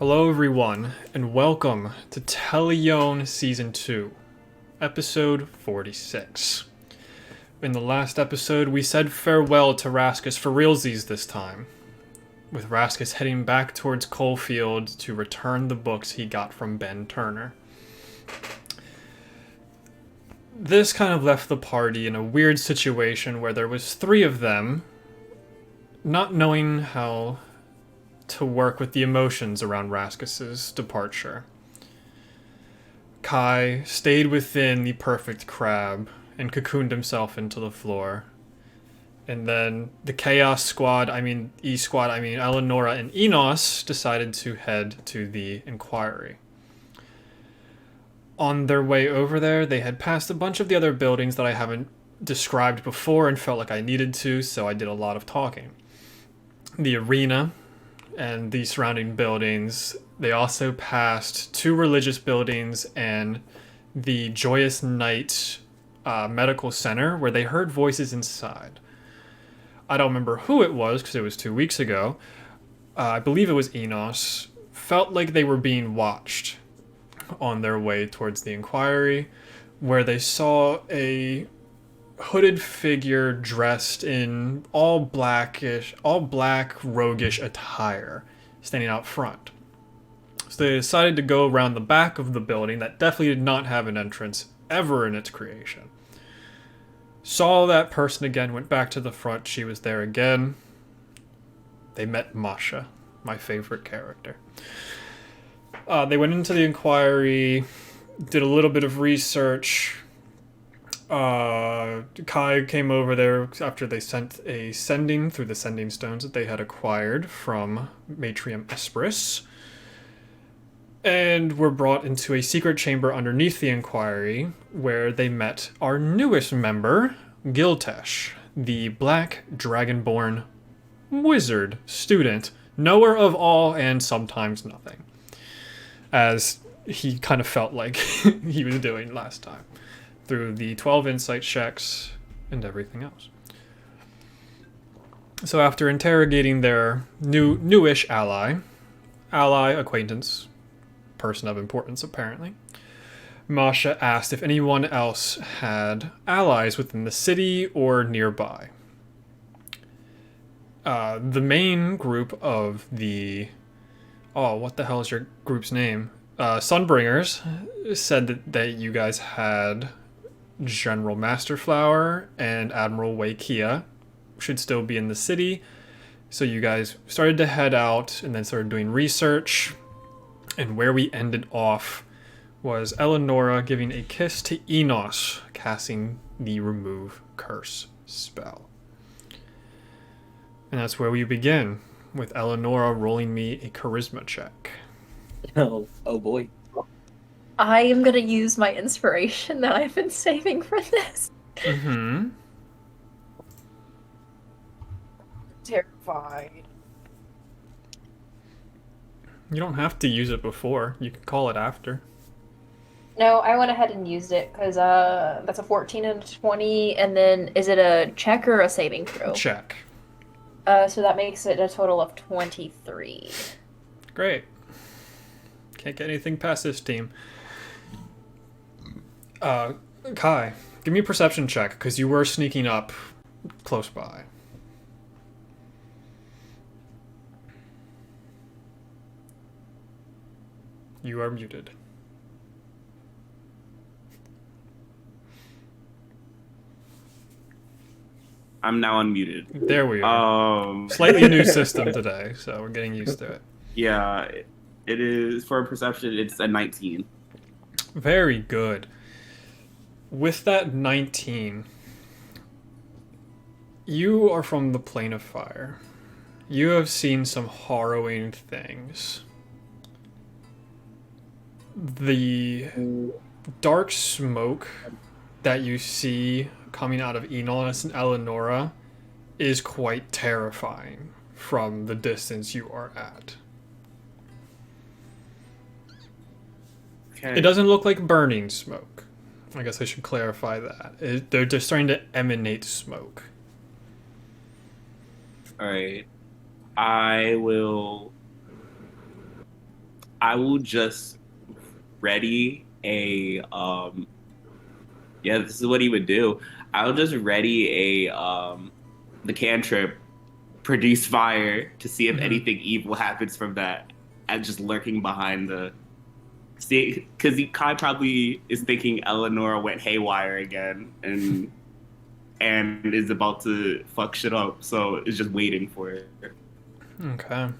Hello, everyone, and welcome to Telione Season 2, Episode 46. In the last episode, we said farewell to Raskas for realsies this time, with Raskas heading back towards Coalfield to return the books he got from Ben Turner. This kind of left the party in a weird situation where there was three of them, not knowing how to work with the emotions around Raskas's departure. Kai stayed within the perfect crab and cocooned himself into the floor. And then the Chaos Squad, Eleonora and Enos decided to head to the Inquiry. On their way over there, they had passed a bunch of the other buildings that I haven't described before and felt like I needed to, so I did a lot of talking. The arena and the surrounding buildings. They also passed two religious buildings and the Joyous Night Medical Center, where they heard voices inside. I don't remember who it was because it was 2 weeks ago. I believe it was Enos. Felt like they were being watched on their way towards the Inquiry, where they saw a hooded figure dressed in all black roguish attire standing out front. So they decided to go around the back of the building that definitely did not have an entrance ever in its creation. Saw that person again, went back to the front, she was there again. They met Masha, my favorite character. They went into the Inquiry, did a little bit of research. Kai came over there after they sent a sending through the sending stones that they had acquired from Matrium Espris, and were brought into a secret chamber underneath the Inquiry, where they met our newest member, Giltesh, the black dragonborn wizard student, knower of all and sometimes nothing, as he kind of felt like he was doing last time, through the 12 insight checks and everything else. So after interrogating their newish ally, acquaintance, person of importance apparently, Masha asked if anyone else had allies within the city or nearby. The main group of the... Oh, what the hell is your group's name? Sunbringers said that you guys had General Masterflower and Admiral Weikia should still be in the city. So you guys started to head out and then started doing research. And where we ended off was Eleonora giving a kiss to Enos, casting the Remove Curse spell. And that's where we begin, with Eleonora rolling me a charisma check. Oh boy. I am going to use my inspiration that I've been saving for this. Mm-hmm. Terrified. You don't have to use it before. You can call it after. No, I went ahead and used it because that's a 14 and a 20, and then is it a check or a saving throw? Check. So that makes it a total of 23. Great. Can't get anything past this team. Kai, give me a perception check, because you were sneaking up close by. You are muted. I'm now unmuted. There we are. Slightly new system today, so we're getting used to it. Yeah, it is, for perception, it's a 19. Very good. With that 19, you are from the plane of fire. You have seen some harrowing things. The dark smoke that you see coming out of Enos and Eleonora is quite terrifying from the distance you are at. Okay. It doesn't look like burning smoke. I guess I should clarify that. They're just starting to emanate smoke. Alright. I will I will just ready a yeah, this is what he would do. I'll just ready a the cantrip, produce fire to see if anything evil happens from that, and just lurking behind the see, because Kai probably is thinking Eleanor went haywire again and is about to fuck shit up, so it's just waiting for it. Okay.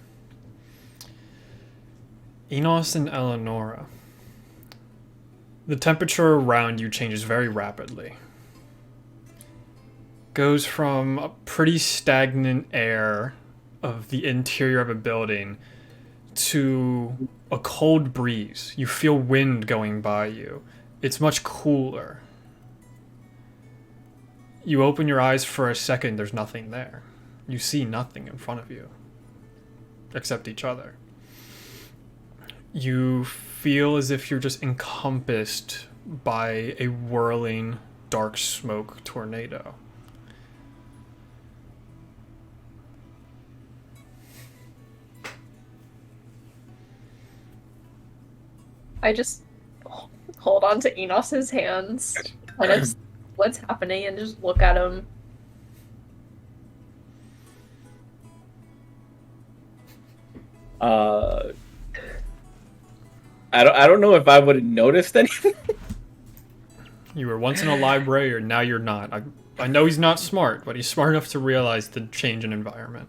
Enos and Eleonora. The temperature around you changes very rapidly. Goes from a pretty stagnant air of the interior of a building to a cold breeze. You feel wind going by you. It's much cooler. You open your eyes for a second, there's nothing there. You see nothing in front of you. Except each other. You feel as if you're just encompassed by a whirling dark smoke tornado. I just hold on to Enos's hands, kind of what's happening, and just look at him. I don't know if I would have noticed anything. You were once in a library, or now you're not. I know he's not smart, but he's smart enough to realize the change in environment.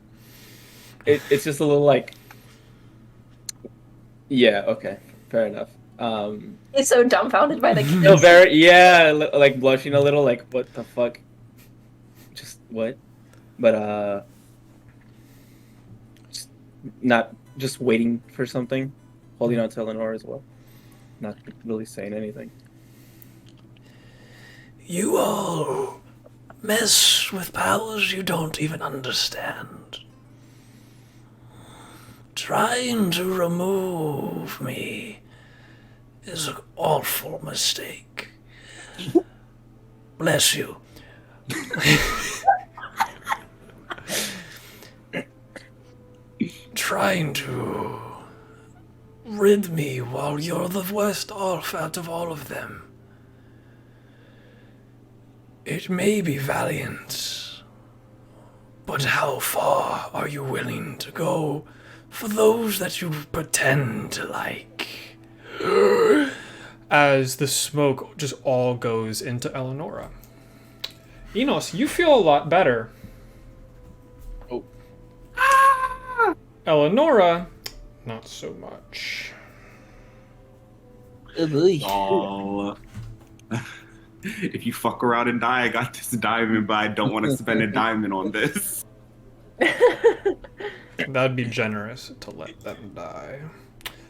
It's just a little like, yeah, okay, fair enough. He's so dumbfounded by the kids. No, very, yeah, like blushing a little, like what the fuck, just what, but just waiting for something, holding on to Eleanor as well, not really saying anything. You all mess with powers you don't even understand. Trying to remove me is an awful mistake. Bless you. Trying to rid me while you're the worst off out of all of them. It may be valiant, but how far are you willing to go for those that you pretend to like? As the smoke just all goes into Eleonora. Enos, you feel a lot better. Oh. Eleonora, not so much. Oh. If you fuck around and die, I got this diamond, but I don't want to spend a diamond on this. That'd be generous to let them die.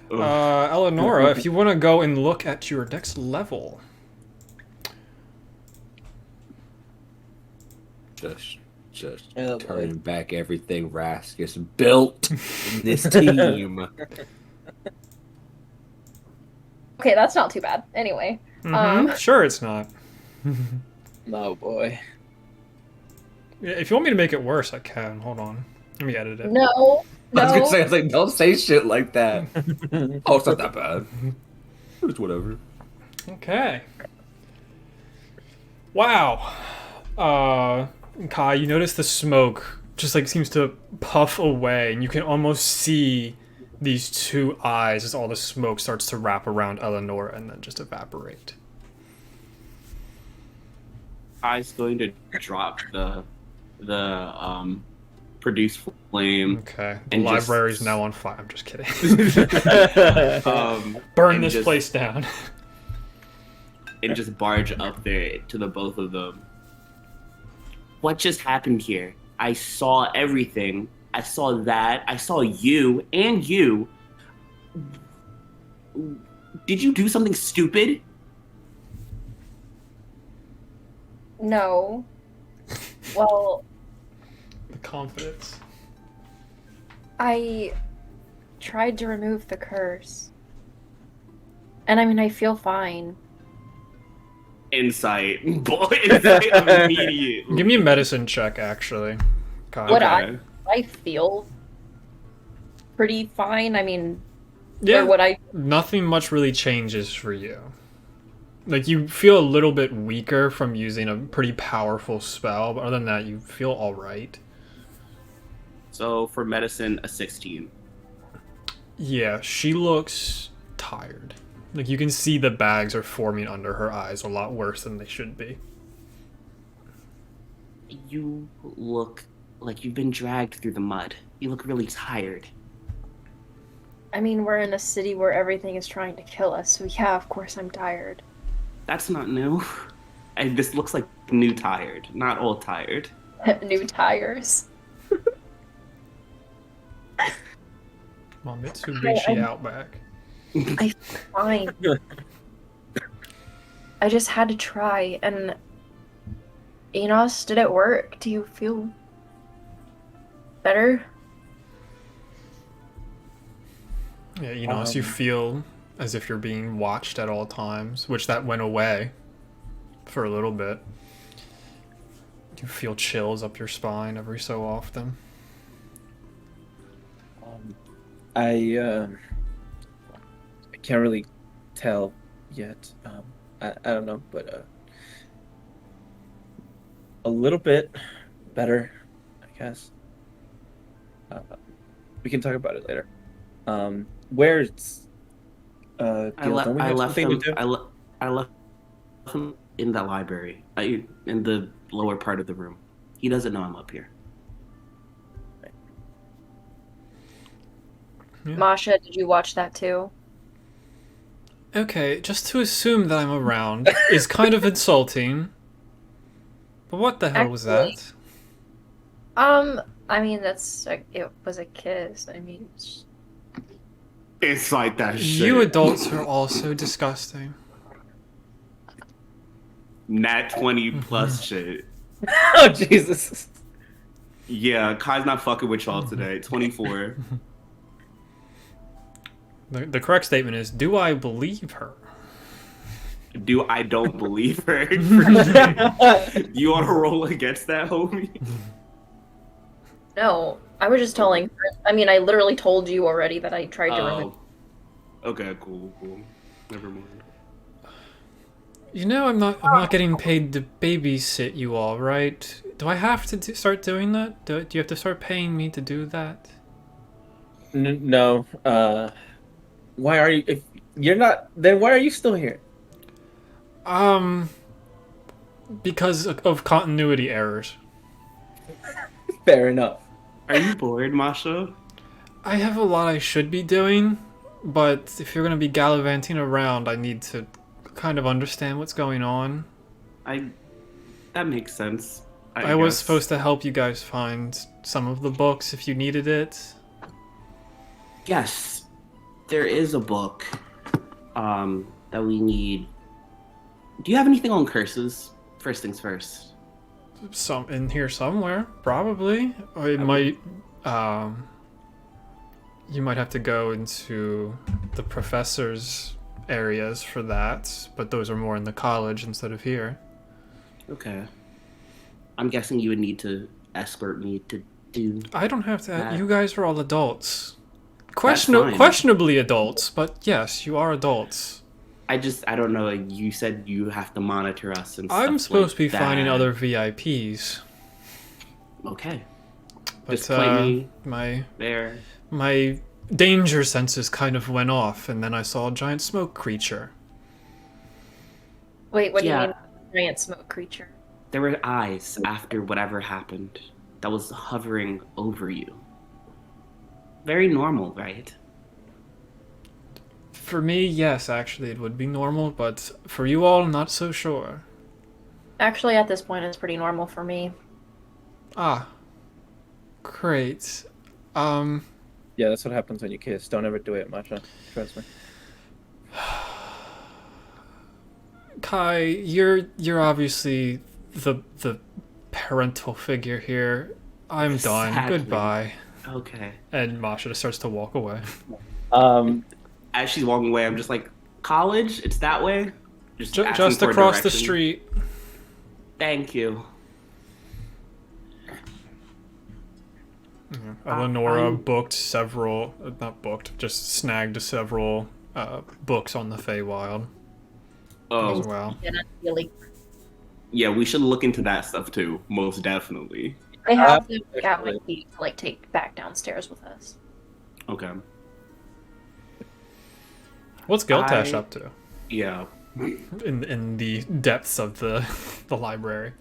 Eleonora, if you want to go and look at your next level. Just Oh, boy. turning back everything Raskas built in this team. Okay, that's not too bad. Anyway. Sure, it's not. Oh boy. Yeah, if you want me to make it worse, I can. Hold on. Let me edit it. No. I was like, don't say shit like that. Oh, it's not that bad. It's whatever. Okay. Wow. Kai, you notice the smoke just like seems to puff away, and you can almost see these two eyes as all the smoke starts to wrap around Eleanor and then just evaporate. I's going to drop the produce flame. Okay. The And library's just- now on fire. I'm just kidding. Um, Burn and this just- place down. and just barge up there to the both of them. What just happened here? I saw everything. I saw that. I saw you and you. Did you do something stupid? No. Well, The confidence. I tried to remove the curse. And I mean, I feel fine. Insight. Boy, insight immediate. Give me a medicine check, actually. Kai. What Okay. I feel pretty fine. I mean, Yeah, Or would I? nothing much really changes for you. Like, you feel a little bit weaker from using a pretty powerful spell, but other than that, you feel alright. So for medicine, a 16. Yeah, she looks tired. Like, you can see the bags are forming under her eyes a lot worse than they should be. You look like you've been dragged through the mud. You look really tired. I mean, we're in a city where everything is trying to kill us, so yeah, of course I'm tired. That's not new. And this looks like new tired, not old tired. New tires. Well, Mitsubishi Outback. I fine. I just had to try, and Enos, did it work? Do you feel better? Yeah, you know, as you feel as if you're being watched at all times, which that went away for a little bit. You feel chills up your spine every so often. I can't really tell yet. I don't know, but a little bit better, I guess. We can talk about it later. Where's Gil? I left something him. to do? I left him in the library, in the lower part of the room. He doesn't know I'm up here. Yeah. Masha, did you watch that too? Okay, just to assume that I'm around is kind of insulting. But what the hell was that? I mean, that's it was a kiss. I mean, It's like that shit. You adults are also disgusting. Nat 20 plus shit. Oh Jesus! Yeah, Kai's not fucking with y'all today. 24. The correct statement is, do I believe her? I don't believe her. You want to roll against that, homie? no, I was just telling her. I mean, I literally told you already that I tried to remember. Okay, cool. Never mind. You know, I'm not getting paid to babysit you all, right? Do I have to start doing that? Do you have to start paying me to do that? No. Why are you? If you're not, then why are you still here? Because of continuity errors. Fair enough. Are you bored, Masha? I have a lot I should be doing, but if you're gonna be gallivanting around, I need to kind of understand what's going on. That makes sense. I was guess. supposed to help you guys find some of the books if you needed it. Yes, there is a book that we need. Do you have anything on curses? First things first. Some in here somewhere, probably. Or it might. You might have to go into the professor's areas for that, but those are more in the college instead of here. Okay. I'm guessing you would need to escort me to do. I don't have to. That. You guys are all adults. Fine. Questionably adults, but yes, you are adults. I don't know. You said you have to monitor us and stuff. I'm supposed to be like that. finding other VIPs. Okay. But Just point me my there. my danger senses kind of went off, and then I saw a giant smoke creature. Wait, what do you Yeah. mean, giant smoke creature? There were eyes after whatever happened that was hovering over you. Very normal, right? For me, yes, actually, it would be normal, but for you all, not so sure. Actually, at this point, it's pretty normal for me. Ah, great. Yeah, that's what happens when you kiss. Don't ever do it, Masha. Trust me. Kai, you're obviously the parental figure here. I'm done. Sadly. Goodbye. Okay. And Masha just starts to walk away. As she's walking away, I'm just like, college? It's that way? Asking Just for across the direction. street. Thank you. Eleonora just snagged several books on the Feywild Oh, as well. And really, yeah, we should look into that stuff too, most definitely. I have them at my feet to like take back downstairs with us. Okay. What's Giltesh up to Yeah. in the depths of the library?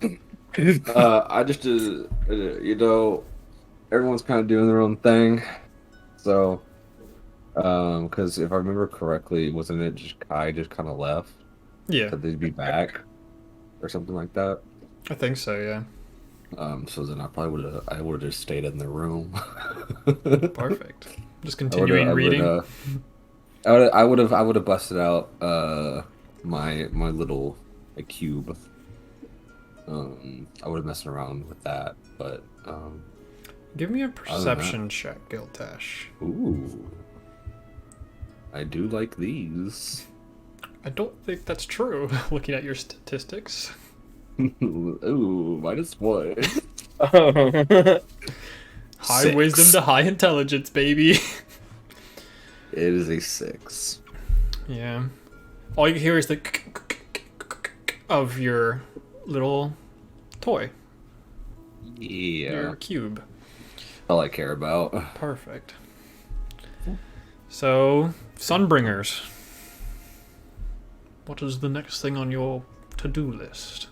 I just, you know, everyone's kind of doing their own thing. So, because if I remember correctly, wasn't it just Kai just kind of left? Yeah, Said they'd be back or something like that. I think so. Yeah, So then I would have just stayed in the room. perfect. Just continuing reading. I would have busted out my little cube. I would have messed around with that, but Give me a perception check, Giltesh. ooh, I do like these. I don't think that's true. Looking at your statistics. Ooh, -1. High 6. wisdom to high intelligence, baby. It is a 6. Yeah. All you hear is the of your little toy, Yeah, your cube. all I care about. Perfect. So, Sunbringers. What is the next thing on your to-do list?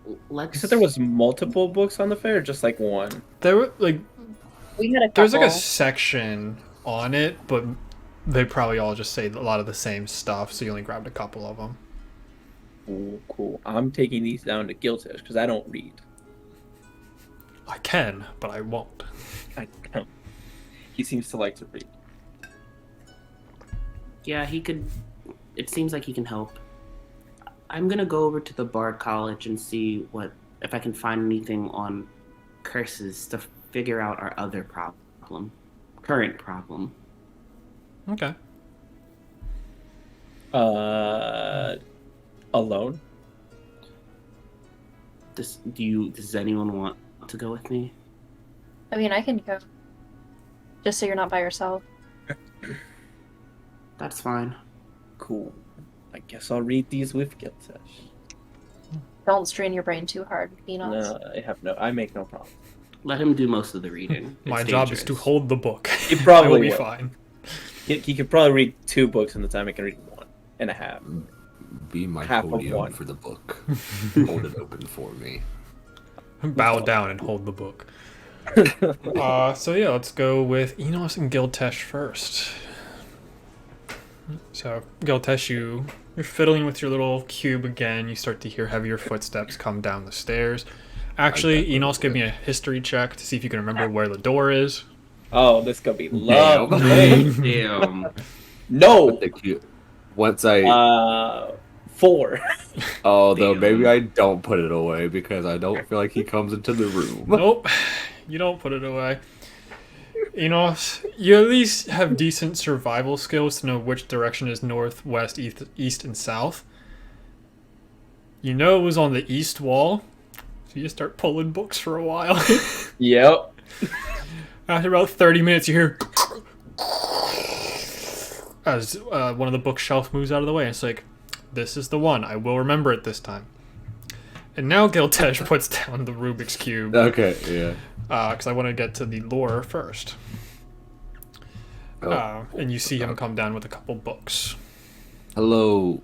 You said there was multiple books on the fair, or just like one? There were like We had a couple. there's like a section on it, but they probably all just say a lot of the same stuff, so you only grabbed a couple of them. Cool. I'm taking these down to Giltesh because I don't read. I can, but I won't. I don't. He seems to like to read. Yeah, he could. It seems like he can help. I'm gonna go over to the Bard College and see if I can find anything on curses to figure out our other current problem. Okay. Alone? Does anyone want to go with me? I mean, I can go. Just so you're not by yourself. That's fine. Cool. I guess I'll read these with Giltesh. Don't strain your brain too hard, Enos. No, I make no problem. Let him do most of the reading. My It's job is to dangerous. hold the book. He probably I will be will. fine. He could probably read 2 books in the time I can read 1.5. Be my Half of podium one. for the book. Hold it open for me. Bow down and hold the book. So yeah, let's go with Enos and Giltesh first. So Giltesh, you're fiddling with your little cube again. You start to hear heavier footsteps come down the stairs. Actually, Enos, give me a history check to see if you can remember where the door is. Oh, this could be lovely. Damn. No! Once I 4. though Damn. maybe I don't put it away because I don't feel like he comes into the room. Nope, you don't put it away. Enos, you at least have decent survival skills to know which direction is north, west, east, and south. You know it was on the east wall, so you just start pulling books for a while. Yep. After about 30 minutes, you hear as one of the bookshelves moves out of the way. It's like, this is the one. I will remember it this time. And now Giltesh puts down the Rubik's Cube. Okay, yeah. Because I want to get to the lore first. And you see him come down with a couple books. Hello,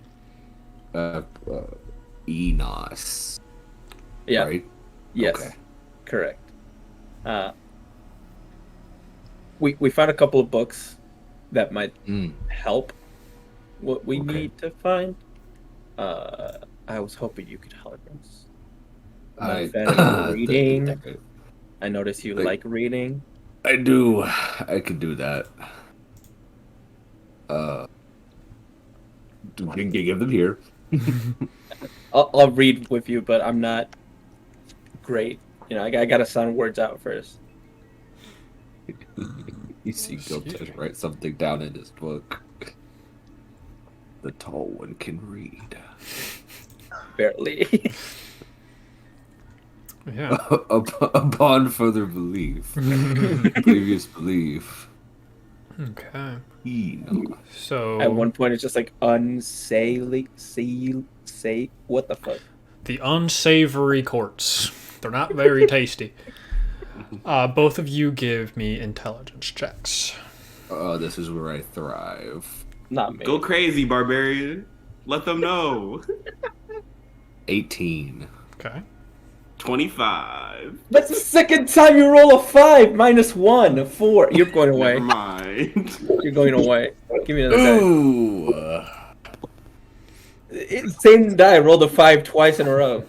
Enos. Yeah. Right? Yes. Okay. Correct. We found a couple of books that might help what we Okay. need to find. I was hoping you could help us. I'm a fan of reading. I notice you like reading. I do. I could do that. Give them here. I'll read with you, but I'm not great. You know, I gotta sound words out first. You see Giltesh write something down in his book. The tall one can read. Barely. Yeah. Upon further belief, previous belief. Okay. Enos. So At one point, it's just like unsaily. Say what the fuck? the unsavory courts. They're not very tasty. Both of you give me intelligence checks. This is where I thrive. Not me. Go crazy, barbarian. Let them know. 18. Okay. 25. That's the second time you roll a 5 minus 1, 4. You're going away. Never mind. You're going away. Give me another die. Ooh. Same die. Rolled a 5 twice in a row.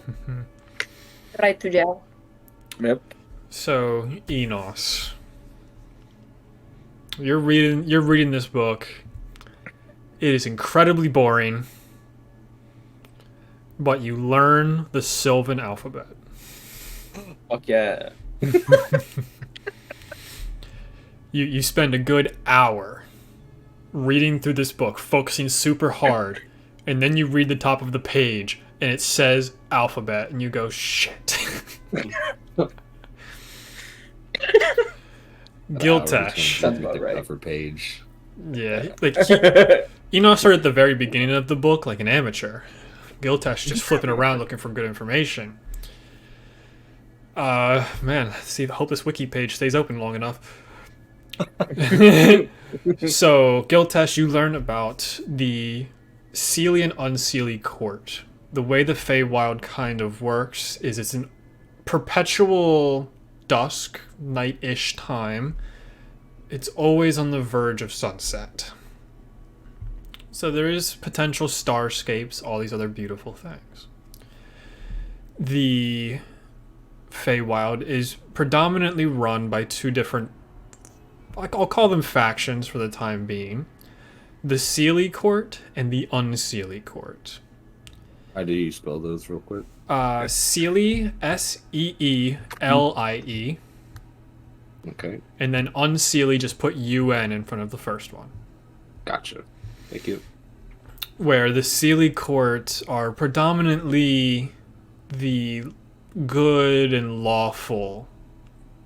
Right to jail. Yep. So Enos, you're reading this book. It is incredibly boring, but you learn the Sylvan alphabet. Fuck yeah. You spend a good hour reading through this book, focusing super hard, and then you read the top of the page and it says alphabet, and you go, shit. Giltesh. Sounds about right. Cover page. Yeah, like Enos are at the very beginning of the book, like an amateur. Giltesh just flipping around looking for good information. Man, let's see. I hope this wiki page stays open long enough. So, Giltesh, you learn about the Seelie and Unseelie court. The way the Feywild kind of works is it's an perpetual dusk, night-ish time. It's always on the verge of sunset. So there is potential starscapes, all these other beautiful things. The Feywild is predominantly run by two different, I'll call them factions for the time being. The Seelie court and the Unseelie court. How do you spell those real quick? Seelie, Seelie. Okay. And then Unseelie, just put UN in front of the first one. Gotcha. Thank you. Where the Seelie court are predominantly the good and lawful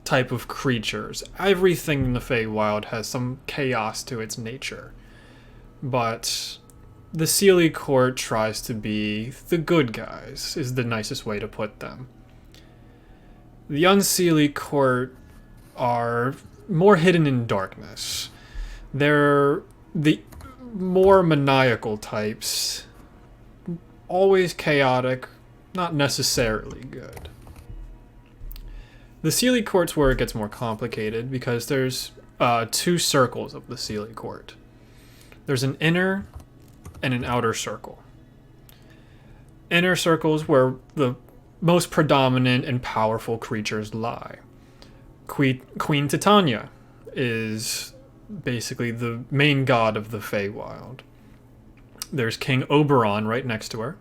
type of creatures. Everything in the Feywild has some chaos to its nature. But the Seelie court tries to be the good guys, is the nicest way to put them. The Unseelie court are more hidden in darkness. They're the more maniacal types, always chaotic, not necessarily good. The Seelie court's where it gets more complicated because there's two circles of the Seelie court. There's an inner and an outer circle. Inner circles where the most predominant and powerful creatures lie. Queen Titania is basically the main god of the Feywild. There's King Oberon right next to her.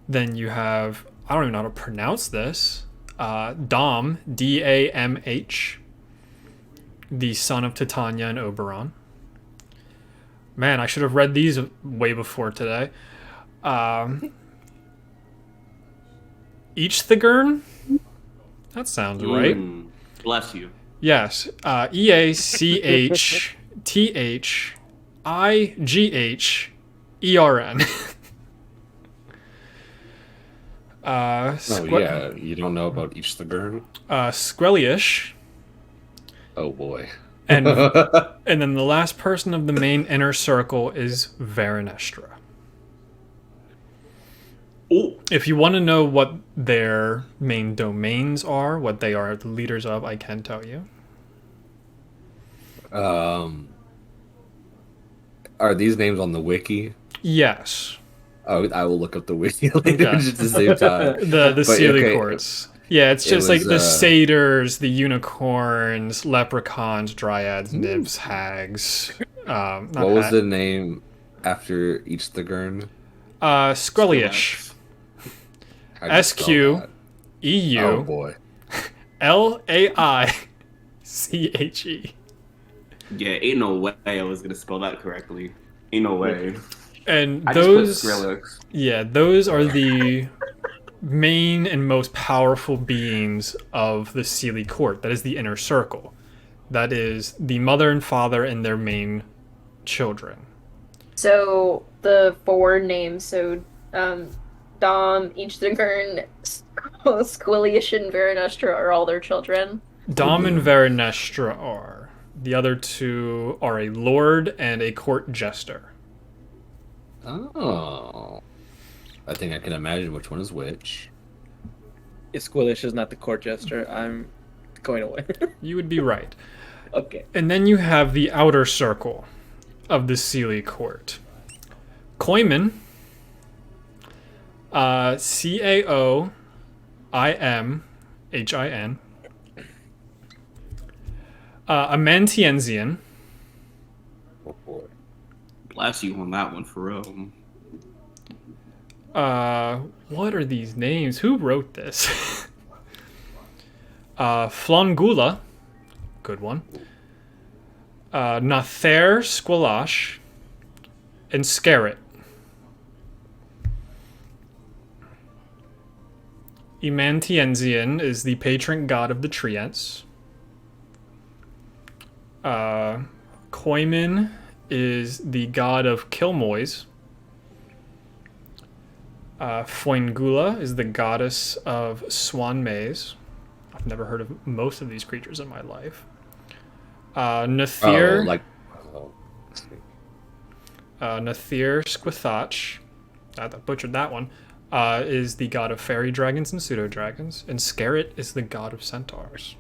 Then you have, I don't even know how to pronounce this, Dom, D-A-M-H, the son of Titania and Oberon. Man, I should have read these way before today. Eachthegern? That sounds right. Bless you. Yes. Eachthighren. Oh yeah, you don't know about Eachthegern? Squellish. Oh boy. And and then the last person of the main inner circle is Veranestra. Oh, If you want to know what their main domains are, what they are the leaders of, I can tell you. Are these names on the wiki? Yes. Oh, I will look up the wiki later Okay. just at the same time. The Seelie okay. courts. Yeah, it's It just like was, the satyrs, the unicorns, leprechauns, dryads, nymphs, hags. Not What was hag- the name after Eachthegern? Squellish. How'd you spell SQ. that? EU. Oh boy. Laiche. yeah, ain't no way I was gonna spell that correctly. Ain't no way. And I those just put Skrillex. yeah, those are the main and most powerful beings of the Seelie court. That is the inner circle. That is the mother and father and their main children. So the 4 names, so Dom, Inchthagern, Squillish, and Veranustra are all their children. Dom and Veranustra are. The other 2 are a lord and a court jester. Oh. I think I can imagine which one is which. Squillish is not the court jester. I'm going away. You would be right. Okay. And then you have the outer circle of the Seelie court. Koimin, Caoimhin, Tansien. Oh boy. Bless you on that one, for real. What are these names? Who wrote this? Flongula, good one. Nather Squillash, and Scarret. Imantienzian is the patron god of the Treants. Koimin is the god of Kilmoys. Foingula is the goddess of Swan Maze. I've never heard of most of these creatures in my life. Nathir Squithach, I butchered that one, is the god of fairy dragons and pseudo dragons, and Scarret is the god of centaurs.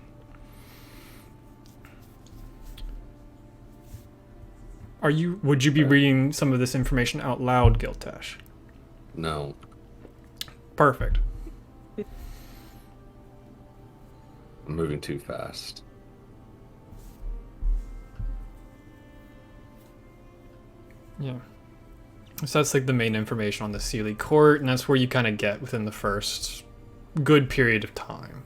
Would you be reading some of this information out loud, Giltesh? No. Perfect. I'm moving too fast. Yeah. So that's like the main information on the Seelie court, and that's where you kind of get within the first good period of time.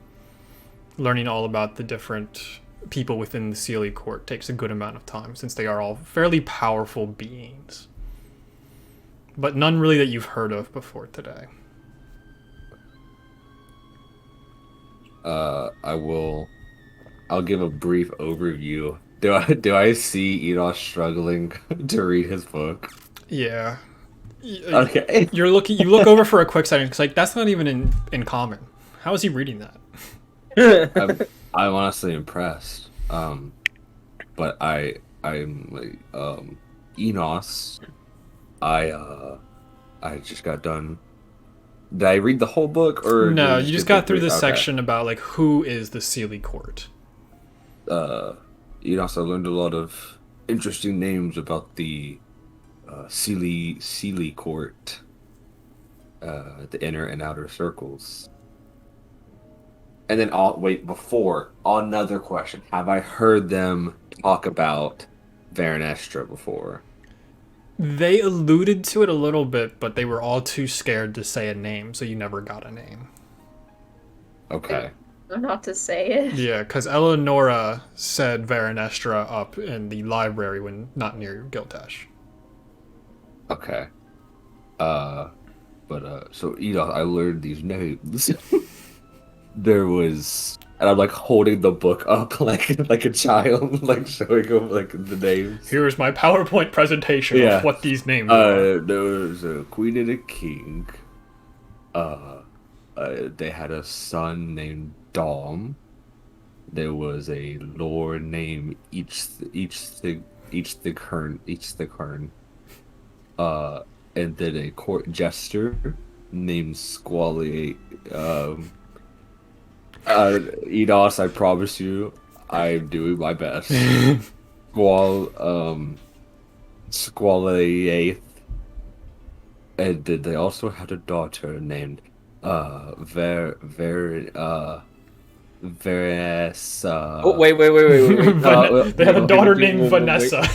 Learning all about the different people within the Seelie court takes a good amount of time, since they are all fairly powerful beings. But none really that you've heard of before today. I'll give a brief overview. Do I see Enos struggling to read his book? Yeah. Okay. You look over for a quick second, because like that's not even in common. How is he reading that? I'm honestly impressed. But I'm like Enos. I just got done. Did I read the whole book, or No, you just got through the okay. section about like who is the Seelie court. Enos, I learned a lot of interesting names about the Seelie court, the inner and outer circles. And then before another question: have I heard them talk about Varanestra before? They alluded to it a little bit, but they were all too scared to say a name, so you never got a name. Okay. Not to say it. Yeah, because Eleonora said Varanestra up in the library when not near Giltesh. Okay. So I learned these names. There was, and I'm like holding the book up like a child, like showing him like the names. Here's my PowerPoint presentation of what these names are. There was a queen and a king. They had a son named Dom. There was a lord named Inchthagern. And then a court jester named Squally. Enos, I promise you, I'm doing my best. Squally. And then they also had a daughter named Vanessa. Oh, wait. They have a daughter named Vanessa.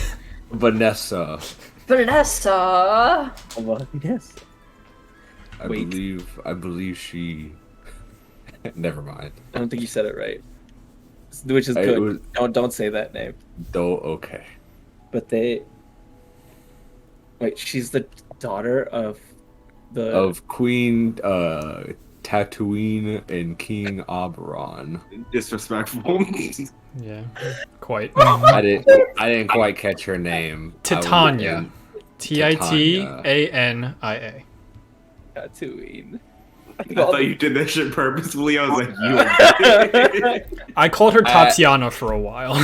Vanessa. Vanessa! Yes. I believe she. Never mind. I don't think you said it right. Which is good. Don't say that name. Okay. But she's the daughter of Queen Tatooine and King Oberon. Disrespectful. Yeah, quite. I didn't quite catch her name. Titania. Titania. Tatooine. I thought you did that shit purposefully. I was like, you. I called her Tatiana for a while.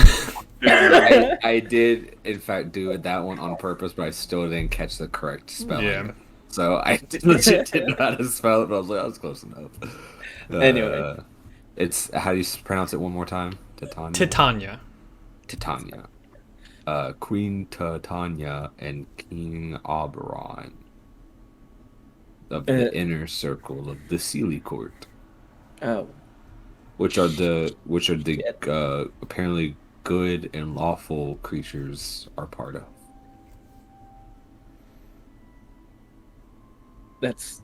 I did, in fact, do that one on purpose, but I still didn't catch the correct spelling. Yeah. So I legit didn't know how to spell it, but I was like, I was close enough. Anyway. It's, how do you pronounce it one more time? Titania. Titania. Queen Titania and King Oberon of the inner circle of the Seelie court. Oh. Which are the apparently good and lawful creatures are part of. That's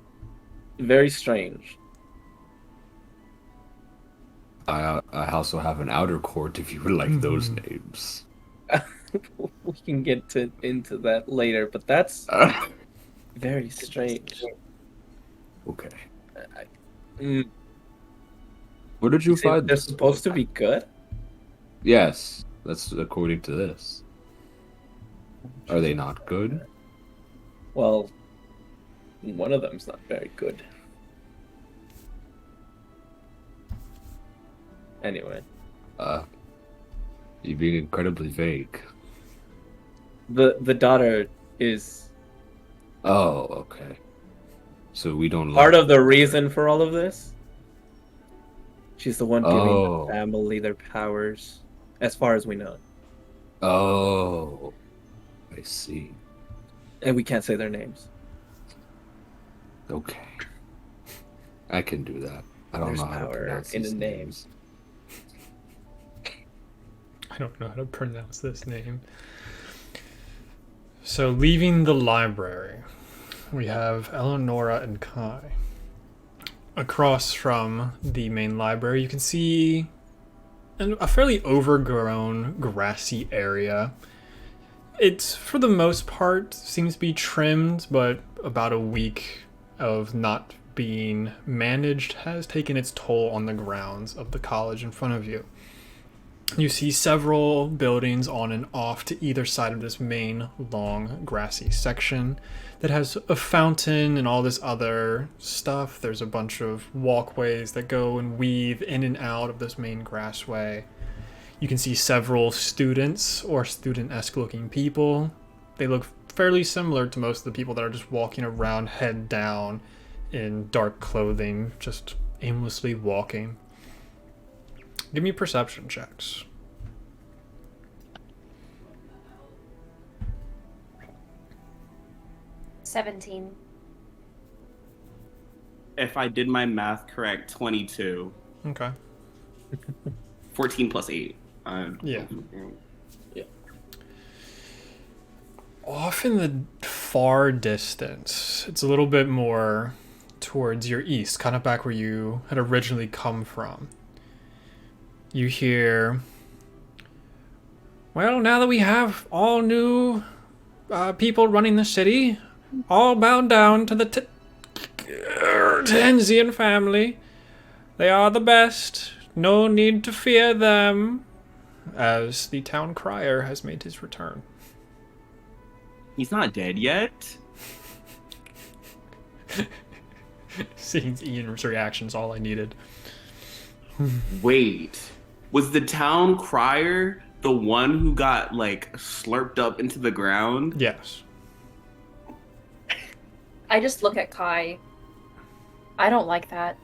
very strange. I also have an outer court if you would like those names. We can get into that later, but that's very strange. Okay. Mm, Where did you say find they're this? supposed to be good? Yes, that's according to this. Are they not good? Well, one of them's not very good. Anyway, You're being incredibly vague. the daughter is Oh, okay. So we don't part of the reason for all of this. She's the one giving Oh. the family their powers, as far as we know. Oh, I see. And we can't say their names. Okay, I can do that. I don't There's know how to power pronounce in these a name. names. I don't know how to pronounce this name. So, leaving the library, we have Eleonora and Kai. Across from the main library, you can see a fairly overgrown, grassy area. It's, for the most part, seems to be trimmed, but about a week of not being managed has taken its toll on the grounds of the college in front of you. You see several buildings on and off to either side of this main, long, grassy section that has a fountain and all this other stuff. There's a bunch of walkways that go and weave in and out of this main grassway. You can see several students or student-esque looking people. They look fairly similar to most of the people that are just walking around head down in dark clothing, just aimlessly walking. Give me perception checks. $17. If I did my math correct, 22. Okay. 14 plus 8. Yeah. Off in the far distance, it's a little bit more towards your east, kind of back where you had originally come from. You hear, well, now that we have all new people running the city, all bowed down to the Tansien family. They are the best. No need to fear them. As the town crier has made his return. He's not dead yet. Seeing Ian's reaction's all I needed. Wait, was the town crier the one who got like slurped up into the ground? Yes. I just look at Kai. I don't like that.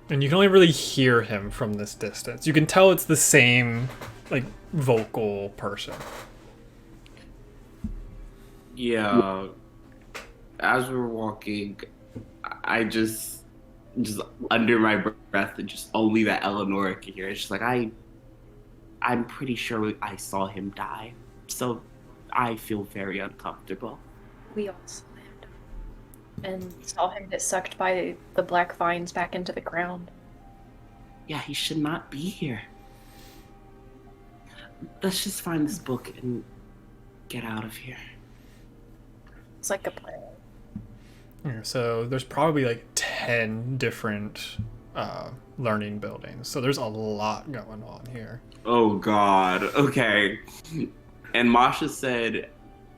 And you can only really hear him from this distance. You can tell it's the same, like, vocal person. Yeah. As we were walking, I just under my breath, and just only that Eleanor could hear. It's just like I'm pretty sure I saw him die, so I feel very uncomfortable. We all saw him die. And saw him get sucked by the black vines back into the ground. Yeah, he should not be here. Let's just find this book and get out of here. It's like a plan. So there's probably like 10 different learning buildings. So there's a lot going on here. Oh God. Okay. And Masha said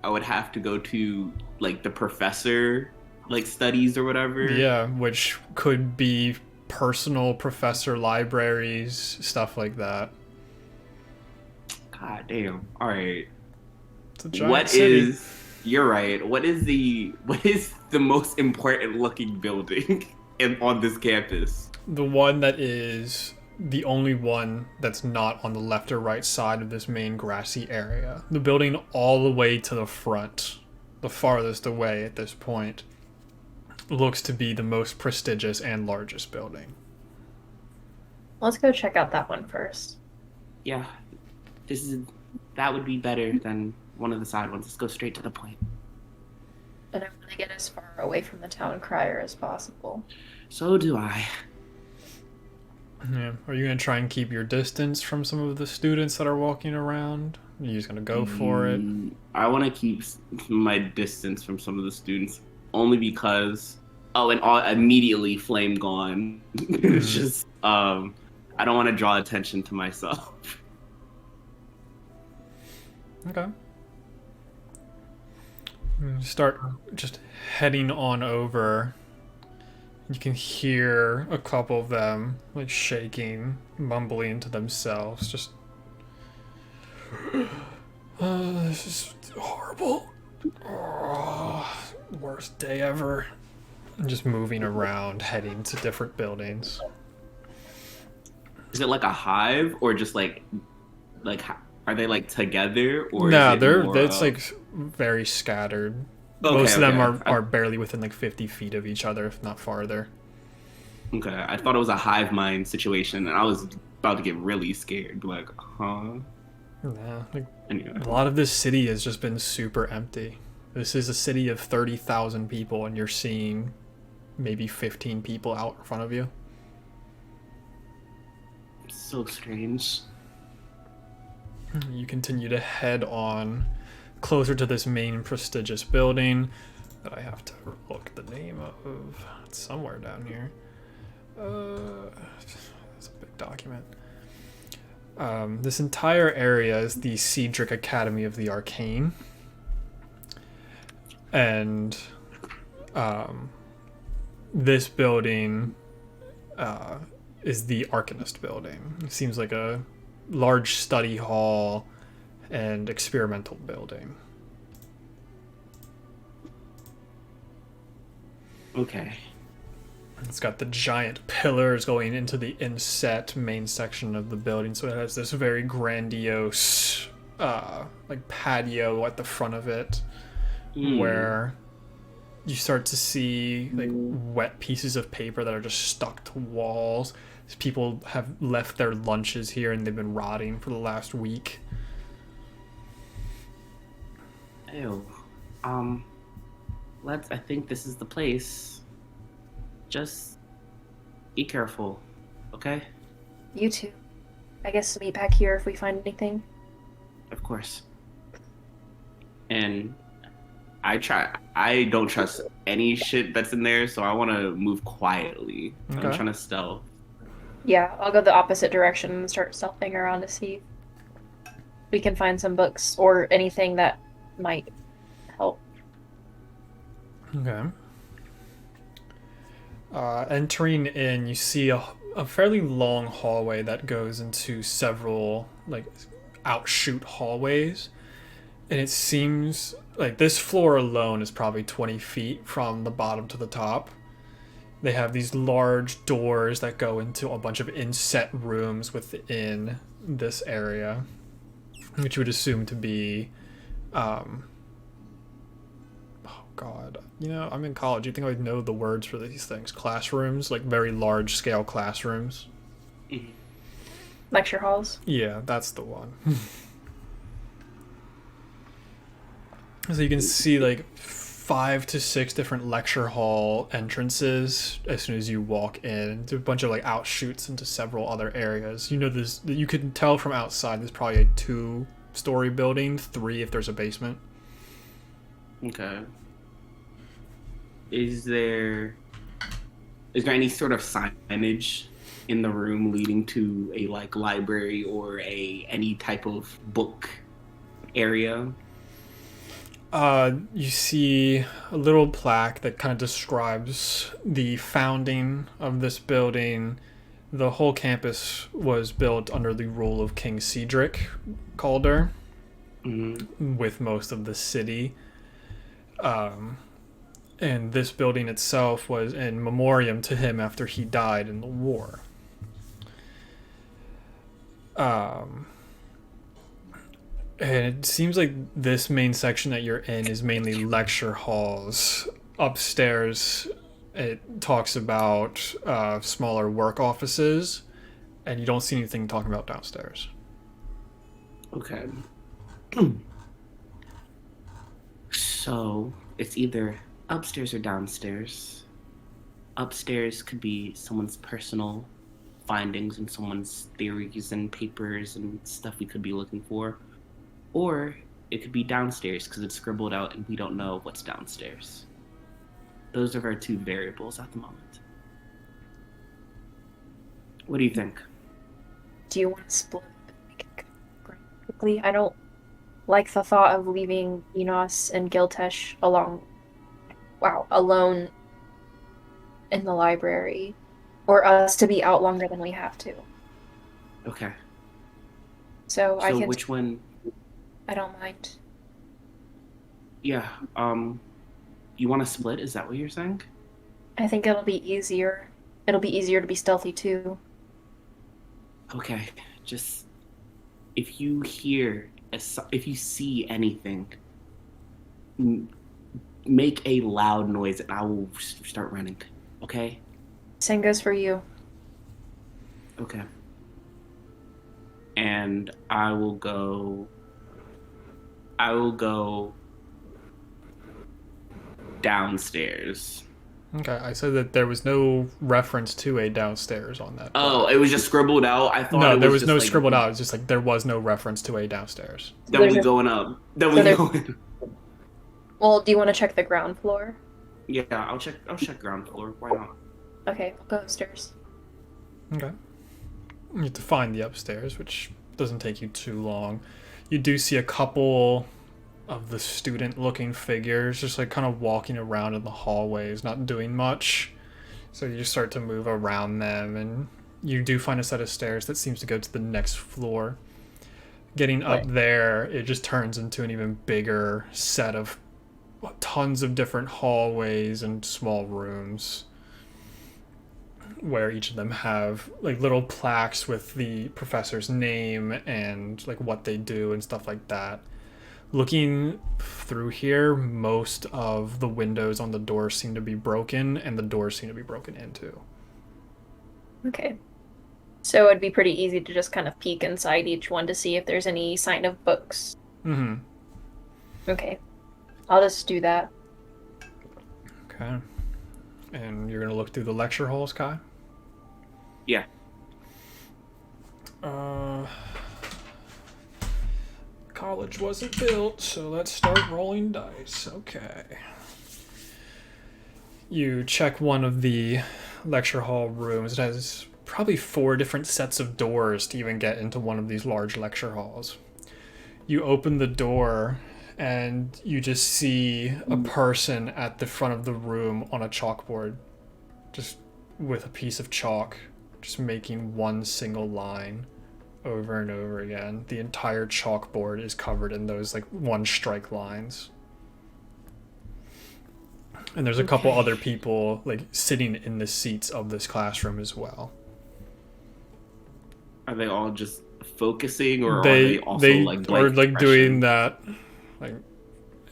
I would have to go to like the professor like studies or whatever. Yeah, which could be personal professor libraries, stuff like that. God damn. All right. It's a giant city. You're right. What is the most important looking building on this campus? The one that is the only one that's not on the left or right side of this main grassy area. The building all the way to the front, the farthest away at this point, looks to be the most prestigious and largest building. Let's go check out that one first. Yeah. That would be better than one of the side ones. Let's go straight to the point. And I want to get as far away from the town crier as possible. So do I. Yeah. Are you going to try and keep your distance from some of the students that are walking around? Are you just going to go for it? I want to keep my distance from some of the students only because immediately flame gone. It's just I don't want to draw attention to myself. Okay. Start just heading on over. You can hear a couple of them like shaking, mumbling to themselves. Just, this is horrible. Oh, worst day ever. And just moving around, heading to different buildings. Is it like a hive or just like are they like together or? No, is it it's like very scattered. Okay, Most of them okay. are barely within like 50 feet of each other, if not farther. Okay, I thought it was a hive mind situation, and I was about to get really scared. Like, huh? Yeah, like, Anyway. a lot of this city has just been super empty. This is a city of 30,000 people, and you're seeing maybe 15 people out in front of you. So strange. You continue to head on closer to this main prestigious building that I have to look the name of. It's somewhere down here. It's a big document. This entire area is the Cedric Academy of the Arcane. And this building is the Arcanist building. It seems like a large study hall and experimental building. Okay. It's got the giant pillars going into the inset main section of the building, so it has this very grandiose like patio at the front of it, where you start to see like wet pieces of paper that are just stuck to walls. People have left their lunches here and they've been rotting for the last week. Ew. I think this is the place. Just be careful, okay? You too. I guess meet back here if we find anything. Of course. And I don't trust any shit that's in there, so I want to move quietly. Okay. I'm trying to stealth. Yeah, I'll go the opposite direction and start stealthing around to see if we can find some books or anything that might help. Okay. Entering in, you see a fairly long hallway that goes into several like outshoot hallways, and it seems like this floor alone is probably 20 feet from the bottom to the top. They have these large doors that go into a bunch of inset rooms within this area, which you would assume to be God, I'm in college. You think I would know the words for these things? Classrooms, like very large scale classrooms. Lecture halls? Yeah, that's the one. So you can see like 5 to 6 different lecture hall entrances as soon as you walk in. There's a bunch of like outshoots into several other areas. You can tell from outside there's probably a 2-story building, 3 if there's a basement. Okay. Is there is there any sort of signage in the room leading to a like library or any type of book area? You see a little plaque that kind of describes the founding of this building. The whole campus was built under the rule of King Cedric Calder, with most of the city. And this building itself was in memoriam to him after he died in the war. And it seems like this main section that you're in is mainly lecture halls. Upstairs, it talks about smaller work offices, and you don't see anything talking about downstairs. Okay. So it's either upstairs or downstairs. Upstairs could be someone's personal findings and someone's theories and papers and stuff we could be looking for. Or it could be downstairs because it's scribbled out and we don't know what's downstairs. Those are our two variables at the moment. What do you think? Do you want to split it quickly? I don't like the thought of leaving Enos and Giltesh alone in the library, or us to be out longer than we have to. Okay. So I can. Which one? I don't mind. Yeah. You want to split? Is that what you're saying? I think it'll be easier. It'll be easier to be stealthy too. Okay. Just if you see anything, make a loud noise and I will start running. Okay? Same goes for you. Okay. And I will go downstairs. Okay, I said that there was no reference to a downstairs on that. Oh, it was just scribbled out? I thought No, there was just no like, scribbled out. It's just like there was no reference to a downstairs. Then we going up. Then we going. Well, do you want to check the ground floor? Yeah, I'll check ground floor. Why not? Okay, we'll go upstairs. Okay. You have to find the upstairs, which doesn't take you too long. You do see a couple of the student-looking figures just like kind of walking around in the hallways, not doing much. So you start to move around them, and you do find a set of stairs that seems to go to the next floor. Getting up there, it just turns into an even bigger set of tons of different hallways and small rooms, where each of them have like little plaques with the professor's name and like what they do and stuff like that. Looking through here, most of the windows on the doors seem to be broken, and the doors seem to be broken into. Okay. So it'd be pretty easy to just kind of peek inside each one to see if there's any sign of books. Mm-hmm. Okay. I'll just do that. Okay. And you're gonna look through the lecture halls, Kai? Yeah. College wasn't built, so let's start rolling dice. Okay. You check one of the lecture hall rooms. It has probably 4 different sets of doors to even get into one of these large lecture halls. You open the door, and you just see a person at the front of the room on a chalkboard, just with a piece of chalk, just making one single line over and over again. The entire chalkboard is covered in those like one strike lines. And there's a couple other people like sitting in the seats of this classroom as well. Are they all just focusing, or They are they also like are like doing expression? that like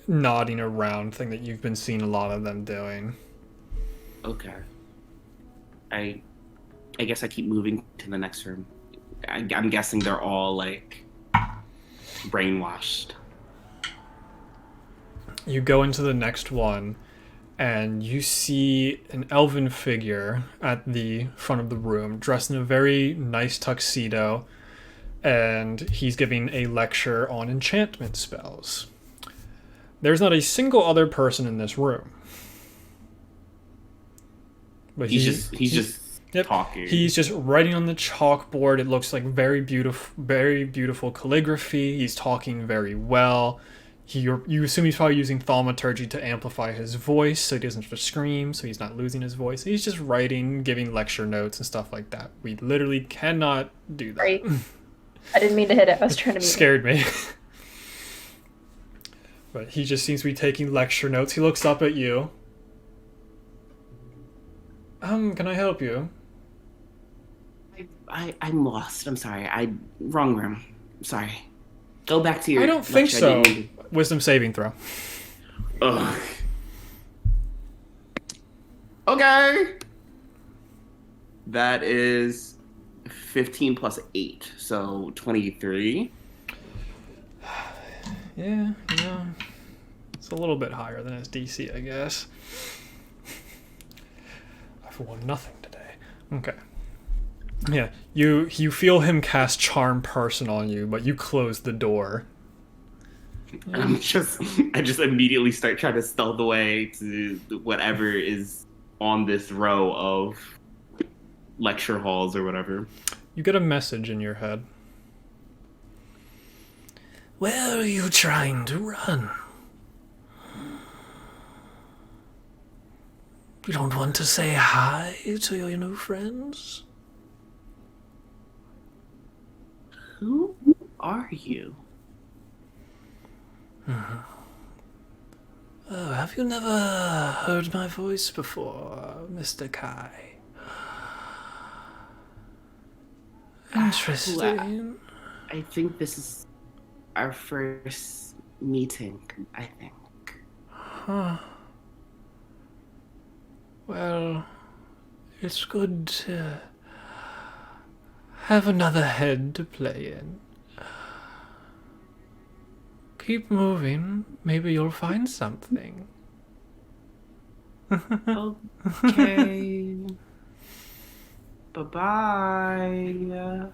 nodding around thing that you've been seeing a lot of them doing. Okay. I guess I keep moving to the next room. I'm guessing they're all like brainwashed. You go into the next one, and you see an elven figure at the front of the room, dressed in a very nice tuxedo, and he's giving a lecture on enchantment spells. There's not a single other person in this room. But he's just Yep. talking. He's just writing on the chalkboard. It looks like very beautiful calligraphy. He's talking very well. You assume he's probably using thaumaturgy to amplify his voice so he doesn't just scream, so he's not losing his voice. He's just writing, giving lecture notes and stuff like that. We literally cannot do that. Right. I didn't mean to hit it. I was trying to mute it. Scared me. But he just seems to be taking lecture notes. He looks up at you. Can I help you? I'm lost. I'm sorry. Wrong room. Sorry. Go back to your. I don't think lecture. so. I didn't- Wisdom saving throw. Ugh. Okay. That is 15 plus 8, so 23. Yeah, it's a little bit higher than his DC, I guess. I've won nothing today. Okay. Yeah, you feel him cast Charm Person on you, but you close the door. I just immediately start trying to stealth away to whatever is on this row of lecture halls or whatever. You get a message in your head. Where are you trying to run? You don't want to say hi to your new friends? Who are you? Oh, have you never heard my voice before, Mr. Kai? Interesting. I think this is our first meeting, I think. Huh. Well, it's good to have another head to play in. Keep moving. Maybe you'll find something. Okay. Bye-bye.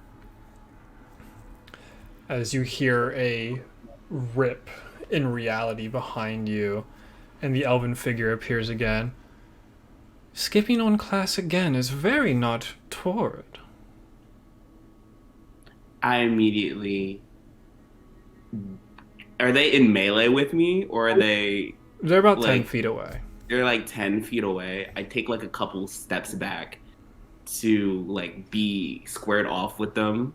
As you hear a rip in reality behind you, and the elven figure appears again. Skipping on class again is very not toward. I immediately... Are they in melee with me, or are they... They're about 10 Like- feet away. They're like 10 feet away. I take like a couple steps back to like be squared off with them.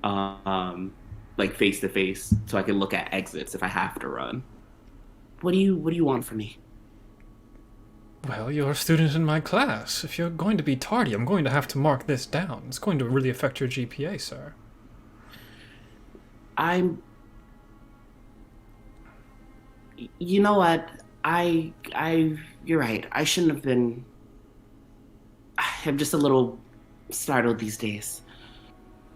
Like face to face, so I can look at exits if I have to run. What do you want from me? Well, you're a student in my class. If you're going to be tardy, I'm going to have to mark this down. It's going to really affect your GPA, sir. You know what? You're right. I shouldn't have been. I'm just a little startled these days.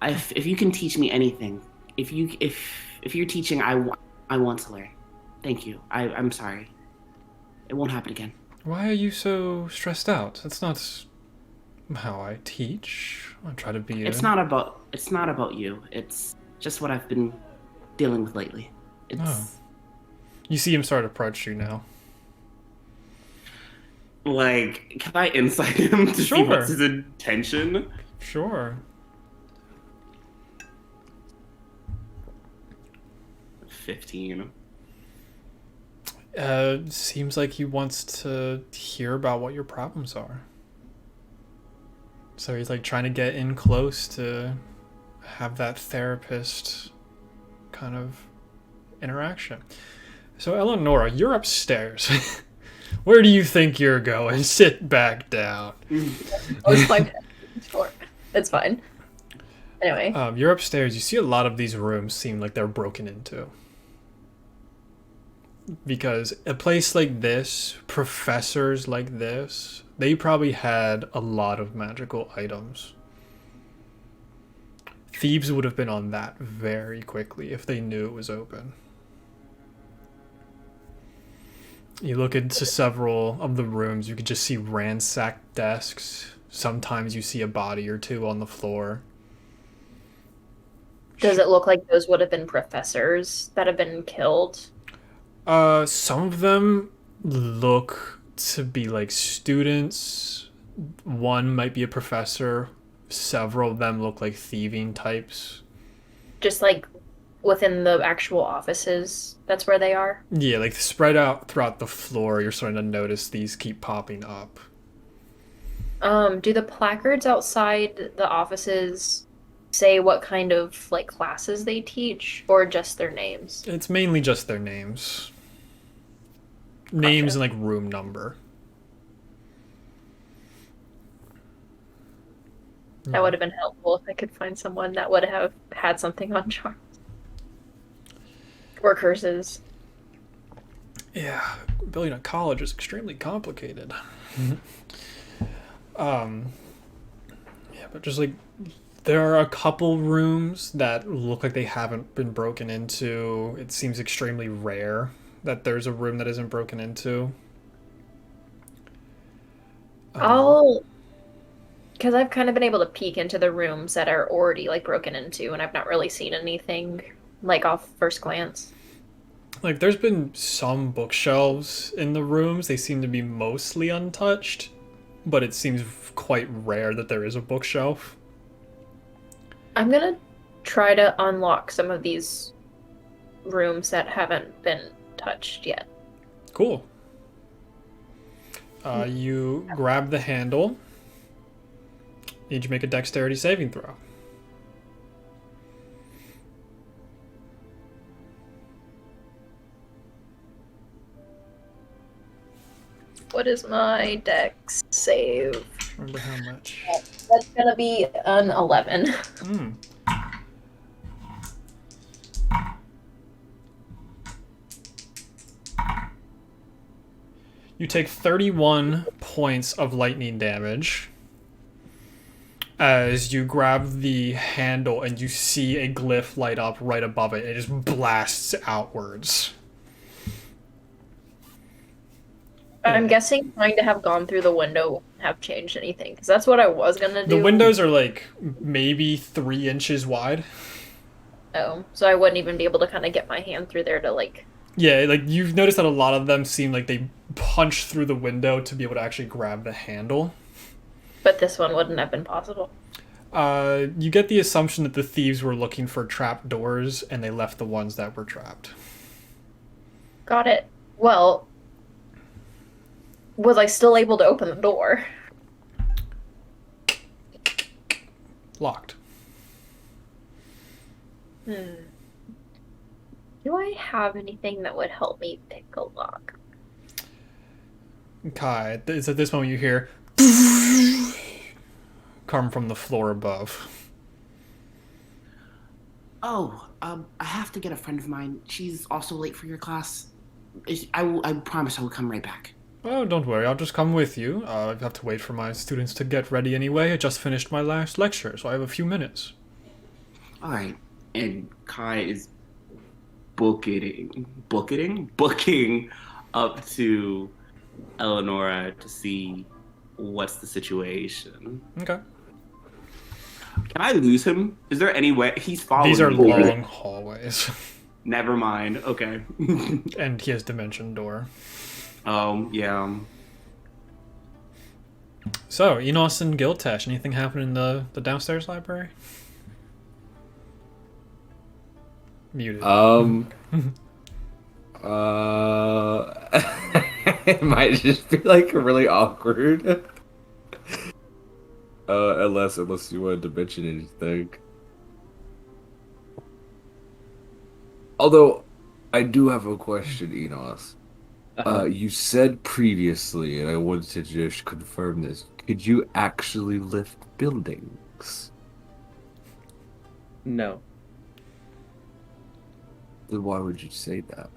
If you can teach me anything, if you're teaching, I want to learn. Thank you. I'm sorry. It won't happen again. Why are you so stressed out? That's not how I teach. I try to be. It's not about you. It's just what I've been dealing with lately. It's. Oh. You see him start to approach you now. Like, can I insight him to see Sure. what's his intention? Sure. 15. Seems like he wants to hear about what your problems are. So he's like trying to get in close to have that therapist kind of interaction. So Eleonora, you're upstairs. Where do you think you're going? Sit back down. Oh, it's fine. Sure. It's fine. Anyway. You're upstairs. You see a lot of these rooms seem like they're broken into. Because a place like this, professors like this, they probably had a lot of magical items. Thieves would have been on that very quickly if they knew it was open. You look into several of the rooms, you could just see ransacked desks. Sometimes you see a body or two on the floor. Does it look like those would have been professors that have been killed? Some of them look to be like students one might be a professor. Several of them look like thieving types. Just like within the actual offices, that's where they are. Yeah, like spread out throughout the floor, you're starting to notice these keep popping up. Do the placards outside the offices say what kind of like classes they teach, or just their names? It's mainly just their names. Names and like room number. That would have been helpful if I could find someone that would have had something on charms. Or curses. Yeah, building a college is extremely complicated. Yeah, but just like there are a couple rooms that look like they haven't been broken into. It seems extremely rare that there's a room that isn't broken into. Because I've kind of been able to peek into the rooms that are already like broken into, and I've not really seen anything like off first glance. Like there's been some bookshelves in the rooms. They seem to be mostly untouched, but it seems quite rare that there is a bookshelf. I'm gonna try to unlock some of these rooms that haven't been touched yet. Cool. You grab the handle. Need you make a dexterity saving throw. What is my dex save? Remember how much? That's gonna be an 11. You take 31 points of lightning damage as you grab the handle and you see a glyph light up right above it. It just blasts outwards. I'm guessing trying to have gone through the window won't have changed anything, because that's what I was gonna do. The windows are like maybe 3 inches wide. Oh, so I wouldn't even be able to kind of get my hand through there to like... Yeah, like you've noticed that a lot of them seem like they punch through the window to be able to actually grab the handle. But this one wouldn't have been possible. You get the assumption that the thieves were looking for trap doors and they left the ones that were trapped. Got it. Well, was I still able to open the door? Locked. Do I have anything that would help me pick a lock? Kai, it's at this moment you hear come from the floor above. Oh, I have to get a friend of mine. She's also late for your class. I promise I will come right back. Oh, don't worry, I'll just come with you. I have to wait for my students to get ready anyway. I just finished my last lecture, so I have a few minutes. All right. And Kai is booking up to Eleonora to see what's the situation. Okay. Can I lose him? Is there any way he's following These are me? long hallways. Never mind. Okay. And he has dimension door. Oh, yeah. So, Enos and Giltesh, anything happen in the downstairs library? Muted. It might just be like really awkward. Unless you wanted to mention anything. Although, I do have a question, Enos. You said previously, and I wanted to just confirm this, could you actually lift buildings? No. Then why would you say that?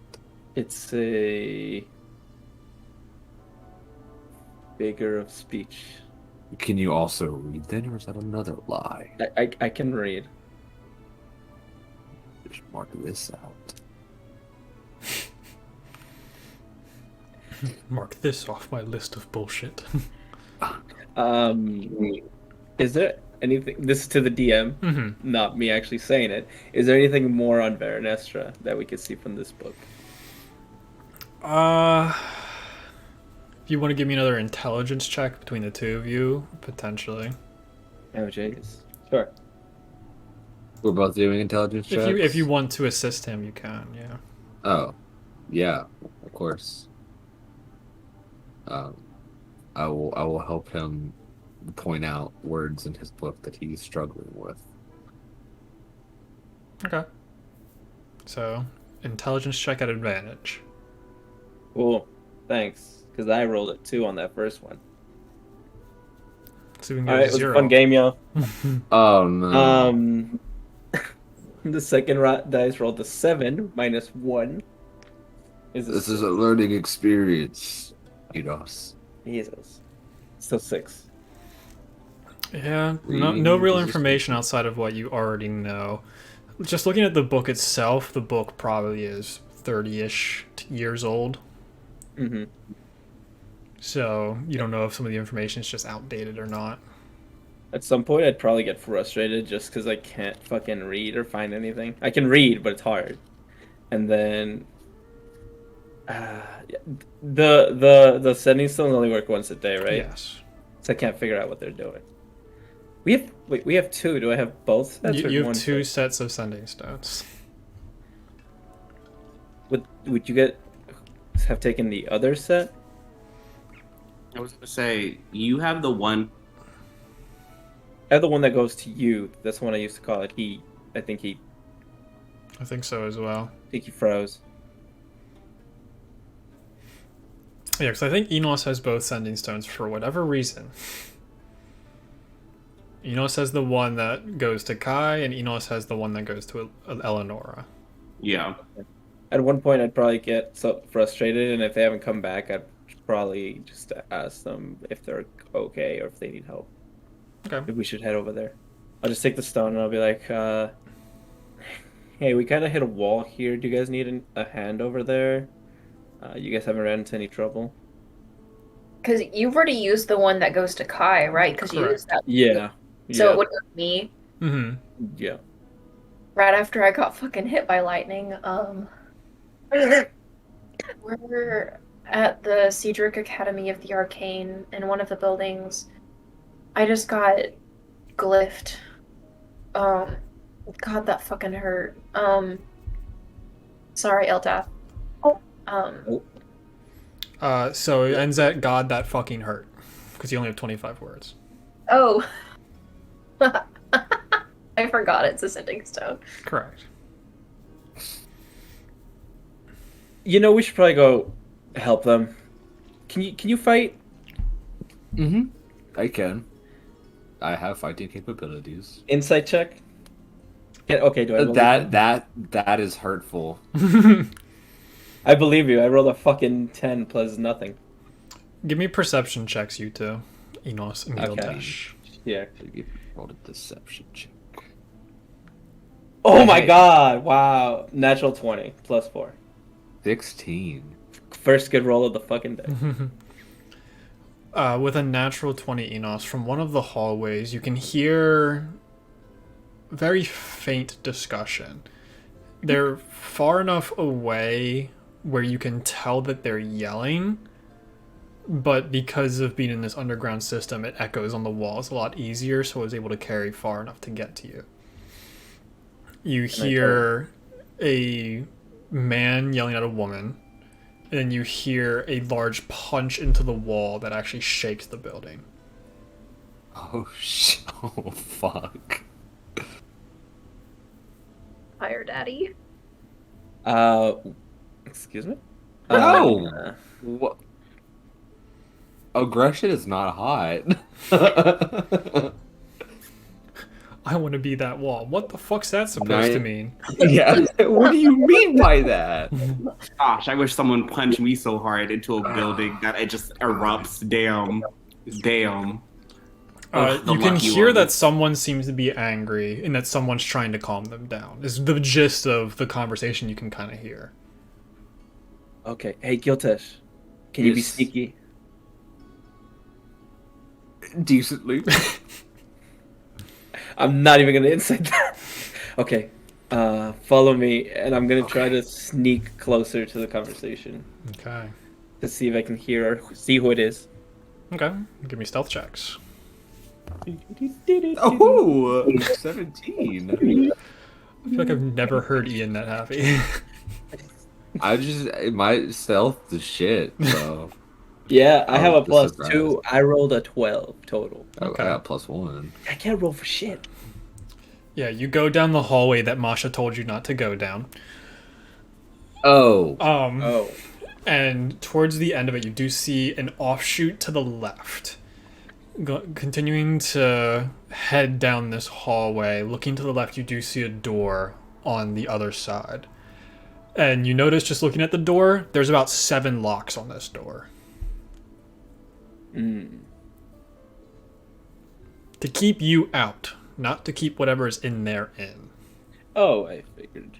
It's a figure of speech. Can you also read then, or is that another lie? I can read. Just mark this out. Mark this off my list of bullshit. Is there anything? This is to the DM, not me actually saying it. Is there anything more on Veranestra that we could see from this book? If you want to give me another intelligence check between the two of you, potentially. Oh, jeez. Sure. We're both doing intelligence checks. If you want to assist him, you can. Yeah. Oh, yeah, of course. I will help him point out words in his book that he's struggling with. Okay. So, intelligence check at advantage. Cool. Thanks. Because I rolled a 2 on that first one. So we can All go right, to it was a 0. fun game, y'all. Oh no. The second dice rolled a 7 minus 1. This is a learning experience, Enos. Jesus. Still 6. Yeah, no real information outside of what you already know. Just looking at the book itself, the book probably is 30-ish years old. Mm-hmm. So you don't know if some of the information is just outdated or not. At some point, I'd probably get frustrated just because I can't fucking read or find anything. I can read, but it's hard. And then the sending stones only work once a day, right? Yes. So I can't figure out what they're doing. We have 2. Do I have both sets? or You have one 2 set? sets of sending stones. Would you have taken the other set? I was gonna say you have the one. I have the one that goes to you. That's the one I used to call it. I think he so as well. froze. Yeah, because I think Enos has both sending stones for whatever reason. Enos has the one that goes to Kai, and Enos has the one that goes to Eleonora. Yeah. At one point, I'd probably get so frustrated, and if they haven't come back, I'd probably just ask them if they're okay or if they need help. Okay. Maybe we should head over there. I'll just take the stone and I'll be like, hey, we kind of hit a wall here. Do you guys need a hand over there? You guys haven't ran into any trouble? Because you've already used the one that goes to Kai, right? Because you used that. Yeah. So it would go to me. Mm-hmm. Yeah. Right after I got fucking hit by lightning. We're at the Cedric Academy of the Arcane in one of the buildings. I just got glyphed. God, that fucking hurt. Sorry, Eldath. So it ends at God, that fucking hurt. Because you only have 25 words. Oh. I forgot it's a sending stone. Correct. You know, we should probably go help them. Can you fight? Mm-hmm. I can. I have fighting capabilities. Insight check? Yeah, okay, do I believe you? That is hurtful. I believe you. I rolled a fucking 10 plus nothing. Give me perception checks, you two. Enos and Okay. Giltesh. Yeah. Roll a deception check. Oh my god! Wow. Natural 20 plus 4. 16. First good roll of the fucking day. With a natural 20 Enos, from one of the hallways, you can hear very faint discussion. They're far enough away where you can tell that they're yelling, but because of being in this underground system, it echoes on the walls a lot easier, so I was able to carry far enough to get to you. You hear a man yelling at a woman, and then you hear a large punch into the wall that actually shakes the building. Oh, oh fuck. Fire Daddy. Excuse me? No! What? Aggression is not hot. I want to be that wall. What the fuck's that supposed to mean? Yeah, what do you mean by that? Gosh, I wish someone punched me so hard into a building that it just erupts. Damn. Ugh, the You can lucky hear one. that someone seems to be angry and that someone's trying to calm them down. Is the gist of the conversation you can kind of hear. Okay. Hey, Giltesh. Can you be Yes. sneaky? Decently. I'm not even gonna insight that. Okay. Follow me, and I'm gonna try to sneak closer to the conversation. Okay. to see if I can hear or see who it is. Okay, give me stealth checks. Oh, 17. I feel like I've never heard Ian that happy. My stealth is shit, so. Yeah, I have a was plus surprised. 2. I rolled a 12 total. Okay. I got +1. I can't roll for shit. Yeah, you go down the hallway that Masha told you not to go down. Oh. Oh. And towards the end of it, you do see an offshoot to the left. Continuing to head down this hallway, looking to the left, you do see a door on the other side. And you notice, just looking at the door, there's about 7 locks on this door. To keep you out, not to keep whatever is in there in. Oh, I figured.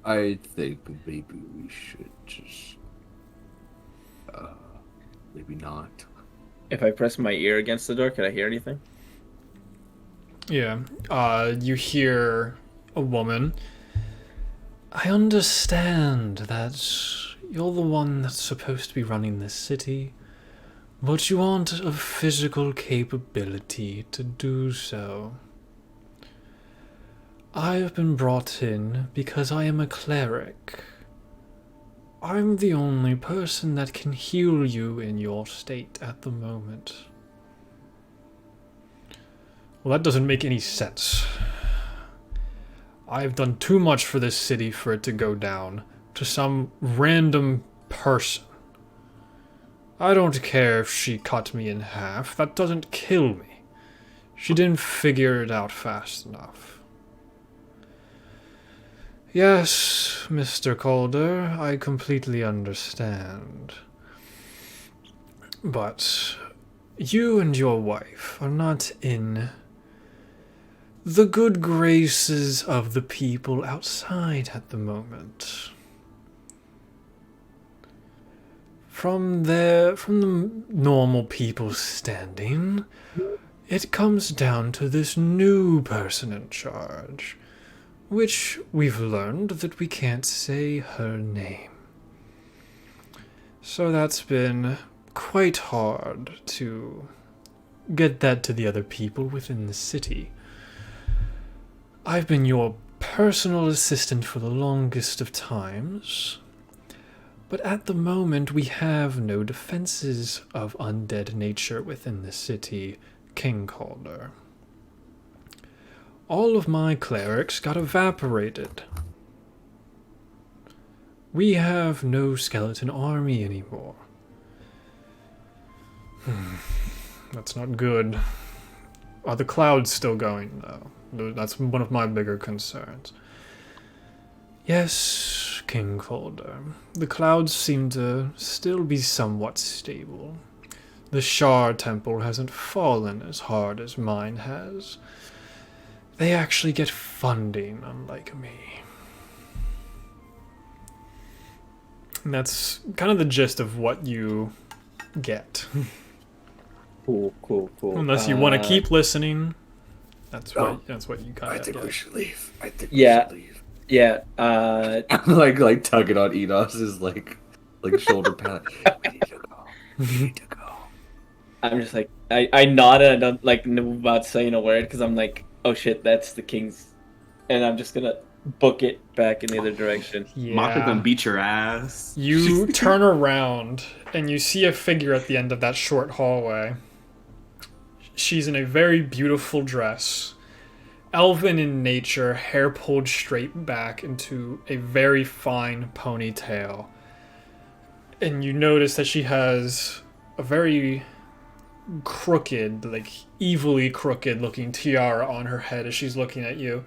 I think maybe we should just. Maybe not. If I press my ear against the door, can I hear anything? Yeah. You hear a woman. I understand that you're the one that's supposed to be running this city, but you aren't of physical capability to do so. I have been brought in because I am a cleric. I'm the only person that can heal you in your state at the moment. Well, that doesn't make any sense. I've done too much for this city for it to go down to some random person. I don't care if she cut me in half. That doesn't kill me. She didn't figure it out fast enough. Yes, Mr. Calder, I completely understand. But you and your wife are not in the good graces of the people outside at the moment. From the normal people's standing, it comes down to this new person in charge, which we've learned that we can't say her name. So that's been quite hard to get that to the other people within the city. I've been your personal assistant for the longest of times, but at the moment we have no defenses of undead nature within the city, King Calder. All of my clerics got evaporated. We have no skeleton army anymore. That's not good. Are the clouds still going, though? That's one of my bigger concerns. Yes, King Calder. The clouds seem to still be somewhat stable. The Shar Temple hasn't fallen as hard as mine has. They actually get funding, unlike me. And that's kind of the gist of what you get. Cool. Unless you want to keep listening, that's what you kind of. I think we should leave. Yeah. We should leave. Yeah. I'm like tugging on Enos's like shoulder pad. We need to go. We need to go. I'm just like I nod and I don't like know about saying a word because I'm like, oh shit, that's the king's, and I'm just gonna book it back in the other direction. Masha gonna beat your ass. You turn around and you see a figure at the end of that short hallway. She's in a very beautiful dress, elven in nature, hair pulled straight back into a very fine ponytail. And you notice that she has a very crooked, like evilly crooked looking tiara on her head as she's looking at you.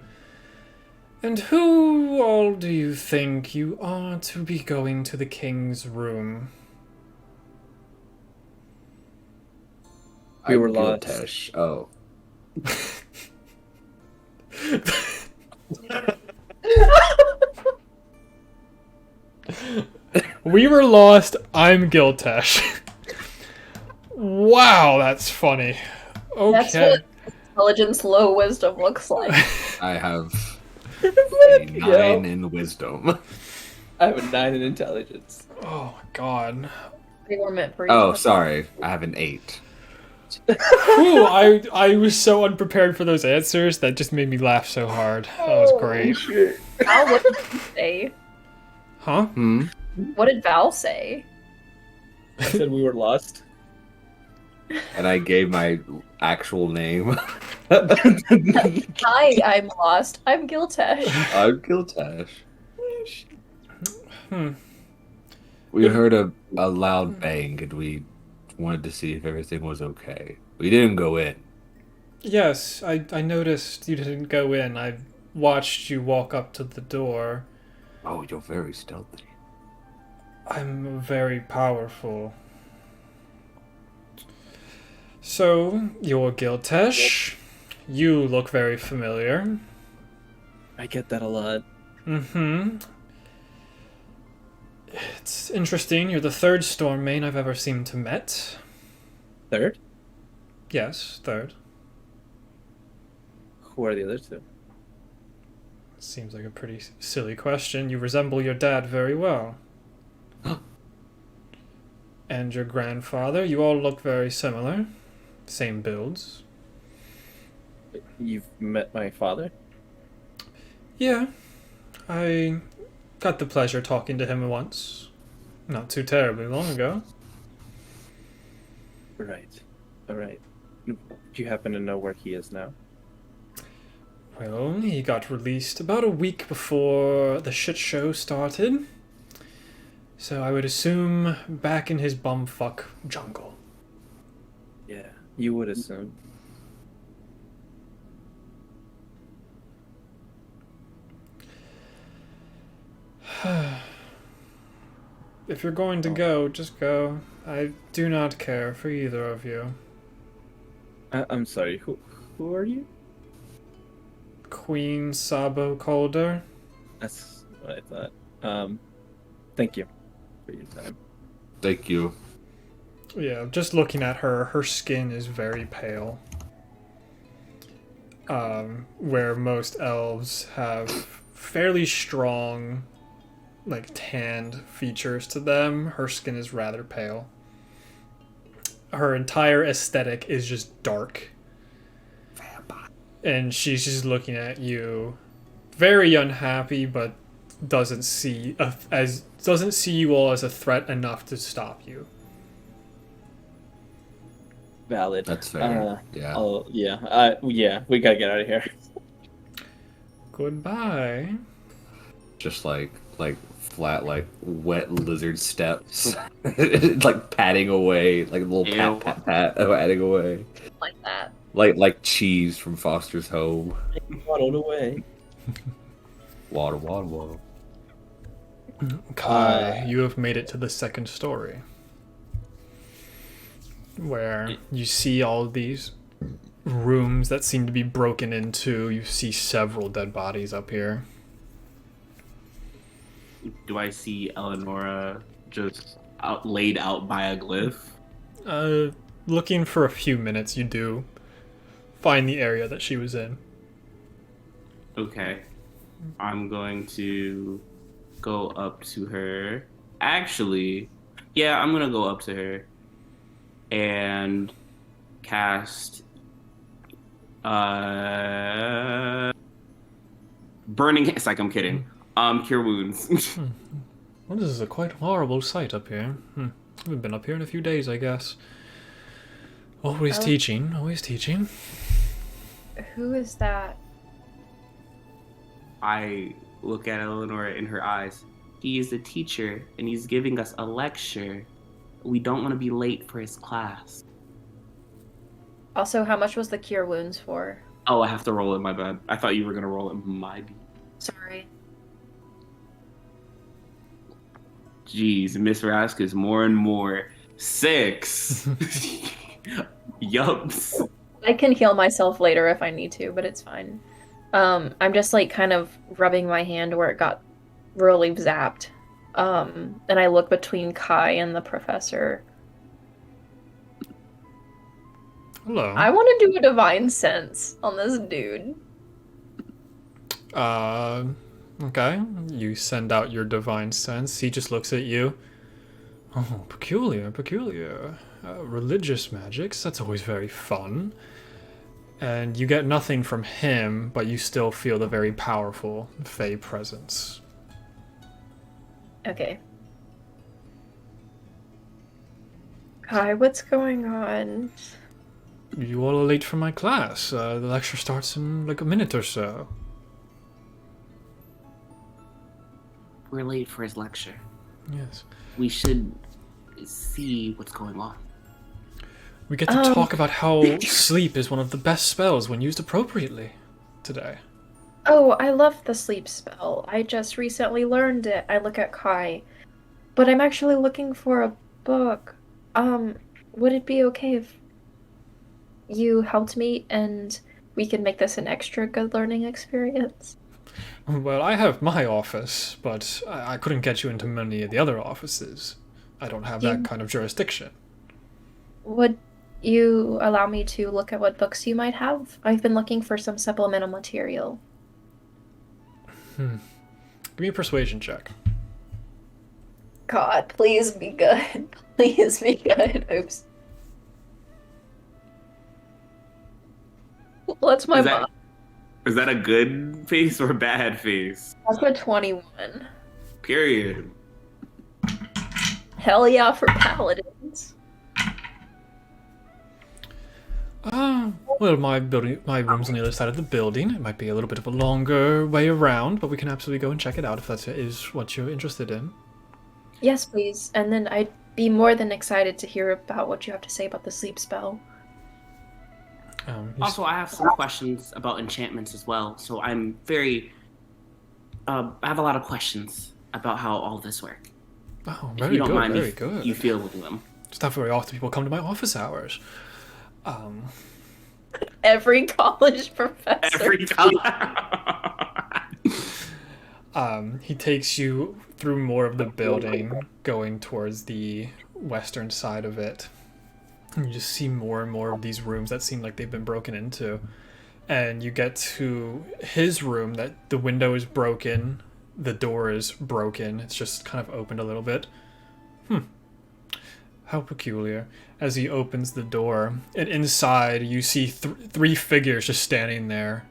And who all do you think you are to be going to the king's room? We were lost. Giltesh. Oh. We were lost. I'm Giltesh. Wow, that's funny. Okay. That's what intelligence low wisdom looks like. I have a 9 in wisdom. I have a 9 in intelligence. Oh my god. They were meant for each Oh, other. sorry. I have an 8. Ooh, I was so unprepared for those answers. That just made me laugh so hard. That was great. Val, what did you say? Huh? What did Val say? I said we were lost. And I gave my actual name. Hi, I'm lost. I'm Giltesh. I'm Giltesh. Hmm. We heard a loud bang and we wanted to see if everything was okay. We didn't go in. Yes, I noticed you didn't go in. I watched you walk up to the door. Oh, you're very stealthy. I'm very powerful. So, you're Giltesh. You look very familiar. I get that a lot. Mm-hmm. It's interesting. You're the third storm main I've ever seemed to met. Third? Yes, third. Who are the other two? Seems like a pretty silly question. You resemble your dad very well. And your grandfather. You all look very similar. Same builds. You've met my father? Yeah. I got the pleasure talking to him once. Not too terribly long ago. Right. Alright. Do you happen to know where he is now? Well, he got released about a week before the shit show started. So I would assume back in his bumfuck jungle. Yeah, you would assume. If you're going to go, just go. I do not care for either of you. I'm sorry, who are you? Queen Sabo Calder. That's what I thought. Thank you for your time. Thank you. Yeah, just looking at her, her skin is very pale. Where most elves have fairly strong, like tanned features to them, her skin is rather pale. Her entire aesthetic is just dark. And she's just looking at you, very unhappy, but doesn't see you all as a threat enough to stop you. Valid. That's fair. Yeah. Yeah, we gotta get out of here. Goodbye. Just like flat, like wet lizard steps. Like patting away, like a little Ew. pat, patting away. Like that. Like cheese from Foster's Home. Waddled away. Water, water, water. Kai, you have made it to the second story. Where you see all these rooms that seem to be broken into. You see several dead bodies up here. Do I see Eleonora just laid out by a glyph? Looking for a few minutes, you do find the area that she was in. Okay. I'm going to go up to her. Actually, yeah, I'm going to go up to her and cast burning. It's like I'm kidding. Cure wounds. Well, this is a quite horrible sight up here. We've been up here in a few days, I guess. Always teaching, always teaching. Who is that? I look at Eleonora in her eyes. He is a teacher and he's giving us a lecture. We don't want to be late for his class. Also, how much was the cure wounds for? Oh, I have to roll it, my bad. I thought you were going to roll it, my bad. Sorry. Jeez, Miss Raskas, more and more. 6. Yups. I can heal myself later if I need to, but it's fine. I'm just like kind of rubbing my hand where it got really zapped. And I look between Kai and the professor. Hello. I want to do a divine sense on this dude. Okay. You send out your divine sense. He just looks at you. Oh, peculiar, peculiar. Religious magics, that's always very fun. And you get nothing from him, but you still feel the very powerful Fey presence. Okay. Kai, what's going on? You all are late for my class. The lecture starts in like a minute or so. We're late for his lecture. Yes. We should see what's going on. We get to talk about how sleep is one of the best spells when used appropriately today. Oh, I love the sleep spell. I just recently learned it. I look at Kai. But I'm actually looking for a book. Would it be okay if you helped me and we could make this an extra good learning experience? Well, I have my office, but I couldn't get you into many of the other offices. I don't have that kind of jurisdiction. Would you allow me to look at what books you might have? I've been looking for some supplemental material. Give me a persuasion check. God, please be good. Please be good. Oops. What's my mom? Is that a good face or a bad face? That's a 21. Period. Hell yeah for paladins. Well, my room's on the other side of the building. It might be a little bit of a longer way around, but we can absolutely go and check it out if that is what you're interested in. Yes, please. And then I'd be more than excited to hear about what you have to say about the sleep spell. Also, I have some questions about enchantments as well. So I'm very... I have a lot of questions about how all this works. Oh, If very you don't good, mind very if good. you fielding them. It's not very often people come to my office hours. Every college professor. Every time. He takes you through more of the building, going towards the western side of it. And you just see more and more of these rooms that seem like they've been broken into. And you get to his room that the window is broken, the door is broken, it's just kind of opened a little bit. How peculiar. As he opens the door, and inside you see three figures just standing there.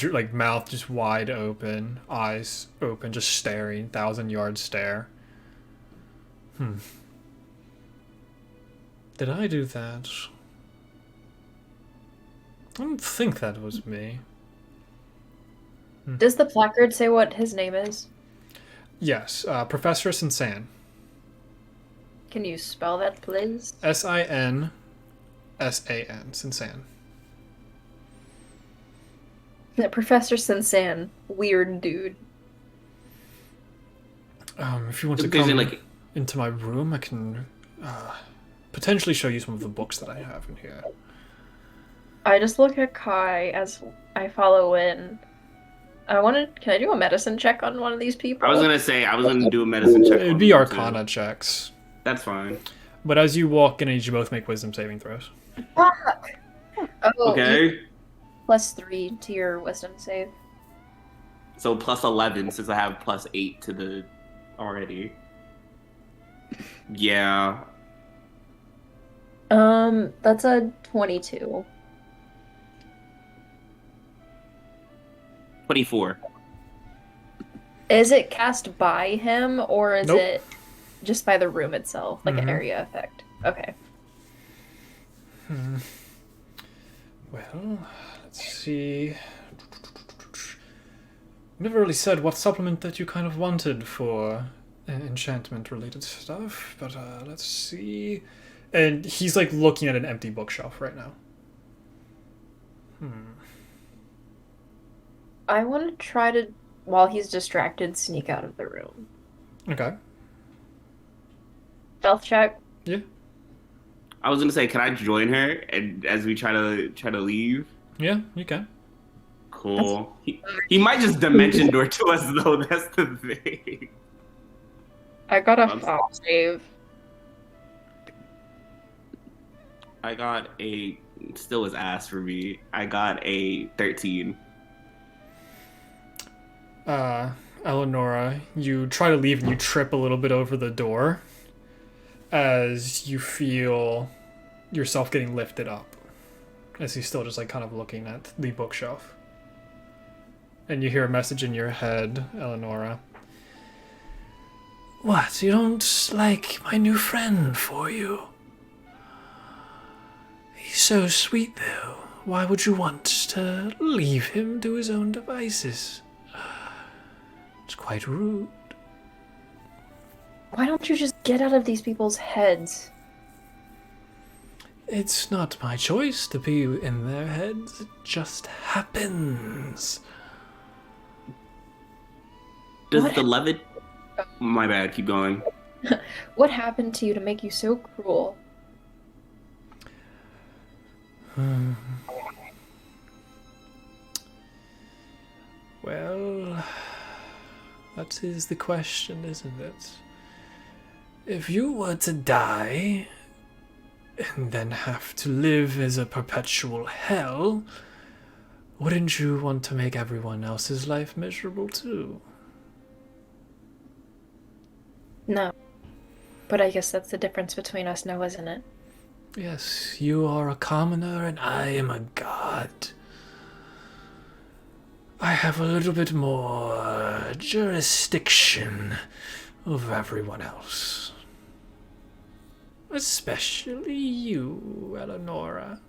Like mouth just wide open, eyes open, just staring, 1,000-yard stare. Did I do that? I don't think that was me. Does the placard say what his name is? Yes, Professor Sansan. Can you spell that, please? Sinsan. Sansan. Professor Sansan. Weird dude. If you want to Is it come like- into my room, I can potentially show you some of the books that I have in here. I just look at Kai as I follow in. Can I do a medicine check on one of these people? I was gonna do a medicine check. It would on be them, Arcana too. checks. That's fine. But as you walk in, I need you both make wisdom saving throws. Fuck! Oh, Okay. +3 to your wisdom save. So plus 11 since I have plus 8 to the already. Yeah. That's a 22. 24. Is it cast by him, or is Nope. it just by the room itself, like an area effect? Okay. Well, let's see. Never really said what supplement that you kind of wanted for enchantment-related stuff, but let's see. And he's like looking at an empty bookshelf right now. I want to try to, while he's distracted, sneak out of the room. Okay. Stealth check. Yeah. I was gonna say, can I join her and as we try to leave? Yeah, you can. Cool. He might just dimension door to us though. That's the thing. I got a I'm 5 save. I got a still is ass for me. I got a 13. Eleonora, you try to leave and you trip a little bit over the door as you feel yourself getting lifted up. As he's still just like kind of looking at the bookshelf. And you hear a message in your head, Eleonora. What, you don't like my new friend for you? He's so sweet, though. Why would you want to leave him to his own devices? It's quite rude. Why don't you just get out of these people's heads? It's not my choice to be in their heads. It just happens. Does What? the levit? My bad. Keep going. What happened to you to make you so cruel? Well, that is the question, isn't it? If you were to die and then have to live as a perpetual hell, wouldn't you want to make everyone else's life miserable too? No. But I guess that's the difference between us now, isn't it? Yes, you are a commoner and I am a god. I have a little bit more jurisdiction over everyone else. Especially you, Eleonora.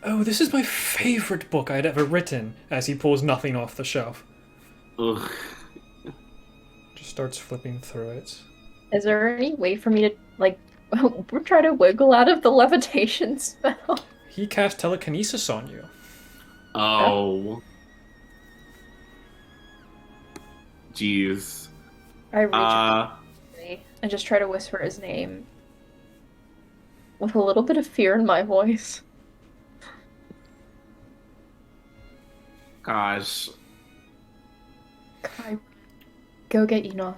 Oh, this is my favorite book I'd ever written, as he pulls nothing off the shelf. Ugh. Just starts flipping through it. Is there any way for me to, like, try to wiggle out of the levitation spell? He cast telekinesis on you. Oh. Jeez. I reach out and just try to whisper his name with a little bit of fear in my voice. Gosh. Kai, go get Enoch.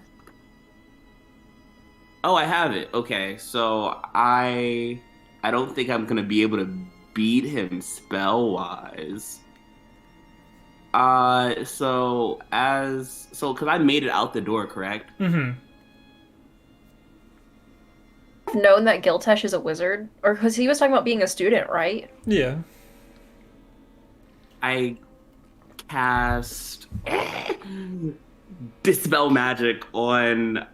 Oh, I have it. Okay, so I don't think I'm gonna be able to beat him spell wise. So because I made it out the door, correct? Mm-hmm. I've known that Giltesh is a wizard, or because he was talking about being a student, right? Yeah. I cast dispel magic on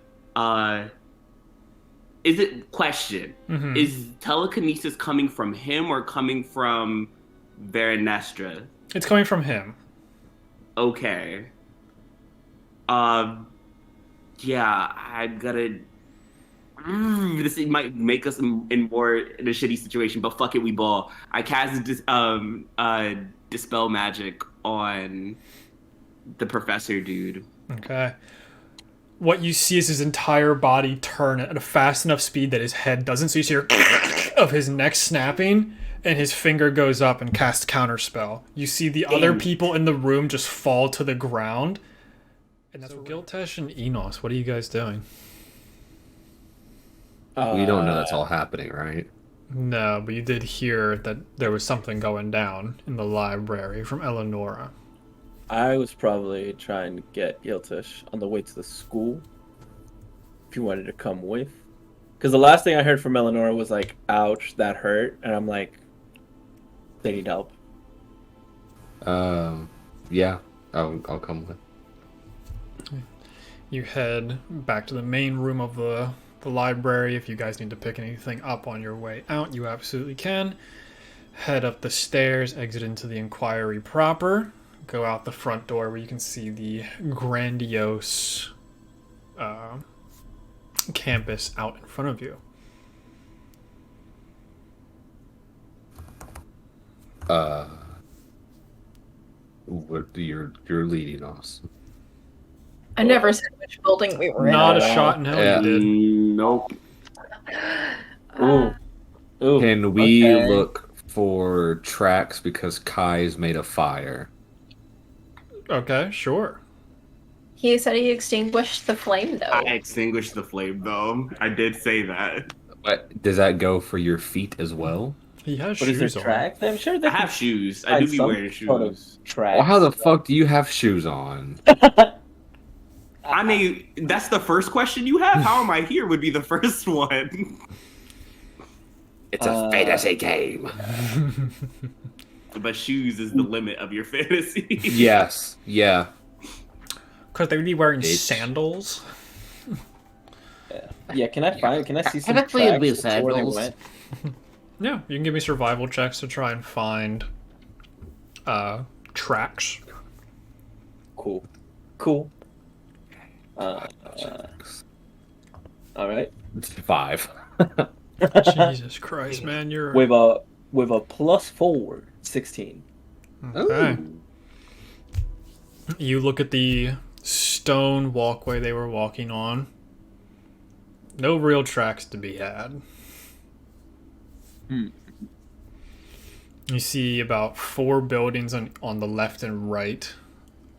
is it question? Mm-hmm. Is telekinesis coming from him or coming from Veranestra? It's coming from him. Okay. Yeah, I gotta. This might make us in more in a shitty situation, but fuck it, we ball. I cast dispel magic on the professor dude. Okay. What you see is his entire body turn at a fast enough speed that his head doesn't. So you see of his neck snapping, and his finger goes up and casts counterspell. You see the other people in the room just fall to the ground. And that's Giltesh and Enos. What are you guys doing? We don't know that's all happening, right? No, but you did hear that there was something going down in the library from Eleonora. I was probably trying to get Giltesh on the way to the school. If you wanted to come with. Because the last thing I heard from Eleonora was like, ouch, that hurt. And I'm like, they need help. Yeah, I'll come with. You head back to the main room of the library. If you guys need to pick anything up on your way out, you absolutely can. Head up the stairs, exit into the inquiry proper. Go out the front door where you can see the grandiose campus out in front of you. What you're leading us? I never said which building we were Not in. a shot in hell Yeah. you did. Nope. Ooh. Can we okay. look for tracks because Kai's made a fire? Okay, sure. He said he extinguished the flame, though. I extinguished the flame though. I did say that. But does that go for your feet as well? He has But is there shoes on. tracks? I'm sure they I have could shoes. I find do be some wearing sort of shoes. tracks. Well, how the fuck do you have shoes on? I mean, that's the first question you have. How am I here? Would be the first one. It's a fantasy game. But shoes is the limit of your fantasy. Yes. Yeah. Because they would be wearing Bitch. sandals. Yeah, can I see some Technically, it'd be tracks before they sandals. went? Yeah, you can give me survival checks to try and find tracks. Cool. All right. 5. Jesus Christ, man, you're With a +4, 16. okay. You look at the stone walkway they were walking on. No real tracks to be had. You see about 4 buildings on the left and right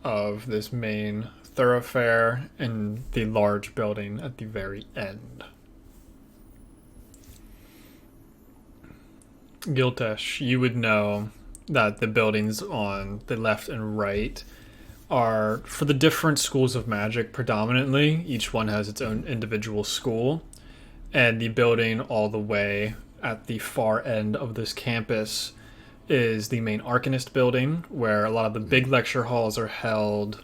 of this main thoroughfare and the large building at the very end. Giltesh, you would know that the buildings on the left and right are for the different schools of magic predominantly. Each one has its own individual school. And the building all the way at the far end of this campus is the main Arcanist building, where a lot of the big lecture halls are held,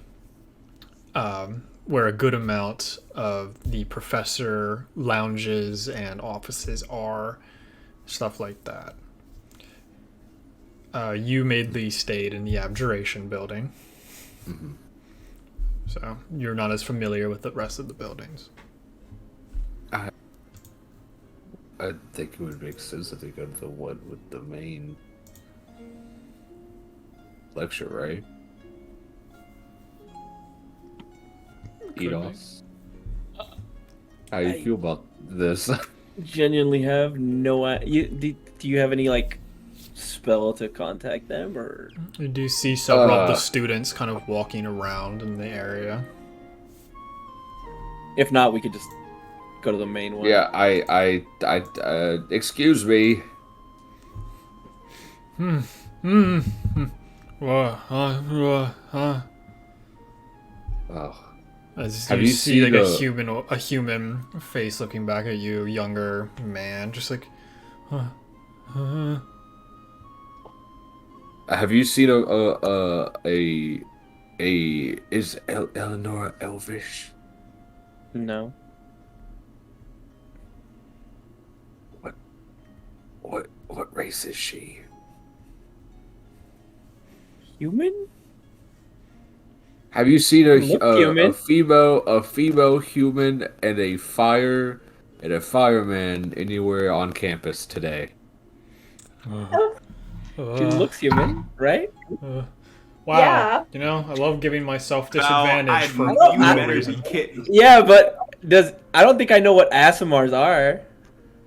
where a good amount of the professor lounges and offices are, stuff like that. You mainly stayed in the Abjuration building. Mm-hmm. So you're not as familiar with the rest of the buildings. I think it would make sense if they go to the one with the main lecture, right? Could Edos. How do you feel about this? Genuinely have no idea. Do you have any like spell to contact them or? You do see several of the students kind of walking around in the area. If not, we could just go to the main one. Yeah, I excuse me. Oh, As Have you you see like seen a human face looking back at you, younger man, just like, have you seen is Eleanor Elvish? No. What race is she? Human? Have you seen a Human. female human and a fireman anywhere on campus today? She looks human, right? wow. Yeah. You know, I love giving myself Now, disadvantage for you no better be reason. kidding. Yeah, but I don't think I know what Asimars are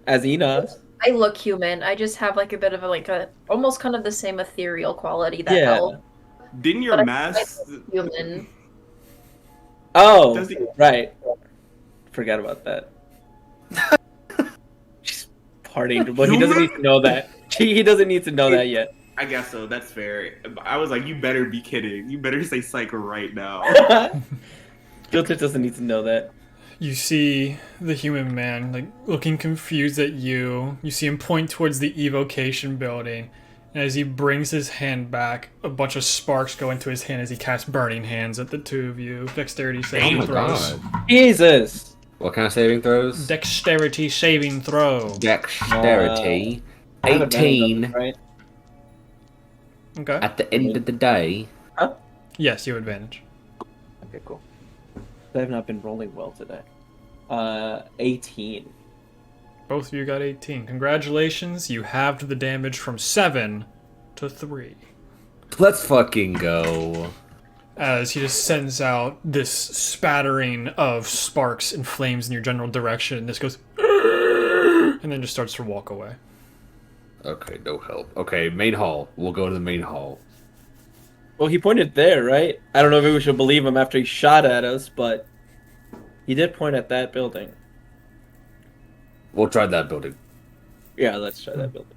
as Enos. I look human. I just have like a bit of a almost kind of the same ethereal quality that Yeah. elf. Didn't your But I mask? Human. Oh, Does he- right. Forgot about that. She's partying, but he doesn't need to know that. He doesn't need to know that yet. I guess so. That's fair. I was like, you better be kidding. You better say psycho right now. Giltesh doesn't need to know that. You see the human man like looking confused at you. You see him point towards the evocation building. And as he brings his hand back, a bunch of sparks go into his hand as he casts burning hands at the two of you. Dexterity Oh saving my throws. god! Jesus. What kind of saving throws? Dexterity saving throw. Dexterity. I have advantage on 18 this, right? Okay. at the end of the day. Yes, you have advantage. Okay, cool. I have not been rolling well today. 18. Both of you got 18. Congratulations, you halved the damage from 7 to 3. Let's fucking go. As he just sends out this spattering of sparks and flames in your general direction. This goes, and then just starts to walk away. Okay, no help. Okay, main hall. We'll go to the main hall. Well, he pointed there, right? I don't know if we should believe him after he shot at us, but he did point at that building. We'll try that building. Yeah, let's try that building.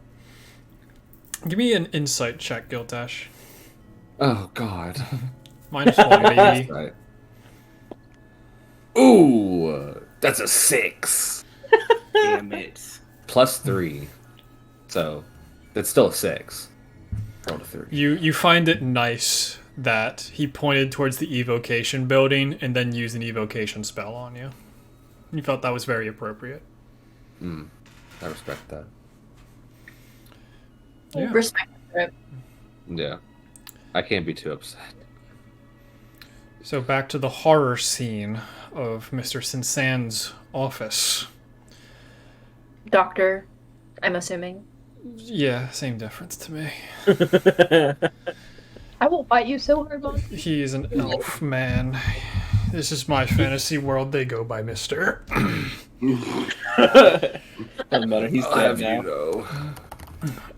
Give me an insight check, Giltesh. Oh God. -1, baby. Right. Ooh, that's a 6 Damn it. plus 3, so that's still a 6. Rolled a 3. You find it nice that he pointed towards the evocation building and then used an evocation spell on you. You felt that was very appropriate. I respect that. Yeah. Respect it. Yeah, I can't be too upset. So back to the horror scene of Mr. Sinsan's office. Doctor, I'm assuming. Yeah, same difference to me. I will fight you so hard, Mom. He's an elf man. This is my fantasy world. They go by Mr. Doesn't matter. He's I'll dead have now. you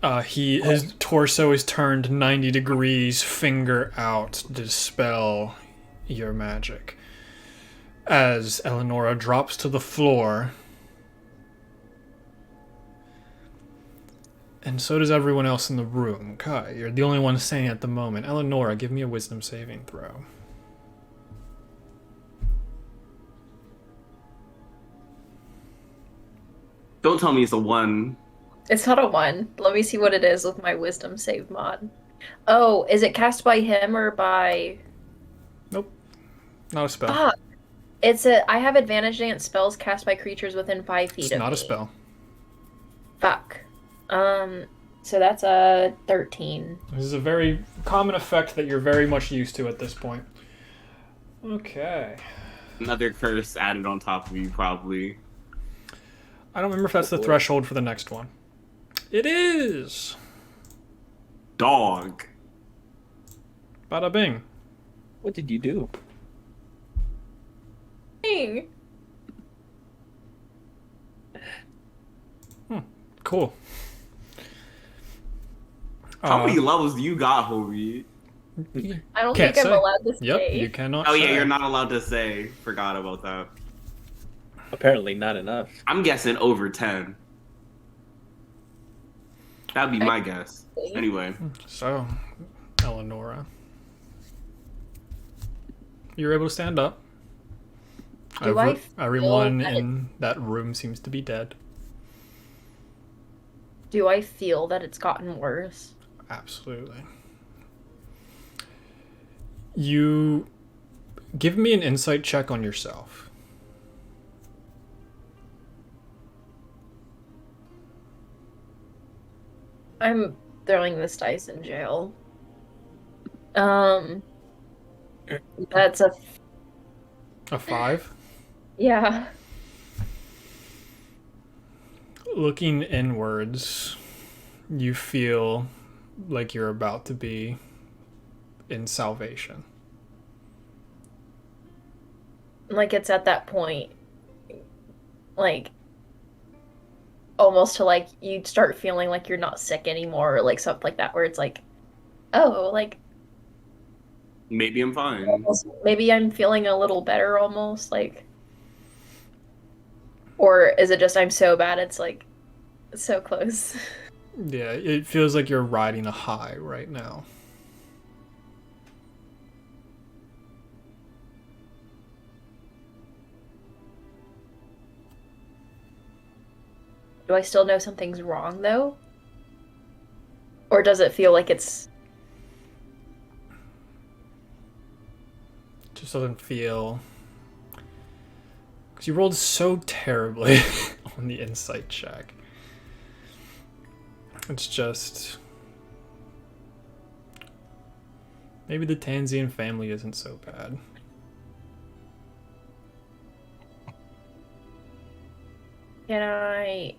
know. His torso is turned 90 degrees, finger out to dispel your magic. As Eleonora drops to the floor, and so does everyone else in the room. Kai, you're the only one saying at the moment. Eleonora, give me a wisdom saving throw. Don't tell me it's a 1. It's not a 1. Let me see what it is with my wisdom save mod. Oh, is it cast by him or by... Not a spell. Ah, I have advantage against spells cast by creatures within 5 feet It's of not me. a spell. Fuck. So that's a 13. This is a very common effect that you're very much used to at this point. Okay. Another curse added on top of you, probably. I don't remember if that's the threshold for the next one. It is! Dog. Bada bing. What did you do? Dang. Cool. How many levels do you got, homie? I don't Can't think I'm say. allowed to Yep, say. you cannot Oh yeah, say. you're not allowed to say. Forgot about that. Apparently not enough. I'm guessing over 10. That'd be my guess. Anyway. So, Eleonora. You're able to stand up. Do I feel Everyone that in that room seems to be dead. Do I feel that it's gotten worse? Absolutely. You give me an insight check on yourself. I'm throwing this dice in jail. That's A 5. yeah. Looking inwards, you feel like you're about to be in salvation. Like it's at that point, like almost to like you start feeling like you're not sick anymore, or like something like that, where it's like, oh, like Maybe I'm fine. almost, maybe I'm feeling a little better almost, like, or is it just I'm so bad it's like so close? Yeah, it feels like you're riding a high right now. Do I still know something's wrong though? Or does it feel like it's Just doesn't feel. Because you rolled so terribly on the insight check. It's just. Maybe the Tansien family isn't so bad. Can I?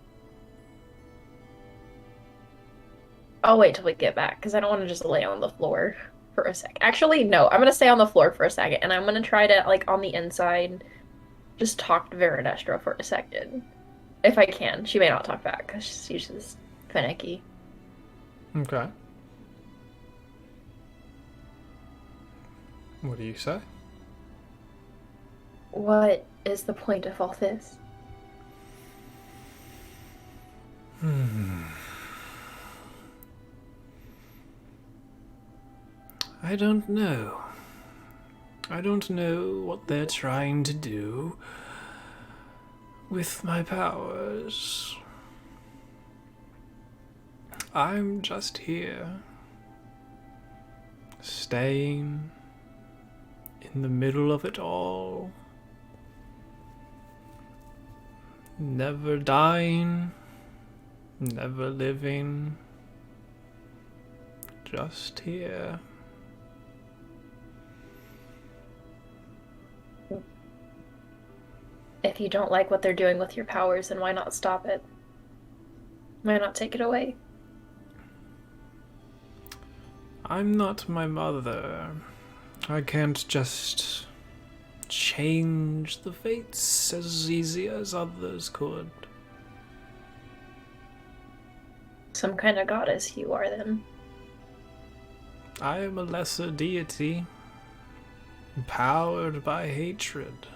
I'll wait till we get back because I don't want to just lay on the floor for a sec. Actually, no, I'm gonna stay on the floor for a second, and I'm gonna try to like on the inside, just talk to Veradestra for a second, if I can. She may not talk back because she's just finicky. Okay. What do you say? What is the point of all this? I don't know. I don't know what they're trying to do with my powers. I'm just here, staying in the middle of it all. Never dying, never living, just here. If you don't like what they're doing with your powers, then why not stop it? Why not take it away? I'm not my mother. I can't just change the fates as easy as others could. Some kind of goddess you are, then. I am a lesser deity, empowered by hatred.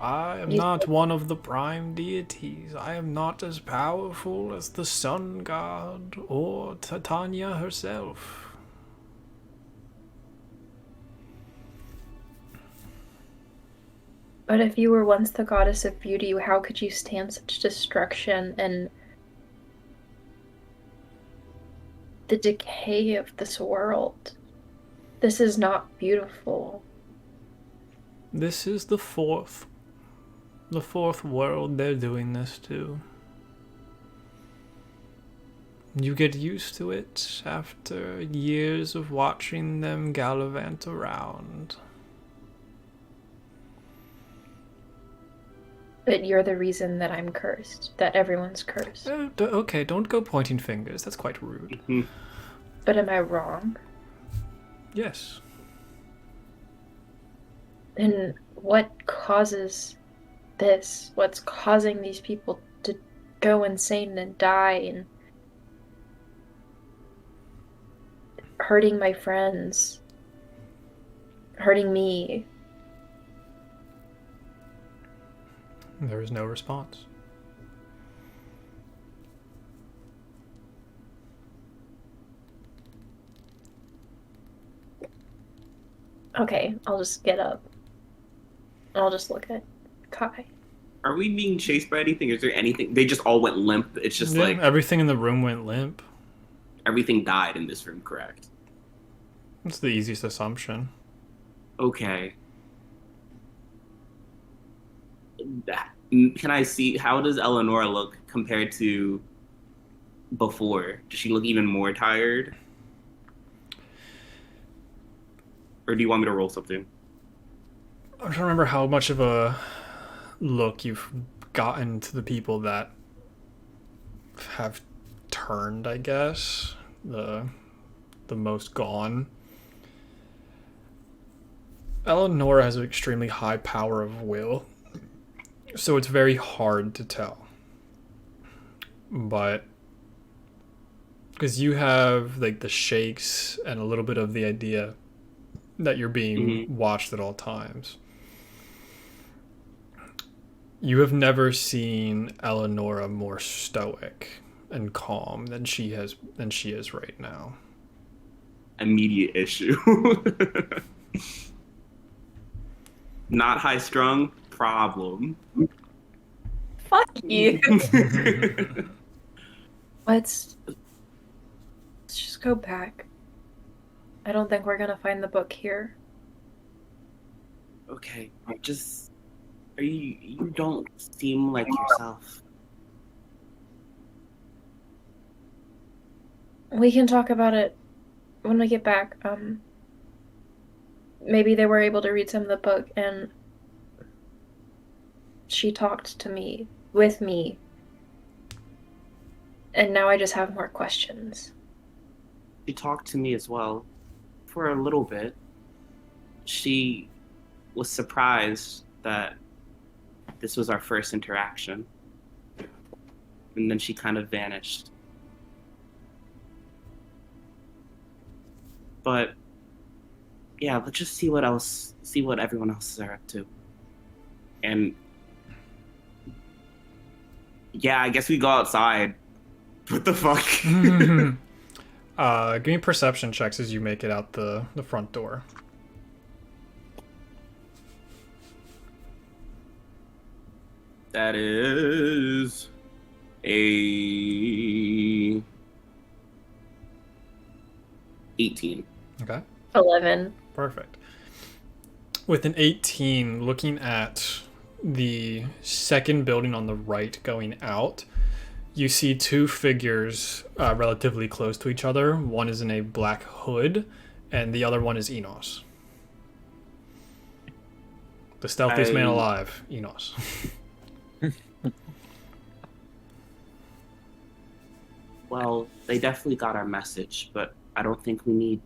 I am not one of the prime deities. I am not as powerful as the sun god or Titania herself. But if you were once the goddess of beauty, how could you stand such destruction and the decay of this world? This is not beautiful. This is the fourth world they're doing this to. You get used to it after years of watching them gallivant around. But you're the reason that I'm cursed, that everyone's cursed. Okay, don't go pointing fingers. That's quite rude. But am I wrong? Yes. And what causes this? What's causing these people to go insane and die and hurting my friends, hurting me? There is no response. Okay, I'll just get up. I'll just look at Kai. Are we being chased by anything? Is there anything? They just all went limp. It's just Yeah, like everything in the room went limp. everything died in this room, correct? That's the easiest assumption. Okay. Can I see, how does Eleanor look compared to before? Does she look even more tired? Or do you want me to roll something? I'm trying to remember how much of a look you've gotten to the people that have turned, I guess. The most gone. Eleanor has an extremely high power of will, so it's very hard to tell. But because you have like the shakes and a little bit of the idea that you're being watched at all times. You have never seen Eleonora more stoic and calm than she is right now. Immediate issue. Not high strung, problem. Fuck you. Let's just go back. I don't think we're gonna find the book here. Okay, just you don't seem like yourself. We can talk about it when we get back. Maybe they were able to read some of the book and she talked to me, with me. And now I just have more questions. She talked to me as well for a little bit. She was surprised that this was our first interaction. And then she kind of vanished. But yeah, let's just see what everyone else is up to. And yeah, I guess we go outside. What the fuck? Give me perception checks as you make it out the front door. That is a 18. Okay. 11. Perfect. With an 18, looking at the second building on the right going out, you see two figures relatively close to each other. One is in a black hood, and the other one is Enos. The stealthiest man alive, Enos. Well, they definitely got our message, but I don't think we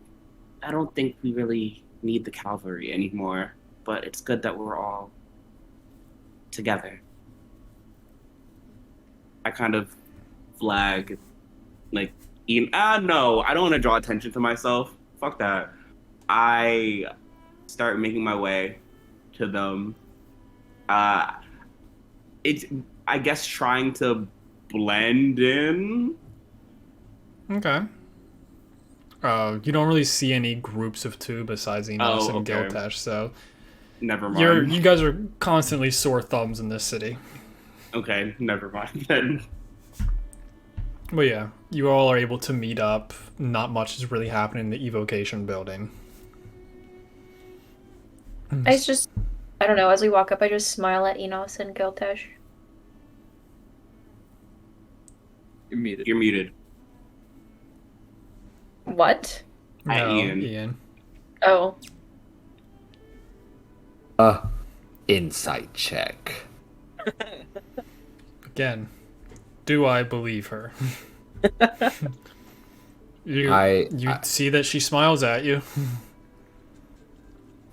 really need the cavalry anymore. But it's good that we're all together. I kind of flag, like, no, I don't want to draw attention to myself. Fuck that. I start making my way to them. It's, I guess, trying to blend in. Okay. You don't really see any groups of two besides Enos and Giltesh, so Never mind. you guys are constantly sore thumbs in this city. Okay, never mind then. But yeah, you all are able to meet up. Not much is really happening in the evocation building. I don't know, as we walk up, I just smile at Enos and Giltesh. You're muted. You're muted. What? At No, Ian. Oh. Insight check. Again, do I believe her? you see that she smiles at you.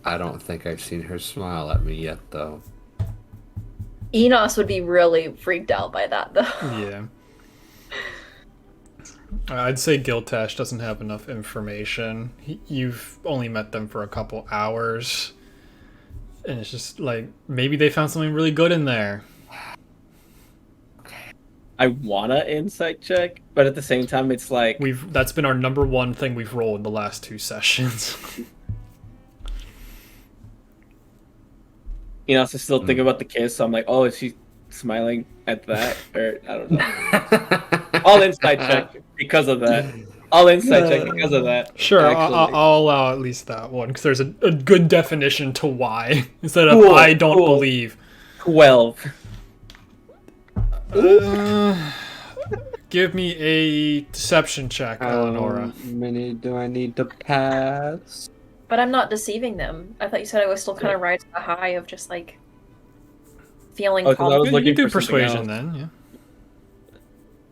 I don't think I've seen her smile at me yet, though. Enos would be really freaked out by that, though. Yeah. I'd say Giltesh doesn't have enough information. You've only met them for a couple hours. And it's just like, maybe they found something really good in there. I wanna insight check, but at the same time, it's like That's been our number one thing we've rolled in the last 2 sessions. Enos is still thinking about the kiss. So I'm like, oh, is she smiling at that? Or I don't know. I'll insight check because of that. I'll insight check because of that. Sure, actually. I'll allow at least that one, because there's a good definition to why, instead of Cool, I don't cool. believe. 12. Give me a deception check, Eleonora. How many do I need to pass? But I'm not deceiving them. I thought you said I was still kind of riding the high of just, like, feeling Oh, 'cause I was confident. You looking do for something persuasion else. then, yeah.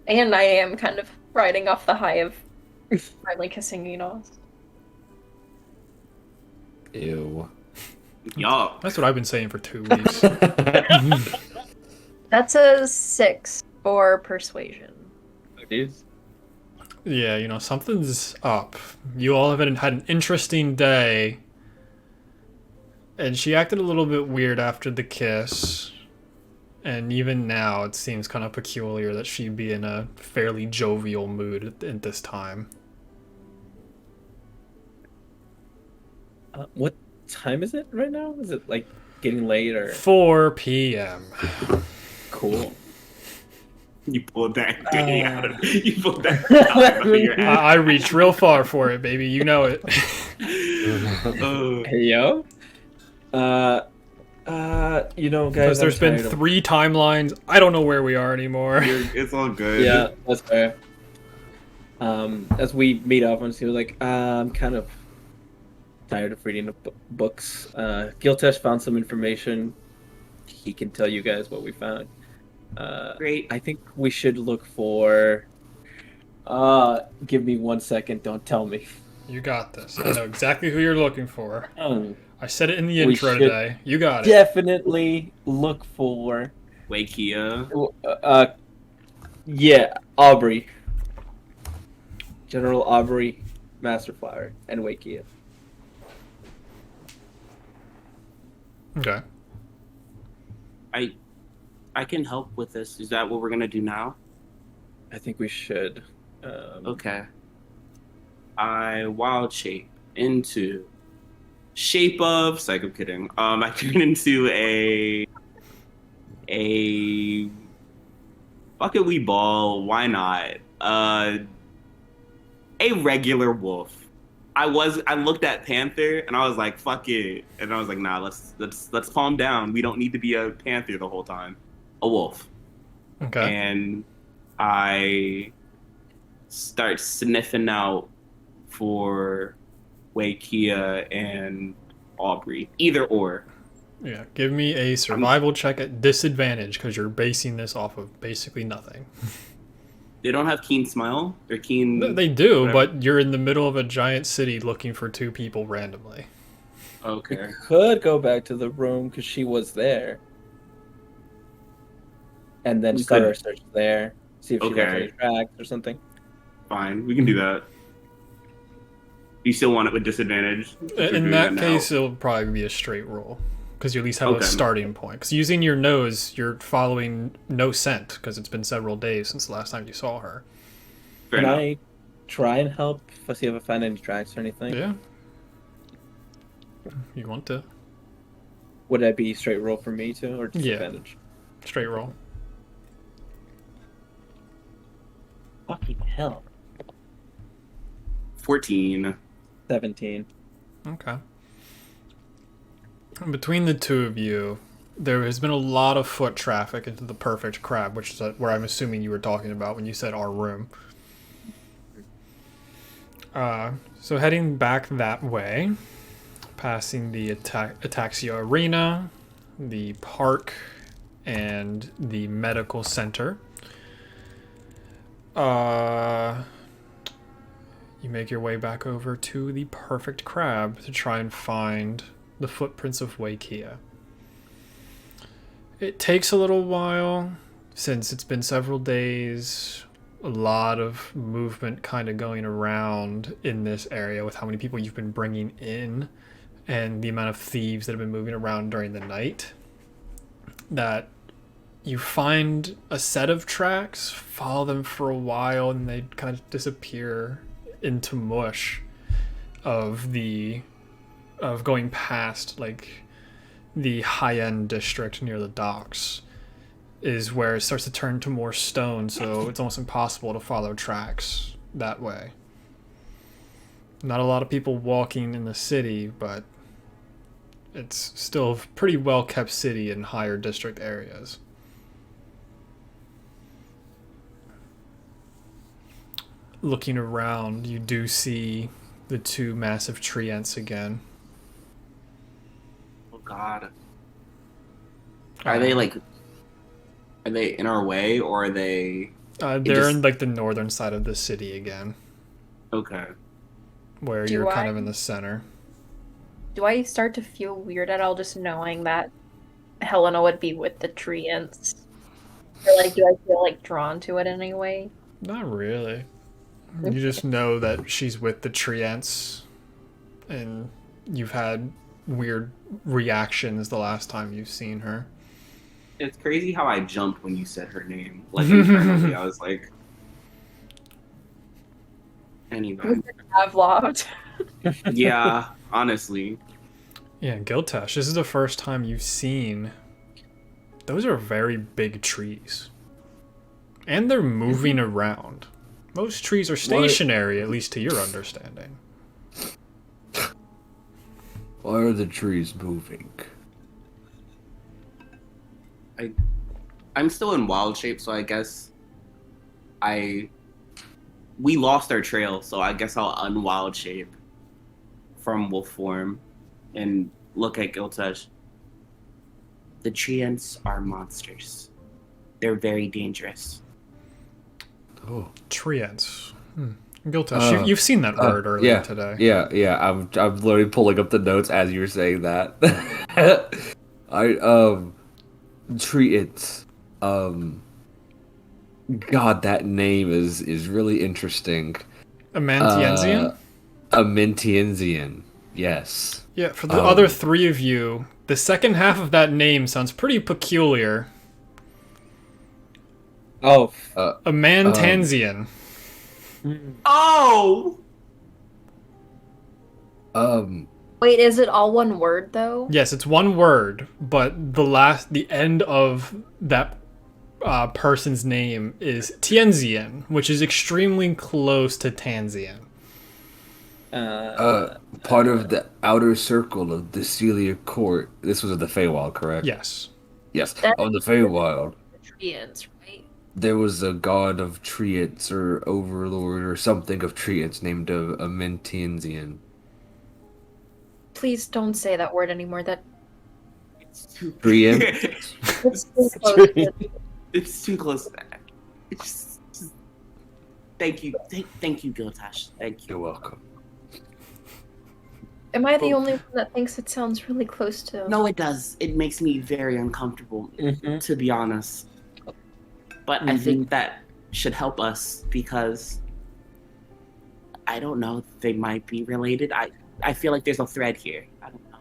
And I am kind of riding off the high of finally kissing Enos. Ew. Yup. That's what I've been saying for 2 weeks. That's a 6 for persuasion. Jeez. Yeah, something's up. You all have had an interesting day. And she acted a little bit weird after the kiss. And even now, it seems kind of peculiar that she'd be in a fairly jovial mood at this time. What time is it right now? Is it like getting late or 4 p.m. cool? You pulled that day out of you pulled that out of your ass. I reached real far for it, baby. You know it. Hey yo. Guys, Because there's been 3 timelines. I don't know where we are anymore. It's all good. Yeah, that's fair. As we meet up, and she was like, I'm kind of tired of reading the books. Giltesh found some information. He can tell you guys what we found. Great. I think we should look for. Give me 1 second. Don't tell me. You got this. I know exactly who you're looking for. I said it in the We intro should today. You got it. Definitely look for. Wakia. Yeah, Aubrey. General Aubrey, Masterflower, and Wakia. Okay. I can help with this. Is that what we're gonna do now? I think we should. Okay. I wild shape into shape of. Psych, I'm kidding. I turn into a bucket we ball. Why not? A regular wolf. I looked at panther and I was like, fuck it, and I was like, nah, let's calm down. We don't need to be a panther the whole time. A wolf. Okay. And I start sniffing out for Wakia and Aubrey. Either or. Yeah. Give me a survival check at disadvantage because you're basing this off of basically nothing. They don't have keen smell or keen. They do, whatever. but you're in the middle of a giant city looking for two people randomly. We Okay. could go back to the room because she was there. And then We start could. our search there. See if she left Okay. any tracks or something. Fine. We can do that. You still want it with disadvantage? Since we're In doing that now. case, it'll probably be a straight roll because you at least have a Okay. starting point. Because using your nose, you're following no scent because it's been several days since the last time you saw her. Fair Can enough. I try and help if I see if I find any tracks or anything? Yeah. You want to? Would that be straight roll for me too, or Yeah. disadvantage? Straight roll. Fucking hell. 14. 17. Okay. Between the two of you, there has been a lot of foot traffic into the Perfect Crab, which is where I'm assuming you were talking about when you said our room. So heading back that way, passing the Ataxia Arena, the park, and the medical center. You make your way back over to the Perfect Crab to try and find the footprints of Wakia. It takes a little while since it's been several days. A lot of movement kind of going around in this area with how many people you've been bringing in and the amount of thieves that have been moving around during the night. That you find a set of tracks, follow them for a while, and they kind of disappear into mush of going past like the high-end district near the docks is where it starts to turn to more stone, so it's almost impossible to follow tracks that way. Not a lot of people walking in the city, but it's still a pretty well-kept city in higher district areas. Looking around, you do see the two massive tree ants again. Oh God. Are they in our way or are they? They're in like the northern side of the city again, Okay. where Do you're kind I- of in the center. Do I start to feel weird at all just knowing that Helena would be with the tree ants? Or like, do I feel like drawn to it in any way? Not really. You just know that she's with the tree ants, and you've had weird reactions the last time you've seen her. It's crazy how I jumped when you said her name. Like internally, I was like. Anyway. I've logged. Yeah. Honestly. Yeah, Giltesh, this is the first time you've seen. Those are very big trees. And they're moving around. Most trees are stationary, at least to your understanding. Why are the trees moving? I'm still in wild shape, so I guess we lost our trail, so I guess I'll unwild shape from wolf form and look at Giltesh. The treants are monsters. They're very dangerous. Oh, Tree ants. Giltesh, you've seen that word earlier today. Yeah. I'm literally pulling up the notes as you were saying that. Treat it. God, that name is really interesting. Amantiensian? Amantiensian. Yes. Yeah, for the other three of you, the second half of that name sounds pretty peculiar. Oh, Amantansian. Oh! Wait, is it all one word though? Yes, it's one word, but the end of that person's name is Tianzien, which is extremely close to Tansien. Part of the outer circle of the Seelie court. This was at the Feywild, correct? Yes. Yes. That- On the Feywild, Treants, right? there was a god of Treants or overlord or something of Treants named a Mentianzian. Please don't say that word anymore. That It's too. Treant? it's too close. It's too close to that. It's just, thank you, thank you, Giltesh. Thank You're you. welcome. Am I the only one that thinks it sounds really close to? No, it does. It makes me very uncomfortable, to be honest. But I think that should help us because I don't know. They might be related. I feel like there's a thread here. I don't know.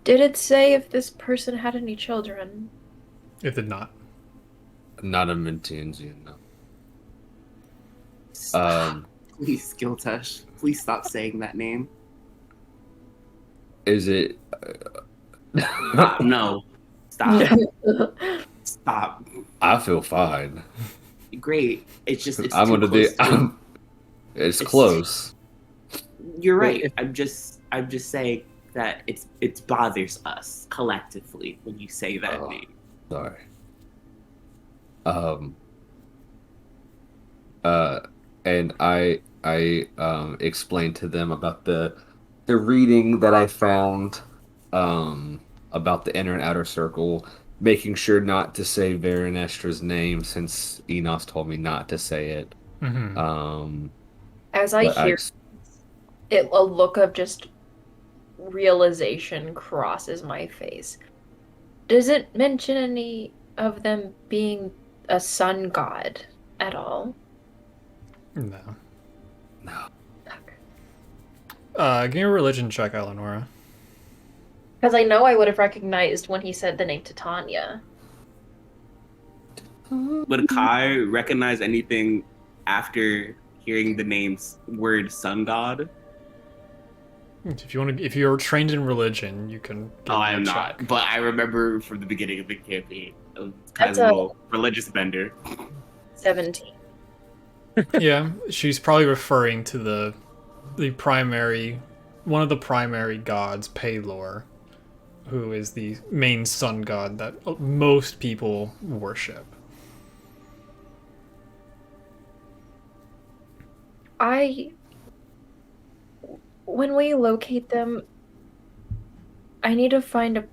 Did it say if this person had any children? It did not. Not a Mentianzian, no. Stop. Please, Giltesh. Please stop saying that name. Is it? No. Stop. Stop. I feel fine. Great. It's just it's I'm too gonna be. close to- It's It's- close. You're right. I'm just saying that it bothers us collectively when you say that Oh. name. Sorry. And I explained to them about the reading that I found about the inner and outer circle, making sure not to say Veranestra's name since Enos told me not to say it. Mm-hmm. As I But hear it, a look of just realization crosses my face. Does it mention any of them being a sun god at all? No. No. Give me a religion check, Eleonora. Because I know I would have recognized when he said the name Titania. Would Kai recognize anything after hearing the name's word sun god? If you want to, if you're trained in religion, you can. Give Oh, me I a am check. not. But I remember from the beginning of the campaign, Kai's That's a a- little religious bender. 17. Yeah, she's probably referring to the primary, one of the primary gods, Pelor, who is the main sun god that most people worship. When we locate them, I need to find a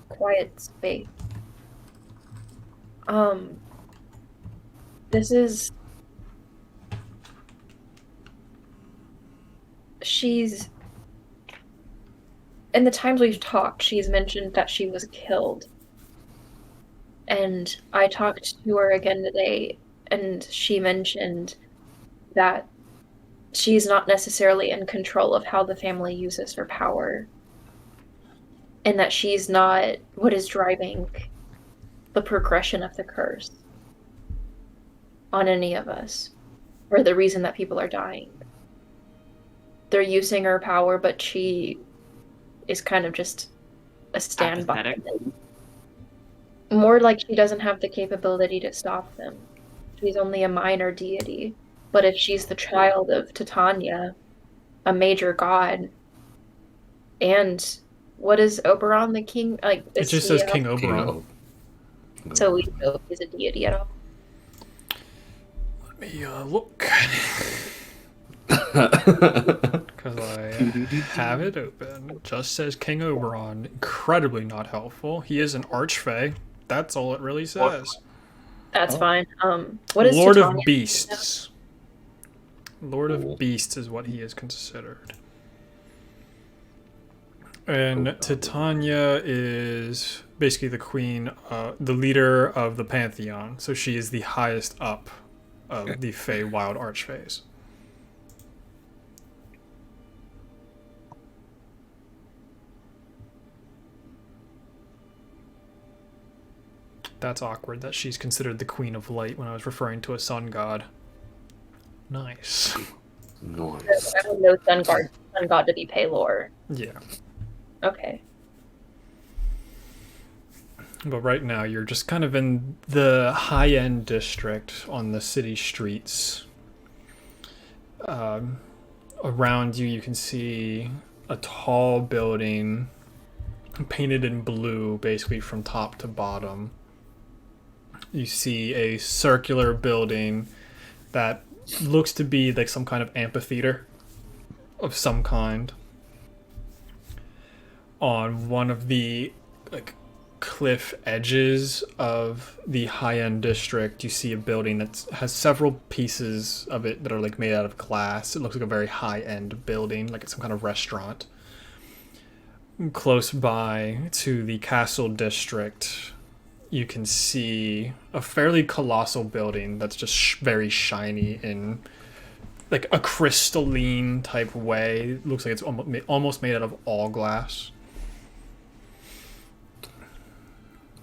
quiet space. This is... She's... In the times we've talked, she's mentioned that she was killed. And I talked to her again today, and she mentioned that she's not necessarily in control of how the family uses her power. And that she's not what is driving the progression of the curse on any of us, or the reason that people are dying. They're using her power, but she is kind of just a standby. Apathetic. More like she doesn't have the capability to stop them. She's only a minor deity. But if she's the child of Titania, a major god, and what is Oberon the king? Like, It is just he says King King Oberon. O- So we know if he's a deity at all. Let me look. Because I have it open. It just says King Oberon. Incredibly not helpful. He is an archfey. That's all it really says. That's fine. What is Lord of Titania? Beasts. Lord Cool. of Beasts is what he is considered. And Titania is basically the queen, the leader of the pantheon. So she is the highest up of the Fey Wild Archfays. That's awkward that she's considered the queen of light when I was referring to a sun god. Nice. Nice. I don't know sun sun god to be Paylor. Yeah. Okay. But right now, you're just kind of in the high-end district on the city streets. Around you, you can see a tall building painted in blue, basically from top to bottom. You see a circular building that looks to be like some kind of amphitheater of some kind. On one of the like cliff edges of the high-end district, you see a building that has several pieces of it that are like made out of glass. It looks like a very high-end building, like it's some kind of restaurant. Close by to the castle district, you can see a fairly colossal building that's just very shiny in like a crystalline type way. It looks like it's almost made out of all glass.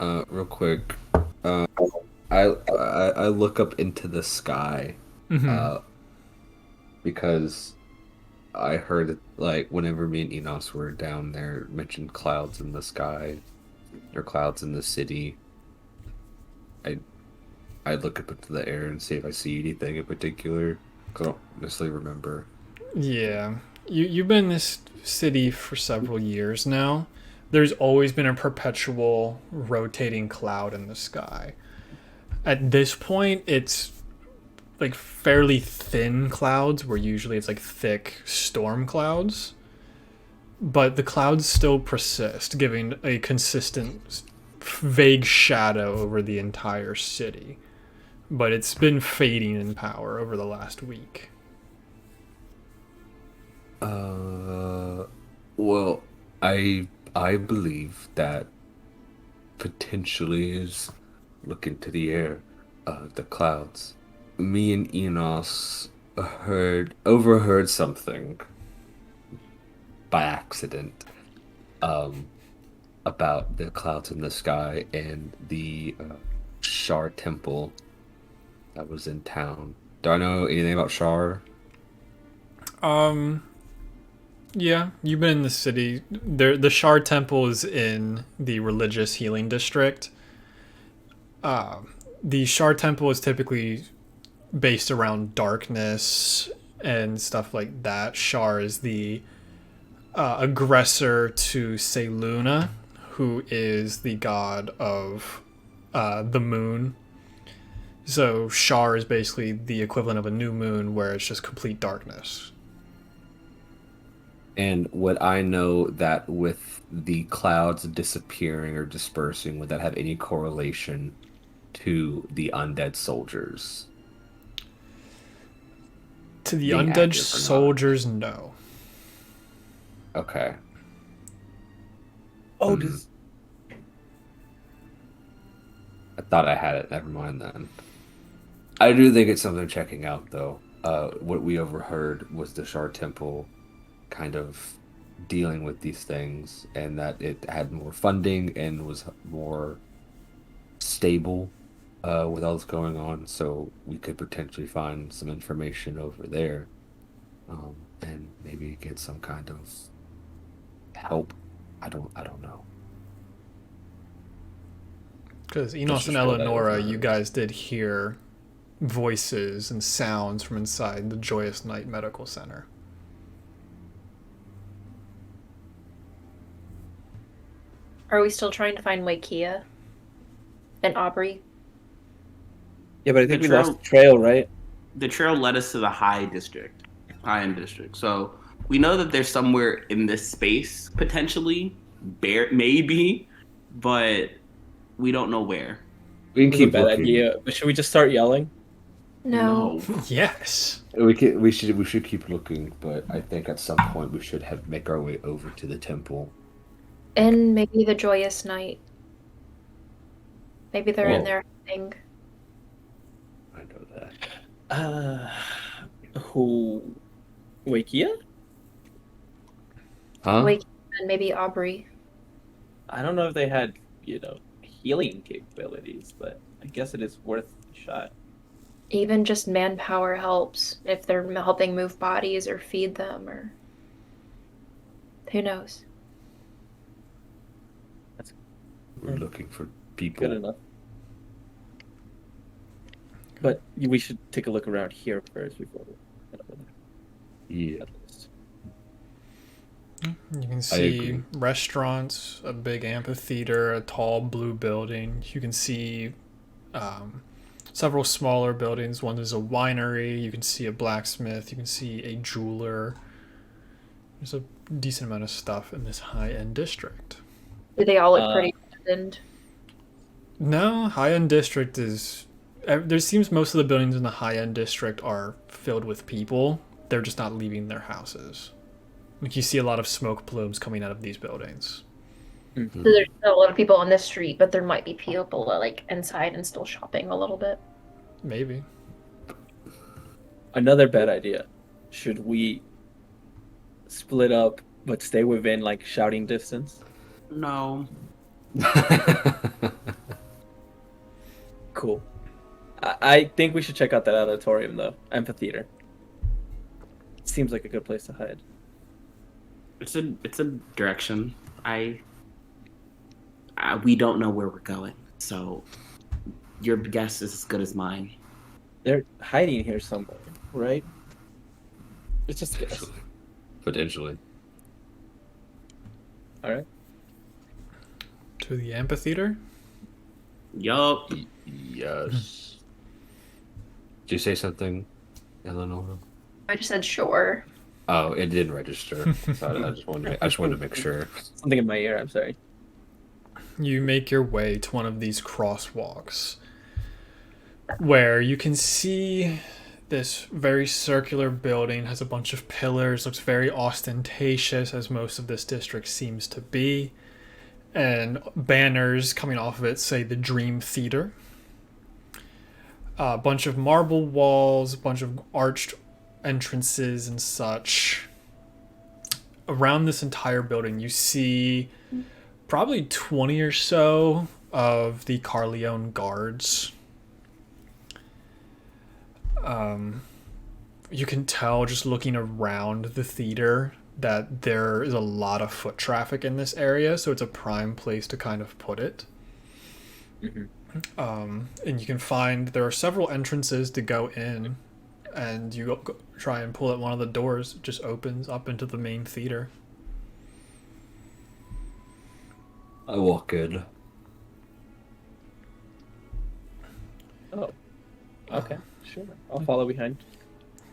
Real quick, I look up into the sky, because I heard it, like whenever me and Enos were down there, mentioned clouds in the sky, or clouds in the city. I look up into the air and see if I see anything in particular. 'Cause I don't necessarily remember. Yeah, you've been in this city for several years now. There's always been a perpetual rotating cloud in the sky. At this point, it's like fairly thin clouds, where usually it's like thick storm clouds. But the clouds still persist, giving a consistent, vague shadow over the entire city. But it's been fading in power over the last week. Well, I believe that potentially is look into the air, the clouds. Me and Enos overheard something by accident, about the clouds in the sky and the Shar temple that was in town. Do I know anything about Shar? Yeah, you've been in the city. The Shard Temple is in the religious healing district. The Shard Temple is typically based around darkness and stuff like that. Shar is the aggressor to Seluna, who is the god of the moon. So Shar is basically the equivalent of a new moon, where it's just complete darkness. And would I know that with the clouds disappearing or dispersing, would that have any correlation to the undead soldiers? To the Being undead active or not? soldiers, no. Okay. Oh, Hmm. I thought I had it. Never mind then. I do think it's something checking out, though. What we overheard was the Shard Temple kind of dealing with these things, and that it had more funding and was more stable with all this going on. So we could potentially find some information over there, and maybe get some kind of help. I don't know. Because Enos and just know that Eleonora, overheard. you guys did hear voices and sounds from inside the Joyous Night Medical Center. Are we still trying to find Wakia and Aubrey? Yeah, but I think The we lost trail- the trail, right? The trail led us to the high end district. So we know that there's somewhere in this space potentially, maybe, but we don't know where. We can That's a keep bad looking. idea. But should we just start yelling? No. Yes. We should keep looking, but I think at some point we should make our way over to the temple. And maybe the Joyous Night. Maybe they're in Oh. there thing. I know that. Who? Wakia? Huh? Wakia and maybe Aubrey. I don't know if they had, healing capabilities, but I guess it is worth a shot. Even just manpower helps if they're helping move bodies or feed them or Who knows? We're looking for people. Good enough. But we should take a look around here first before we head over there. Yeah. At least. You can I see agree. restaurants, a big amphitheater, a tall blue building. You can see several smaller buildings. One is a winery. You can see a blacksmith. You can see a jeweler. There's a decent amount of stuff in this high-end district. Do they all look pretty abandoned? No, high-end district is... There seems most of the buildings in the high-end district are filled with people. They're just not leaving their houses. Like, you see a lot of smoke plumes coming out of these buildings. So there's not a lot of people on this street, but there might be people like inside and still shopping a little bit. Maybe. Another bad idea. Should we split up but stay within like shouting distance? No. Cool. I think we should check out that auditorium though. Amphitheater. Seems like a good place to hide. It's a direction. We don't know where we're going, so your guess is as good as mine. They're hiding here somewhere, right? It's just a guess. Potentially. All right. To the amphitheater? Yup. Yes. Did you say something, Eleanor? I just said sure. Oh, it didn't register. So I just wanted to make sure. Something in my ear. I'm sorry. You make your way to one of these crosswalks where you can see this very circular building, has a bunch of pillars, looks very ostentatious, as most of this district seems to be, and banners coming off of it say the Dream Theater. A bunch of marble walls, a bunch of arched entrances and such. Around this entire building, you see probably 20 or so of the Carleone guards. You can tell just looking around the theater that there is a lot of foot traffic in this area, so it's a prime place to kind of put it. And you can find there are several entrances to go in, and you go try and pull at one of the doors. It just opens up into the main theater. I walk in. Oh. Okay. Sure. I'll follow behind.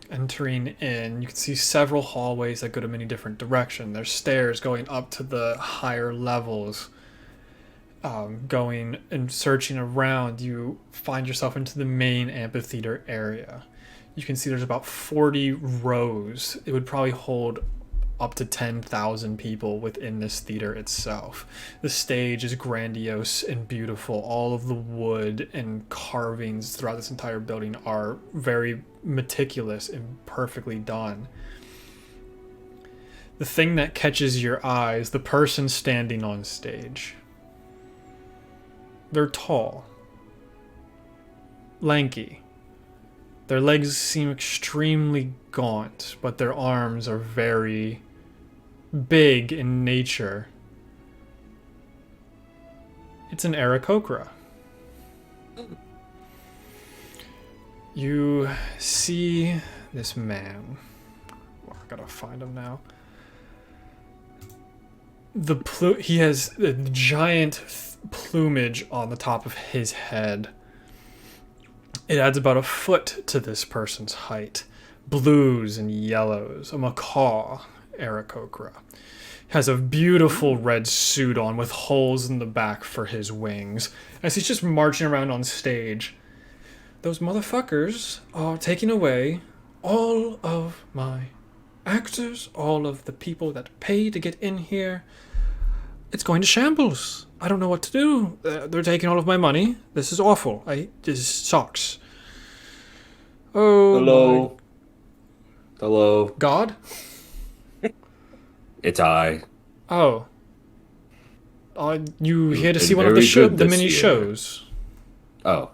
Entering in, you can see several hallways that go to many different directions. There's stairs going up to the higher levels. Going and searching around, you find yourself into the main amphitheater area. You can see there's about 40 rows. It would probably hold up to 10,000 people within this theater itself. The stage is grandiose and beautiful. All of the wood and carvings throughout this entire building are very meticulous and perfectly done. The thing that catches your eye is the person standing on stage. They're tall, lanky. Their legs seem extremely gaunt, but their arms are very big in nature. It's an Aarakocra. You see this man. Well, I gotta find him now. He has a giant plumage on the top of his head. It adds about a foot to this person's height. Blues and yellows. A macaw, Aarakocra. Has a beautiful red suit on with holes in the back for his wings. As he's just marching around on stage. Those motherfuckers are taking away all of my actors, all of the people that pay to get in here. It's going to shambles. I don't know what to do. They're taking all of my money. This is awful. This sucks. Oh. Hello. Hello. God? It's I. Oh. Are you here to Been see one of very good the this mini year. shows? Oh.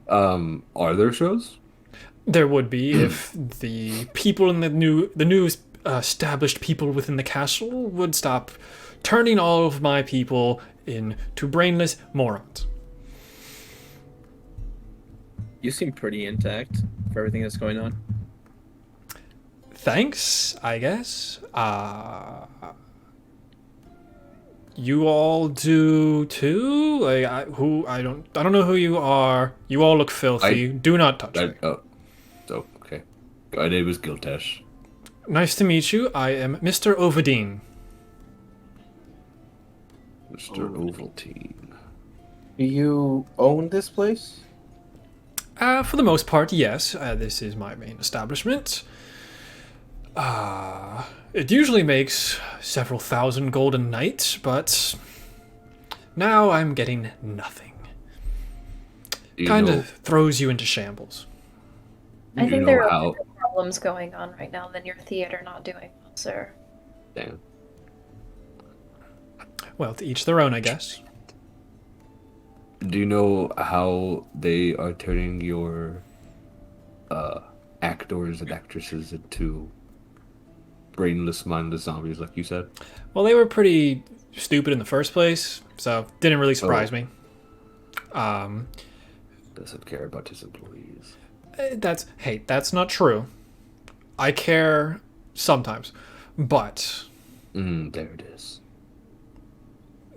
Are there shows? There would be if the people in the established people within the castle would stop turning all of my people into brainless morons. You seem pretty intact for everything that's going on. Thanks, I guess. You all do too? I don't know who you are. You all look filthy. Do not touch me. So okay. My name is Giltesh. Nice to meet you. I am Mr. Overdeen. Mr. Ovaltine. Do you own this place? For the most part, yes. This is my main establishment. It usually makes several thousand gold a night, but now I'm getting nothing. Kind of throws you into shambles. I think there are bigger problems going on right now than your theater not doing well, sir. Damn. Well, to each their own, I guess. Do you know how they are turning your actors and actresses into brainless, mindless zombies, like you said? Well, they were pretty stupid in the first place, so didn't really surprise me. Doesn't care about his employees. That's not true. I care sometimes, but There it is.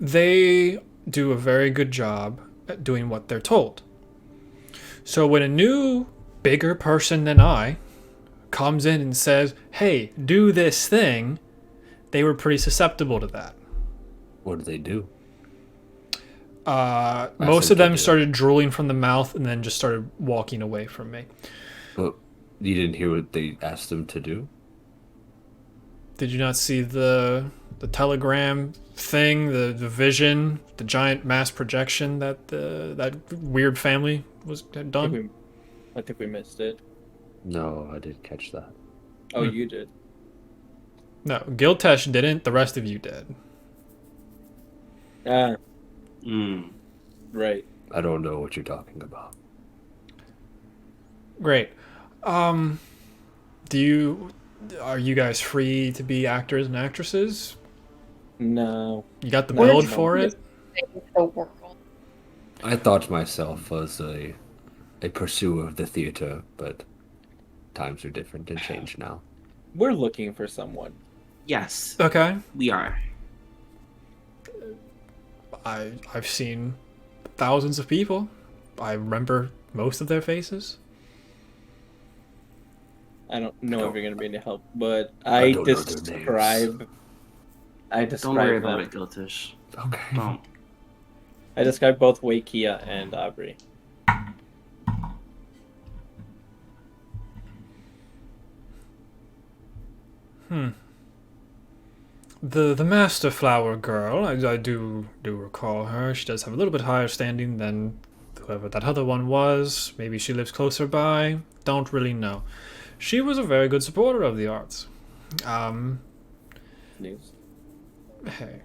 they do a very good job at doing what they're told. So when a new, bigger person than I comes in and says, hey, do this thing, they were pretty susceptible to that. What do they do? Most of them started drooling from the mouth and then just started walking away from me. But you didn't hear what they asked them to do? Did you not see the telegram thing, the vision, the giant mass projection that that weird family had done? I think we missed it. No, I didn't catch that. Oh, you did. No, Giltesh didn't. The rest of you did. Ah, right. I don't know what you're talking about. Great. Are you guys free to be actors and actresses? No. You got the We're build just for it? The world. I thought myself as a pursuer of the theater, but times are different and changed now. We're looking for someone. Yes, Okay. we are. I've seen thousands of people. I remember most of their faces. I don't know if you're gonna be any help, but I don't know their describe. I Don't worry describe about them. it, Giltesh. Okay. Don't. I describe both Wakia and Aubrey. The Master Flower girl, I do recall her. She does have a little bit higher standing than whoever that other one was. Maybe she lives closer by. Don't really know. She was a very good supporter of the arts. News. Hey,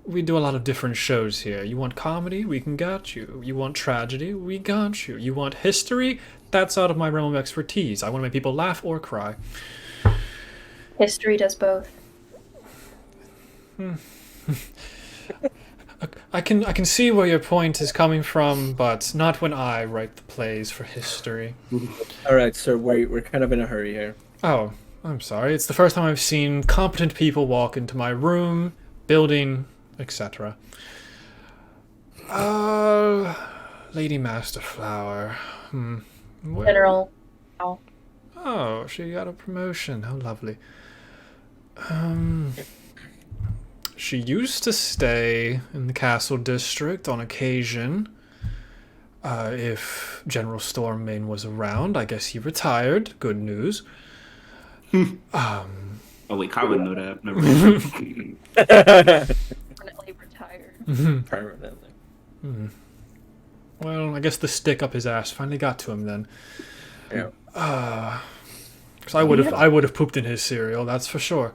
we do a lot of different shows here. You want comedy? We can get you. You want tragedy? We got you. You want history? That's out of my realm of expertise. I want to make people laugh or cry. History does both. I can see where your point is coming from, but not when I write the plays for history. All right, sir. We're kind of in a hurry here. Oh, I'm sorry. It's the first time I've seen competent people walk into my room, building, etc. Lady Masterflower. General. Oh, she got a promotion. How lovely. She used to stay in the castle district on occasion. If General Stormbane was around, I guess he retired. Good news. Oh wait, Kyle wouldn't know that. Never mind. Permanently retired. Permanently. Well, I guess the stick up his ass finally got to him then. Yeah. Because I would have pooped in his cereal, that's for sure.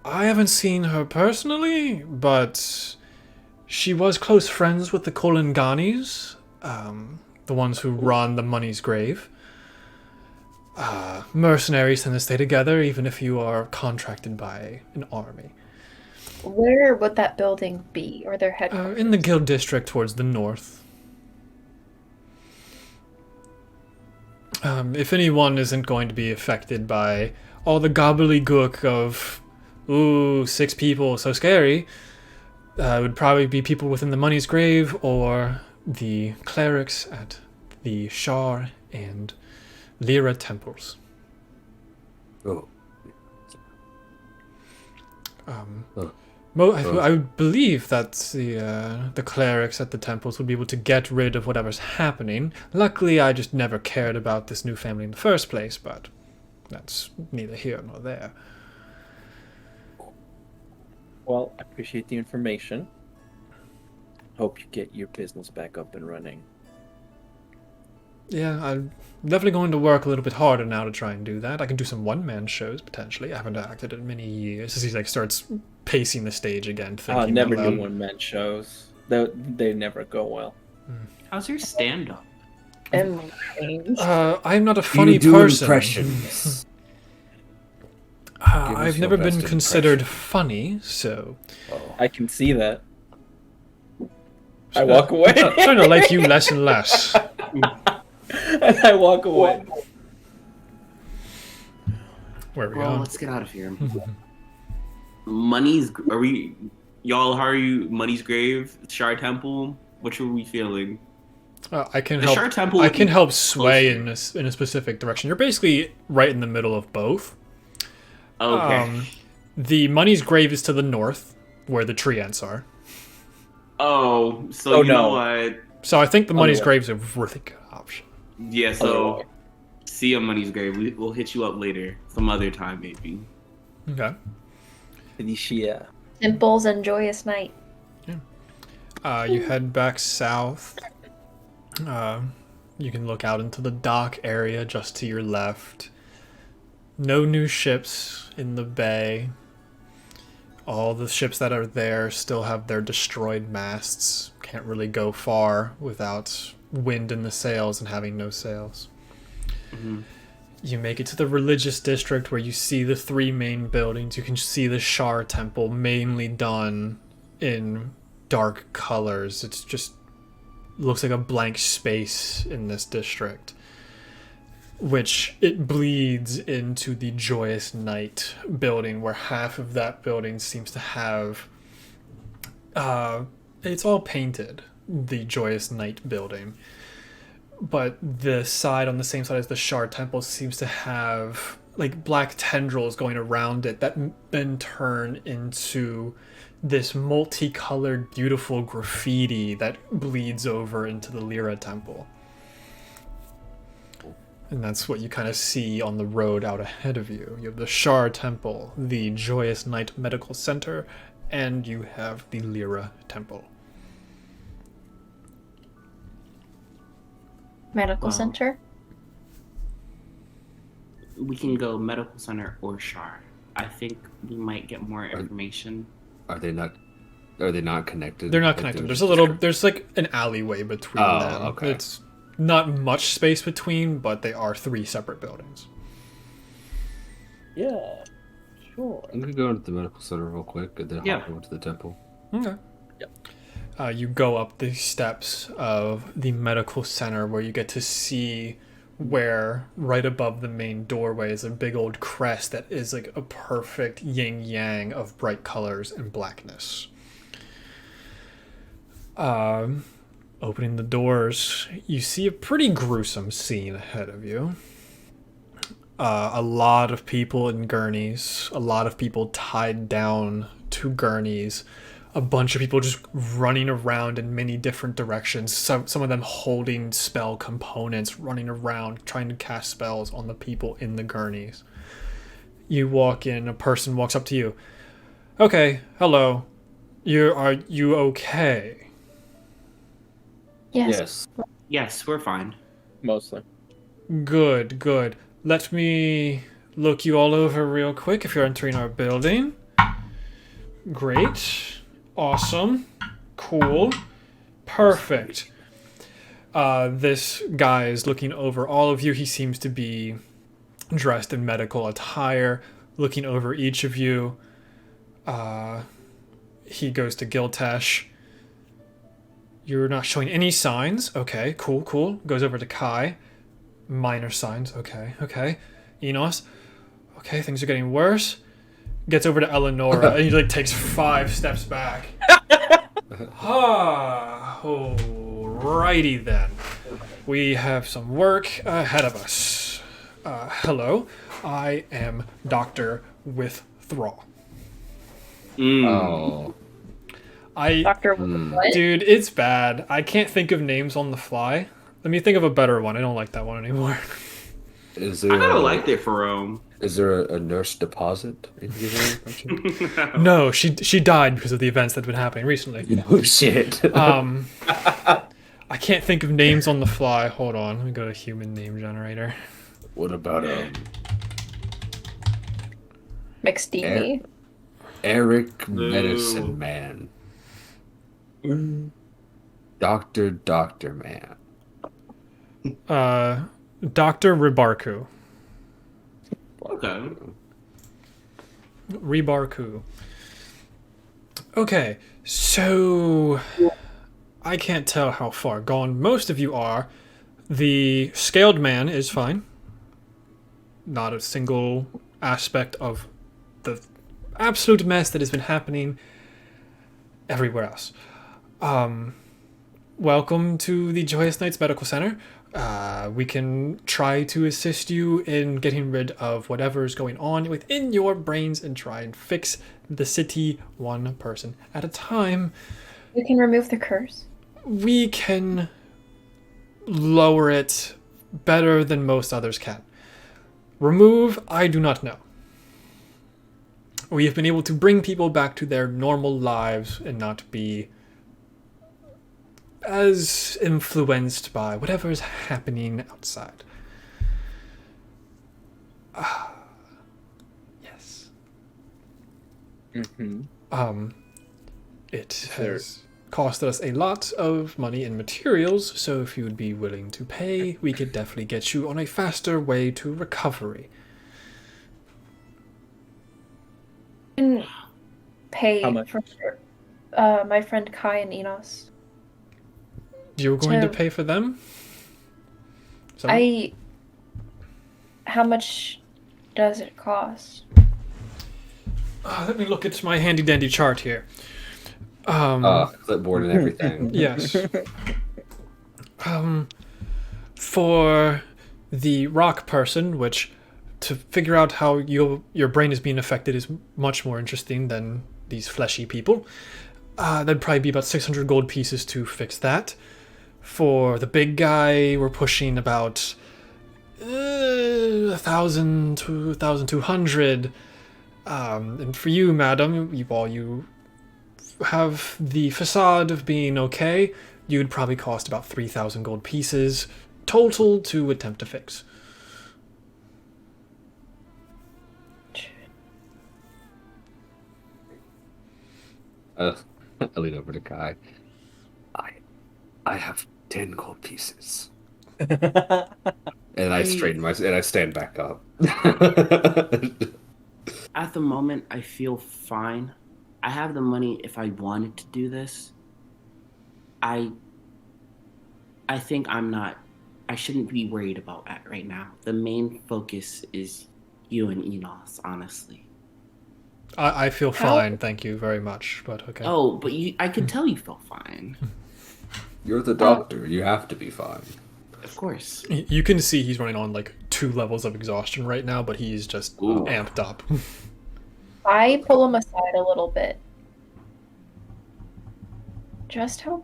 I haven't seen her personally, but she was close friends with the Kolanganis. the ones who run the Money's Grave. Mercenaries tend to stay together even if you are contracted by an army. Where would that building be, or their headquarters? In the guild district towards the north. If anyone isn't going to be affected by all the gobbledygook of, ooh, 6 people, so scary, it would probably be people within the Money's Grave or the clerics at the Shar and Lyra temples. Oh. I believe that the clerics at the temples would be able to get rid of whatever's happening. Luckily, I just never cared about this new family in the first place, but that's neither here nor there. Well, I appreciate the information. Hope you get your business back up and running. Yeah, I'm definitely going to work a little bit harder now to try and do that. I can do some one-man shows, potentially. I haven't acted in many years. As he starts pacing the stage again, I'll thinking never out loud. do one-man shows. They never go well. How's your stand-up? And I'm not a funny you do person. impressions. Give us I've your never been best considered impression. funny, so I can see that. I walk away. I'm starting to like you less and less. And I walk away. Where are we Well, going? let's get out of here. Y'all, how are you? Money's Grave, Shar Temple. What are we feeling? I can The help. Shar Temple. I would can be help sway closer. in a specific direction. You're basically right in the middle of both. Okay. The Money's Grave is to the north, where the tree ants are. Oh, so Oh, you know no. what? So I think the Money's yeah. Grave is a really good option. Yeah. So see you on Money's Grave. We'll hit you up later, some other time maybe. Okay. Felicia. Dimples and Joyous Night. You head back south. You can look out into the dock area just to your left. No new ships in the bay. All the ships that are there still have their destroyed masts. Can't really go far without wind in the sails and having no sails. Mm-hmm. You make it to the religious district where you see the 3 main buildings. You can see the Shar Temple, mainly done in dark colors. It's just looks like a blank space in this district, which it bleeds into the Joyous Night building, where half of that building seems to have it's all painted, the Joyous Night building, but the side on the same side as the Shar Temple seems to have like black tendrils going around it that then turn into this multicolored, beautiful graffiti that bleeds over into the Lyra Temple. And that's what you kind of see on the road out ahead of you. You have the Shar Temple, the Joyous Night Medical Center, and you have the Lyra Temple. Medical Wow. Center. We can go medical center or Shar. I think we might get more information. Are they not connected? They're not Like, connected. there's There's a little, there's like an alleyway between Oh, them. okay. It's not much space between, but they are 3 separate buildings. Yeah, sure. I'm gonna go into the medical center real quick and then Yeah. hop over to the temple. Okay. You go up the steps of the medical center where you get to see where right above the main doorway is a big old crest that is like a perfect yin-yang of bright colors and blackness. Opening the doors, you see a pretty gruesome scene ahead of you. A lot of people in gurneys, a lot of people tied down to gurneys, a bunch of people just running around in many different directions, some of them holding spell components, running around trying to cast spells on the people in the gurneys. You walk in, a person walks up to you. Okay, hello. Are you okay? Yes. Yes, we're fine. Mostly. Good, good. Let me look you all over real quick if you're entering our building. Great. Awesome. Cool. Perfect. This guy is looking over all of you. He seems to be dressed in medical attire, looking over each of you. He goes to Giltesh. You're not showing any signs. Okay, cool. Goes over to Kai. Minor signs. Okay. Enos. Okay, things are getting worse. Gets over to Eleonora, and he like takes 5 steps back. Alrighty then. We have some work ahead of us. Hello, I am Dr. Withdrawal. Oh. Doctor, what? Dude, it's bad. I can't think of names on the fly. Let me think of a better one. I don't like that one anymore. Is I there kind of liked it for Rome. Is there a nurse deposit? No, she died because of the events that have been happening recently. No shit. I can't think of names on the fly. Hold on, let me go to human name generator. What about McSteamy. Eric Medicine Man? Doctor Man. Dr. Ribarku. Okay. Ribarku. Okay, so I can't tell how far gone most of you are. The scaled man is fine. Not a single aspect of the absolute mess that has been happening everywhere else. Welcome to the Joyous Knights Medical Center. We can try to assist you in getting rid of whatever is going on within your brains and try and fix the city one person at a time. You can remove the curse. We can lower it better than most others can. Remove, I do not know. We have been able to bring people back to their normal lives and not be as influenced by whatever is happening outside. Yes. Mm-hmm. It has cost us a lot of money and materials, so if you would be willing to pay, we could definitely get you on a faster way to recovery. Can pay How much? for my friend Kai and Enos. You're going to So- pay for them? How much does it cost? Let me look at my handy dandy chart here. Clipboard and everything. Yes. For the rock person, which to figure out how your brain is being affected is much more interesting than these fleshy people. That'd probably be about 600 gold pieces to fix that. For the big guy, we're pushing about 1,000 to 1,200. And for you, madam, while you have the facade of being okay, you'd probably cost about 3,000 gold pieces total to attempt to fix. I lean over to Kai. I have 10 gold pieces. And I straighten and I stand back up. At the moment, I feel fine. I have the money if I wanted to do this. I think I shouldn't be worried about that right now. The main focus is you and Enos, honestly. I feel fine, thank you very much, but okay. Oh, but I could tell you felt fine. You're the doctor. You have to be fine. Of course. You can see he's running on like 2 levels of exhaustion right now, but he's just amped up. I pull him aside a little bit. Just how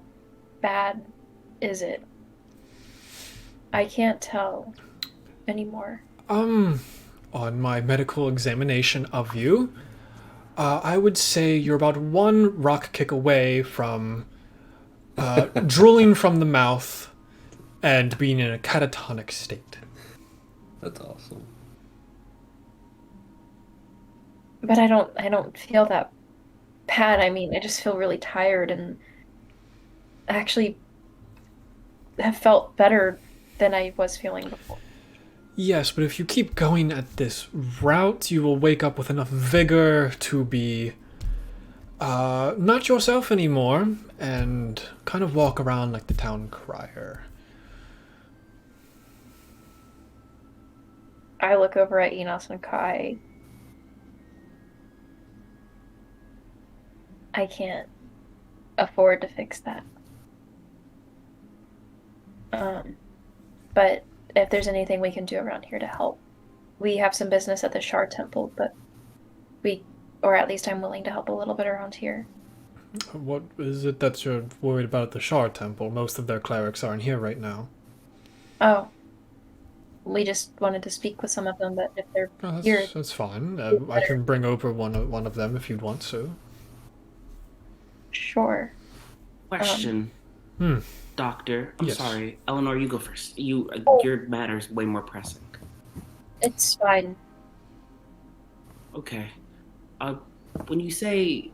bad is it? I can't tell anymore. On my medical examination of you, I would say you're about 1 rock kick away from drooling from the mouth and being in a catatonic state. That's awesome. But I don't feel that bad. I mean, I just feel really tired and actually have felt better than I was feeling before. Yes, but if you keep going at this route, you will wake up with enough vigor to be not yourself anymore and kind of walk around like the town crier. I look over at Enos and Kai. I can't afford to fix that. But if there's anything we can do around here to help, we have some business at the Shar Temple, but or at least I'm willing to help a little bit around here. What is it that you're worried about at the Shar Temple? Most of their clerics aren't here right now. Oh, we just wanted to speak with some of them, but if they're Oh, here, that's fine. I can bring over one of them if you'd want to. sure. Question, Doctor. I'm Yes. sorry, Eleanor. You go first. Your matter's way more pressing. It's fine. Okay. When you say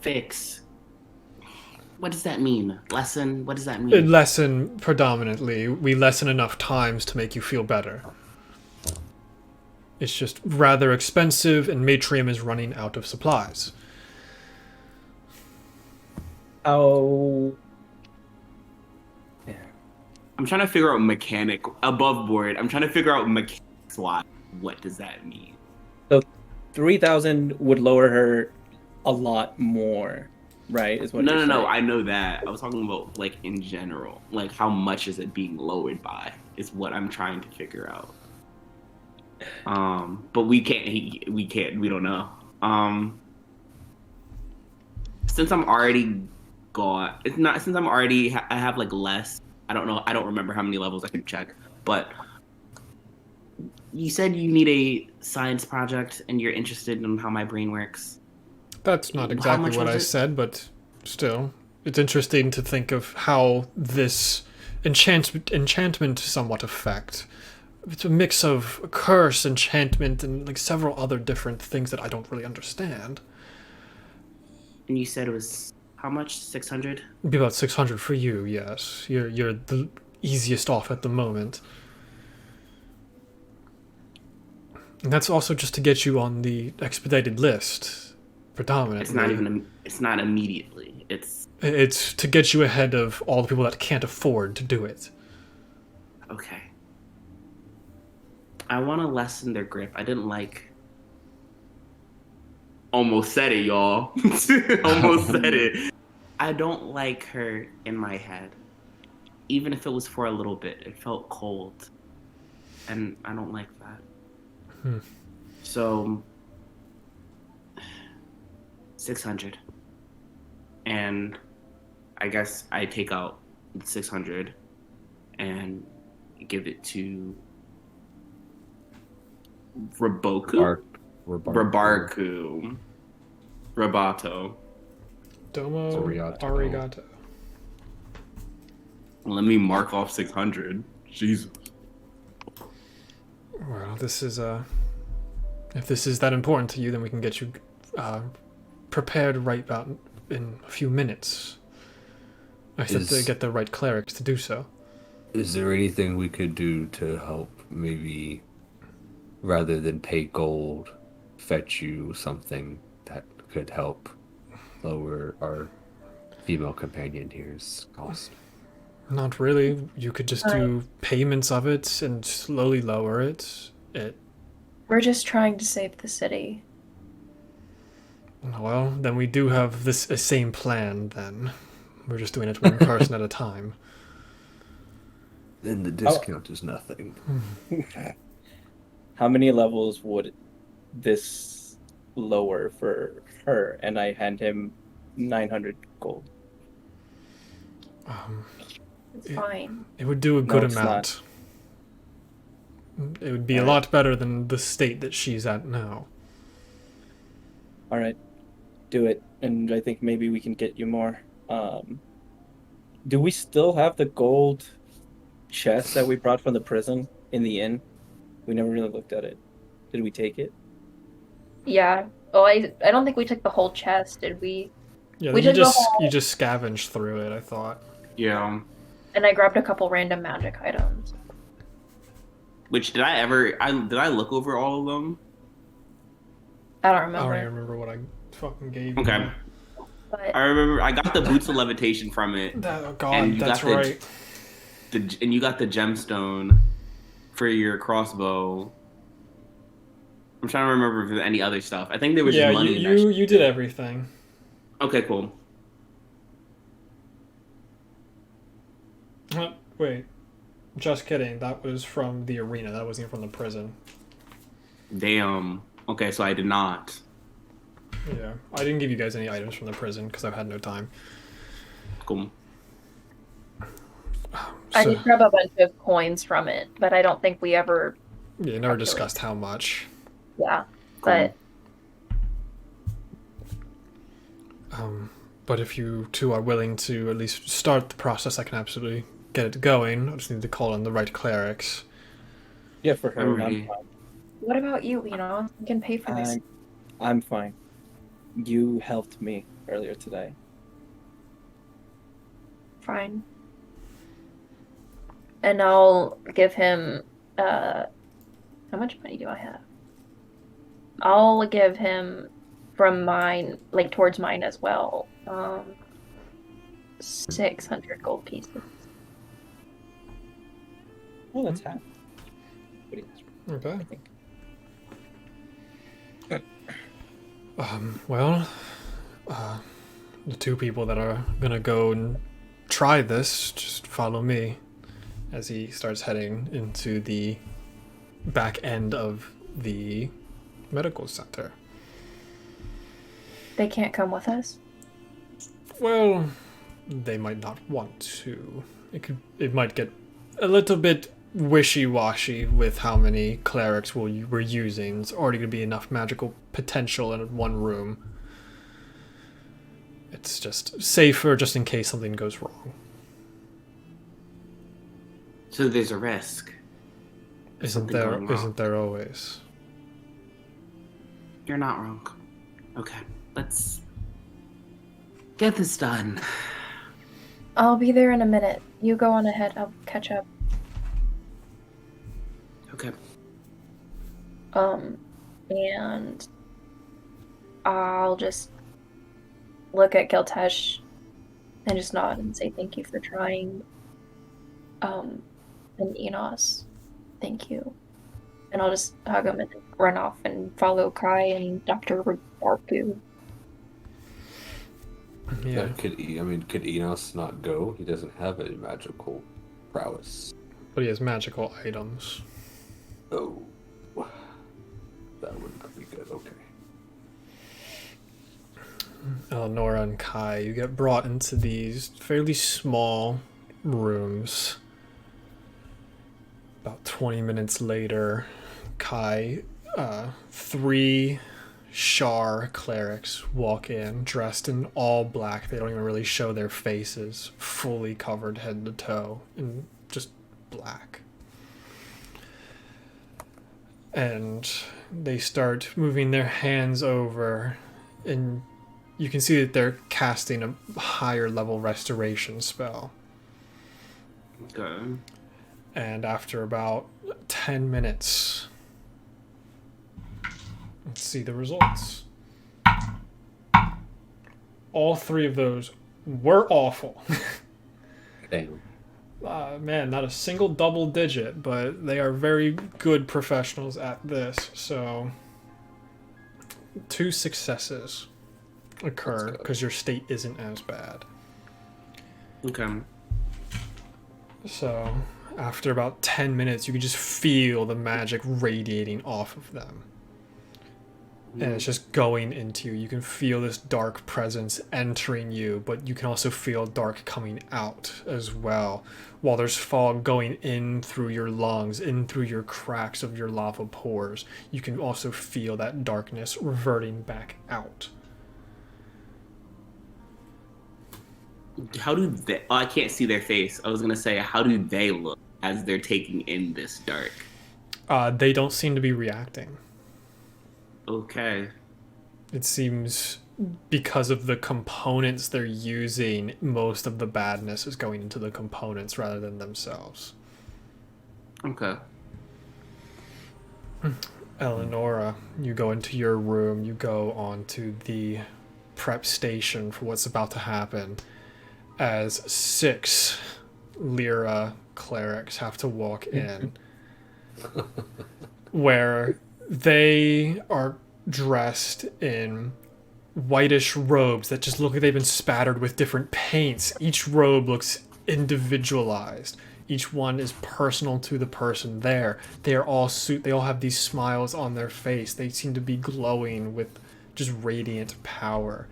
fix, what does that mean? Lessen? What does that mean? Lessen predominantly. We lessen enough times to make you feel better. It's just rather expensive, and Matrium is running out of supplies. How? I'm trying to figure out mechanic above board. I'm trying to figure out mechanics wise. What does that mean? 3,000 would lower her a lot more, right? Is what No, you're no, no. saying. I know that. I was talking about like in general. Like how much is it being lowered by? Is what I'm trying to figure out. But we can't. We can't. We don't know. Since I'm already got. It's not. Since I'm already. I have like less. I don't know. I don't remember how many levels I can check. But you said you need a science project and you're interested in how my brain works. That's not How exactly much what was I it? said, but still, it's interesting to think of how this enchantment somewhat affect. It's a mix of curse, enchantment, and like several other different things that I don't really understand. And you said it was how much? 600? It'd be about 600 for you, yes. You're the easiest off at the moment. And that's also just to get you on the expedited list, predominantly. It's not even. It's not immediately. It's to get you ahead of all the people that can't afford to do it. Okay. I want to lessen their grip. I didn't like. Almost said it, y'all. Almost said it. I don't like her in my head. Even if it was for a little bit, it felt cold. And I don't like that. So 600. And I guess I take out the 600 and give it to Raboku? Rabarku. Rabato. Domo Arigato. arigato. Let me mark off 600. Jesus. Well, this is if this is that important to you, then we can get you prepared right about in a few minutes. I said to get the right clerics to do so. Is there anything we could do to help, maybe, rather than pay gold, fetch you something that could help lower our female companion here's cost? Not really. You could just do payments of it and slowly lower it. We're just trying to save the city. Well, then we do have this same plan, then. We're just doing it one person at a time. Then the discount is nothing. How many levels would this lower for her? And I hand him 900 gold. It's fine. It would do a good it's amount. It would be a lot better than the state that she's at now. All right, do it, and I think maybe we can get you more. Do we still have the gold chest that we brought from the prison in the inn? We never really looked at it. Did we take it? Yeah. Oh, I don't think we took the whole chest, did we? Yeah, We you did the just whole- you just scavenged through it, I thought. Yeah. And I grabbed a couple random magic items. Which did I look over all of them? I don't I remember. don't even remember what I fucking gave Okay. you. But I remember I got the boots of levitation from it. Oh And god, you that's got the- right. And you got the gemstone for your crossbow. I'm trying to remember if there's any other stuff. I think there was Yeah, just money. you did everything. Okay, cool. Wait, just kidding. That was from the arena. That wasn't from the prison. Damn. Okay, so I did not. Yeah, I didn't give you guys any items from the prison because I've had no time. Cool. I So, did grab a bunch of coins from it, but I don't think we ever. yeah, never discussed how much. Yeah, Cool. But if you two are willing to at least start the process, I can absolutely get it going. I just need to call in the right clerics. Yeah, for her, I'm Alrighty. fine. What about you? You know, you can pay for this. I'm fine. You helped me earlier today. Fine. And I'll give him. How much money do I have? I'll give him from mine, like towards mine as well. 600 gold pieces. Oh, that's half. Okay. I think. Well, the two people that are gonna go and try this, just follow me as he starts heading into the back end of the medical center. They can't come with us. Well, they might not want to. It might get a little bit wishy-washy with how many clerics we're using. It's already going to be enough magical potential in one room. It's just safer just in case something goes wrong. So there's a risk. Isn't Something going wrong. there always? You're not wrong. Okay, let's get this done. I'll be there in a minute. You go on ahead. I'll catch up. Okay. And I'll just look at Giltesh and just nod and say thank you for trying. And Enos, thank you. And I'll just hug him and run off and follow Kai and Dr. Barpu. Yeah. Could Enos not go? He doesn't have any magical prowess. But he has magical items. Oh, that would not be good. Okay. Eleonora and Kai, you get brought into these fairly small rooms. About 20 minutes later, Kai, 3 Shar clerics walk in, dressed in all black. They don't even really show their faces, fully covered head to toe in just black. And they start moving their hands over, and you can see that they're casting a higher level restoration spell. Okay. And after about 10 minutes, let's see the results. All 3 of those were awful. Damn. Man, not a single double digit, but they are very good professionals at this. So 2 successes occur because your state isn't as bad. Okay. So after about 10 minutes, you can just feel the magic radiating off of them. And it's just going into you. You can feel this dark presence entering you, but you can also feel dark coming out as well. While there's fog going in through your lungs, in through your cracks of your lava pores, you can also feel that darkness reverting back out. How do they? Oh, I can't see their face. I was gonna say, how do they look as they're taking in this dark? They don't seem to be reacting. Okay. It seems because of the components they're using, most of the badness is going into the components rather than themselves. Okay. Eleonora, you go into your room, you go onto the prep station for what's about to happen, as 6 Lyra clerics have to walk in, where they are dressed in whitish robes that just look like they've been spattered with different paints. Each robe looks individualized. Each one is personal to the person there. They all have these smiles on their face. They seem to be glowing with just radiant power.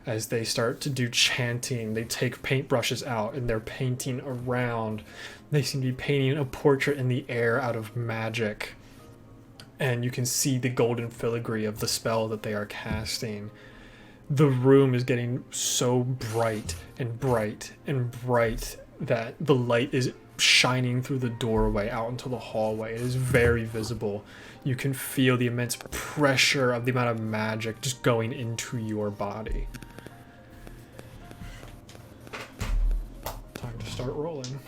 As they start to do chanting, they take paintbrushes out and they're painting around. They seem to be painting a portrait in the air out of magic. And you can see the golden filigree of the spell that they are casting. The room is getting so bright and bright and bright that the light is shining through the doorway out into the hallway. It is very visible. You can feel the immense pressure of the amount of magic just going into your body. Time to start rolling.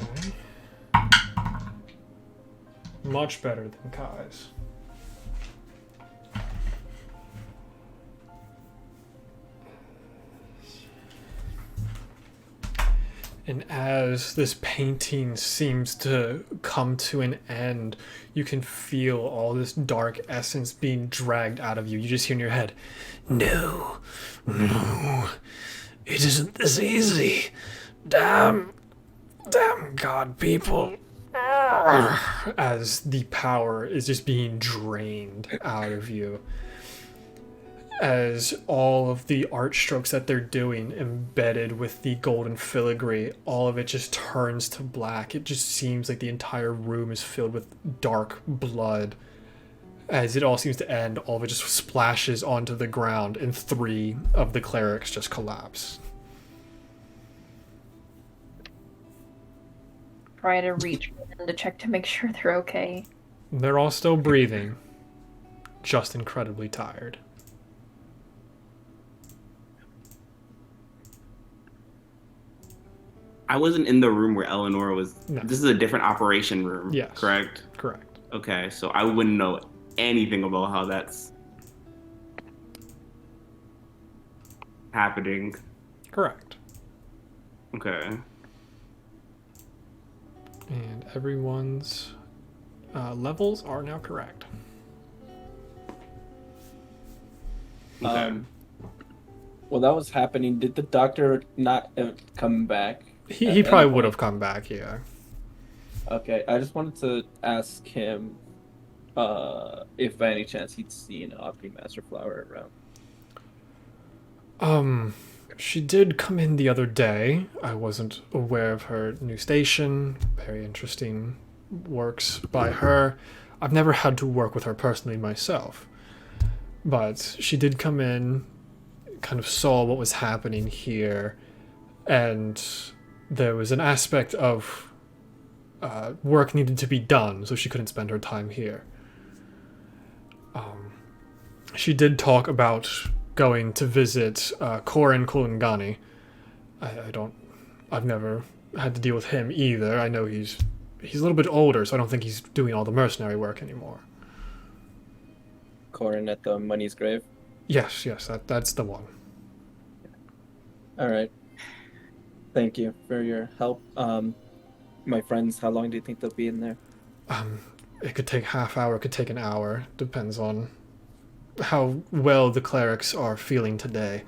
Okay. Much better than Kai's. And as this painting seems to come to an end, you can feel all this dark essence being dragged out of you. You just hear in your head, "No, no, it isn't this easy. Damn God, people." As the power is just being drained out of you. As all of the art strokes that they're doing embedded with the golden filigree, all of it just turns to black. It just seems like the entire room is filled with dark blood. As it all seems to end, all of it just splashes onto the ground and 3 of the clerics just collapse. Try to reach for them to check to make sure they're okay. They're all still breathing, just incredibly tired. I wasn't in the room where Eleanor was. No. This is a different operation room. Yes. Correct? Correct. Okay, so I wouldn't know anything about how that's happening. Correct. Okay. And everyone's levels are now correct. Okay. While that was happening, did the doctor not come back? He probably would have come back, yeah. Okay, I just wanted to ask him if by any chance he'd seen Opti Master Flower around. She did come in the other day. I wasn't aware of her new station. Very interesting works by her. I've never had to work with her personally myself. But she did come in, kind of saw what was happening here, and there was an aspect of work needed to be done, so she couldn't spend her time here. She did talk about going to visit Korin Kulungani. I've never had to deal with him either. I know he's a little bit older, so I don't think he's doing all the mercenary work anymore. Corin at the Money's Grave? Yes, that's the one. Alright. Thank you for your help. My friends, how long do you think they'll be in there? It could take half hour, it could take an hour. Depends on how well the clerics are feeling today.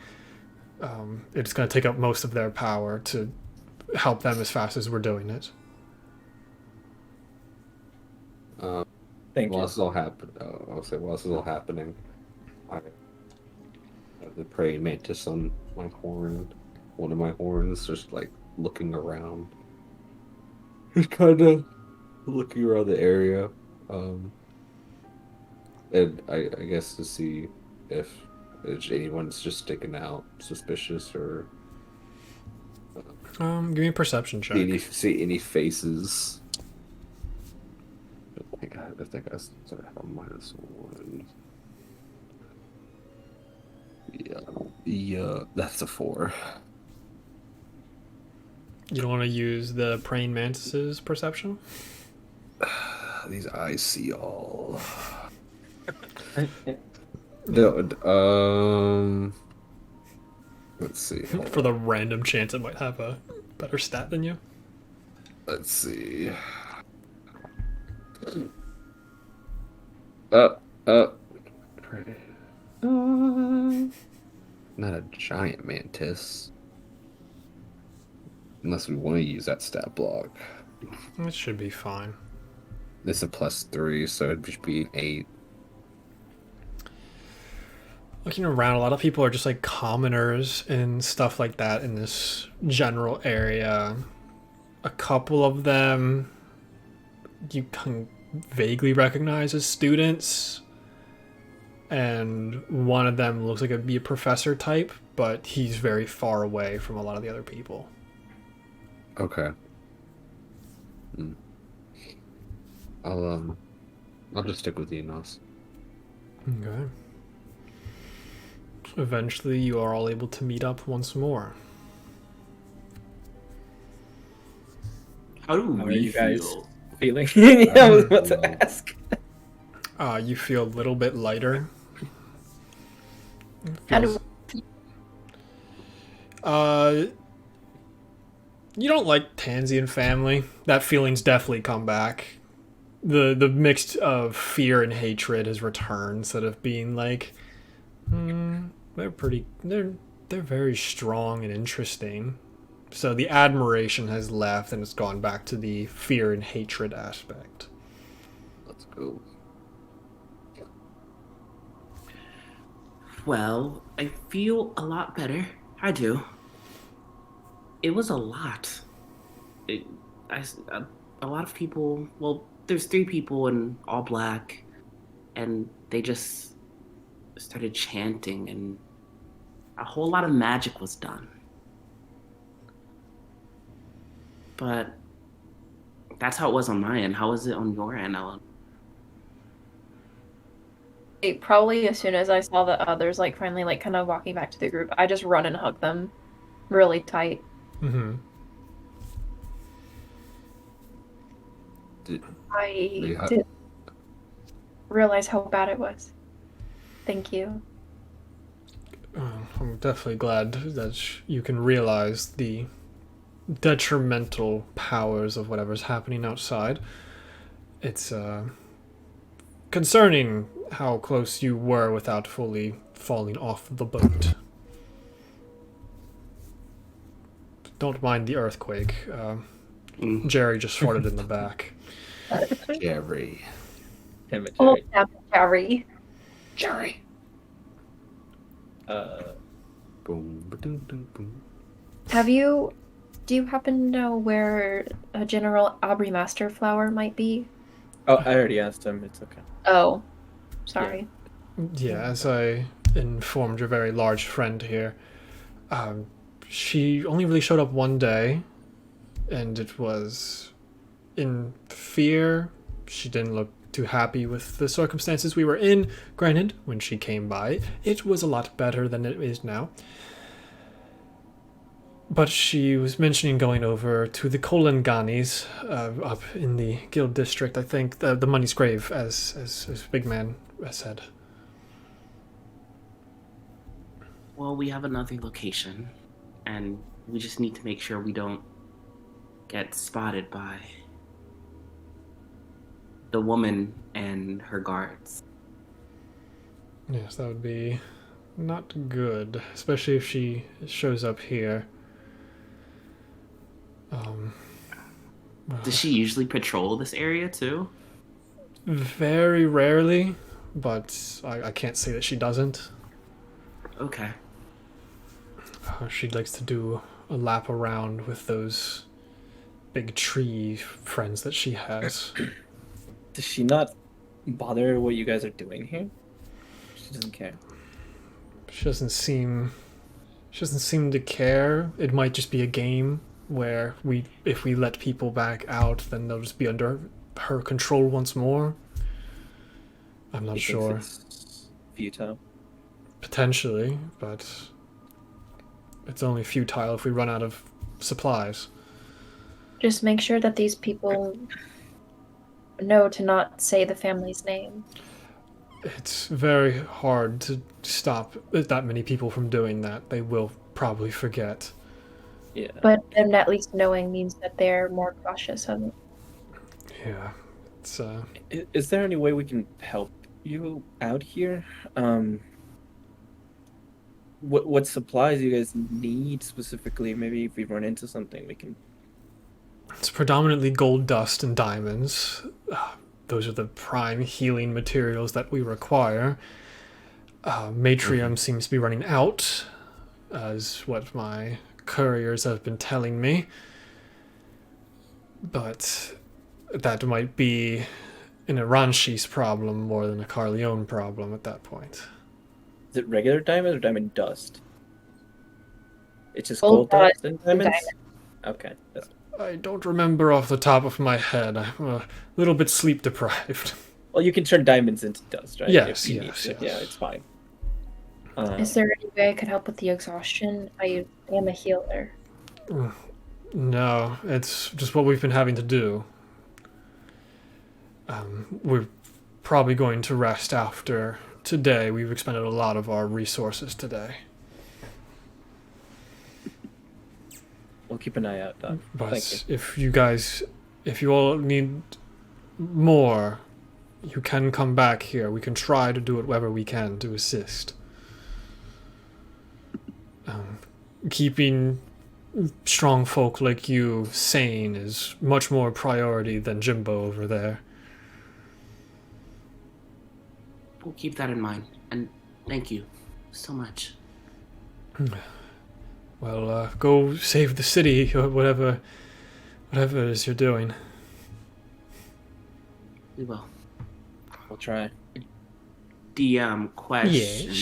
It's going to take up most of their power to help them as fast as we're doing it. Thank While you. this is all while this is all happening, I have the praying mantis on my horn. One of my horns, just like looking around. Just kind of looking around the area. And I guess to see if anyone's just sticking out suspicious or Give me a perception check. see any faces. think I sort of have a -1. Yeah, that's a 4. You don't want to use the praying mantis's perception? These eyes see all. Let's see. For the random chance it might have a better stat than you. Let's see. Not a giant mantis. Unless we want to use that stat block. It should be fine. This is a +3, so it'd just be 8. Looking around, a lot of people are just like commoners and stuff like that in this general area. A couple of them you can vaguely recognize as students, and one of them looks like it'd be a professor type, but he's very far away from a lot of the other people. Okay. I'll just stick with Enos. Okay. Eventually, you are all able to meet up once more. How do How are we you guys feel? feeling? I was about to ask. You feel a little bit lighter. How do You don't like Tansien family. That feeling's definitely come back. The mix of fear and hatred has returned instead of being like, they're very strong and interesting. So the admiration has left and it's gone back to the fear and hatred aspect. Let's go. Well, I feel a lot better. I do. It was a lot. A lot of people. Well, there's 3 people in all black, and they just started chanting, and a whole lot of magic was done. But that's how it was on my end. How was it on your end, Ellen? Probably as soon as I saw the others like finally like kind of walking back to the group, I just run and hug them really tight. Mm-hmm. I didn't realize how bad it was. Thank you. I'm definitely glad that you can realize the detrimental powers of whatever's happening outside. It's concerning how close you were without fully falling off the boat. Don't mind the earthquake. Jerry just farted in the back. Jerry. Him and Oh, Jerry. Jerry. Boom, ba-dum, dum, boom. Do you happen to know where a General Aubrey Masterflower might be? Oh, I already asked him. It's okay. Oh, sorry. Yeah, as I informed your very large friend here, she only really showed up one day, and it was in fear. She didn't look too happy with the circumstances we were in. Granted, when she came by, it was a lot better than it is now. But she was mentioning going over to the Kolanganis up in the Guild District, I think, the Money's Grave, as Big Man said. Well, we have another location, and we just need to make sure we don't get spotted by the woman and her guards. Yes, that would be not good, especially if she shows up here. Does she usually patrol this area too? Very rarely, but I can't say that she doesn't. Okay. She likes to do a lap around with those big tree friends that she has. Does she not bother what you guys are doing here? She doesn't care. She doesn't seem to care. It might just be a game where if we let people back out, then they'll just be under her control once more? I'm not He thinks sure. it's futile. Potentially, but it's only futile if we run out of supplies. Just make sure that these people know to not say the family's name. It's very hard to stop that many people from doing that. They will probably forget. Yeah. But them at least knowing means that they're more cautious of it. Yeah, it's Is there any way we can help you out here? What supplies you guys need specifically? Maybe if we run into something, we can. it's predominantly gold dust and diamonds. Those are the prime healing materials that we require. Matrium seems to be running out, as what my couriers have been telling me. But that might be an Aranshi's problem more than a Carleone problem at that point. Is it regular diamond or diamond dust? It's just Gold gold dust dust and and diamonds? Okay. I don't remember off the top of my head. I'm a little bit sleep deprived. Well, you can turn diamonds into dust, right? Yes, If you need yes, to. yes. Yeah, it's fine. Is there any way I could help with the exhaustion? I am a healer. No, it's just what we've been having to do. We're probably going to rest after today. We've expended a lot of our resources today. We'll keep an eye out, Doc. But Thank you. if you all need more, you can come back here. We can try to do whatever we can to assist. Keeping strong folk like you sane is much more priority than Jimbo over there. We'll keep that in mind. And thank you so much. Well, go save the city or whatever it is you're doing. We will. We'll try. DM question.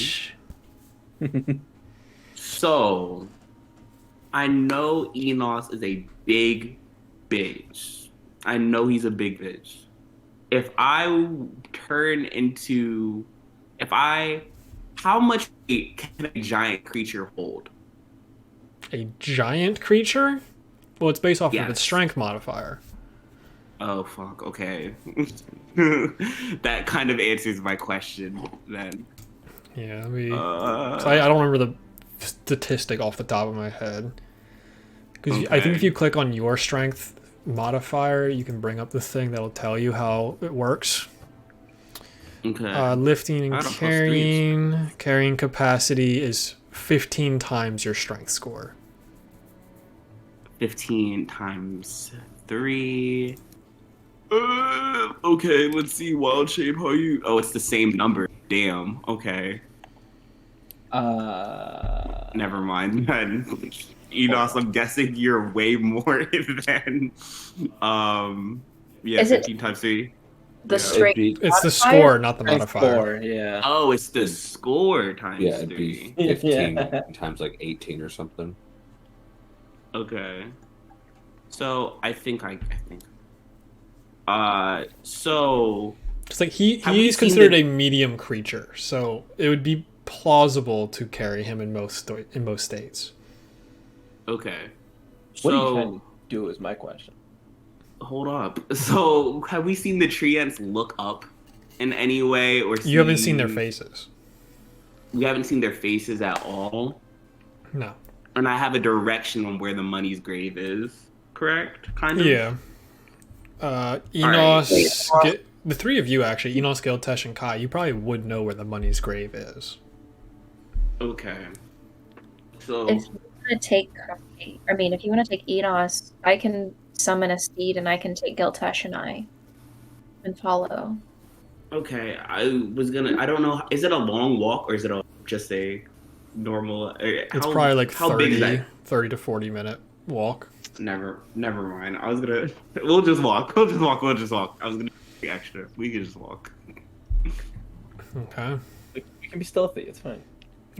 Yes. So, I know Enos is a big bitch. I know he's a big bitch. If I turn into, how much weight can a giant creature hold? A giant creature? Well, it's based off of Yes. its strength modifier. Oh fuck. Okay, that kind of answers my question then. Yeah, I don't remember the statistic off the top of my head. Because I think if you click on your strength modifier, you can bring up the thing that'll tell you how it works. Okay. Lifting and I don't know, carrying capacity is 15 times your strength score. 15 times 3. Okay, let's see. Wild shape. How you? Oh, it's the same number. Damn. Okay. Never mind. Then, Enos, I'm guessing you're way more than. Yeah, Is it 15 times 3. the Yeah. straight? It's the Modifier? score, not the modifier. Score, yeah. Oh, it's the score times Yeah, it'd 3. be 15 Yeah. times like 18 or something. Okay. So I think. So It's like Have we he's seen considered the- a medium creature, so it would be plausible to carry him in most states. okay. What are you So trying to do is my question. hold up. So have we seen the treants look up in any way, or You haven't seen their faces. We haven't seen their faces at all, No. and I have a direction on where the money's grave is. Correct? Kind of. Yeah. Enos, the three of you actually, Enos, Giltesh, and Kai, you probably would know where the money's grave is. Okay. So If you want to take, if you want to take Enos, I can summon a steed and I can take Giltesh and follow. okay, I don't know. Is it a long walk or is it just a normal? It's probably like how big is 30, that? 30 to 40-minute walk. Never mind. I was gonna. We'll just walk. I was gonna be extra. We can just walk. Okay. We can be stealthy, it's fine.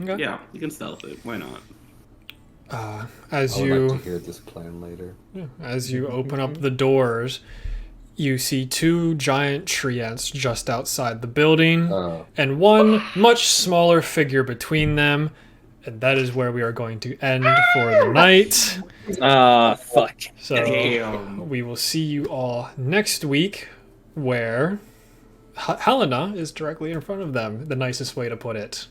Okay. Yeah, you can stealth it. Why not? As I would you like to hear this plan later. as you open up the doors, you see 2 giant tree ants just outside the building, Oh. and one much smaller figure between them. And that is where we are going to end for the night. Ah, fuck. So Damn. we will see you all next week, where Helena is directly in front of them. The nicest way to put it.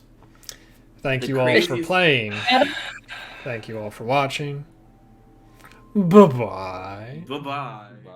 Thank The you all for craziest- playing. Thank you all for watching. Bye-bye. Bye-bye. Bye.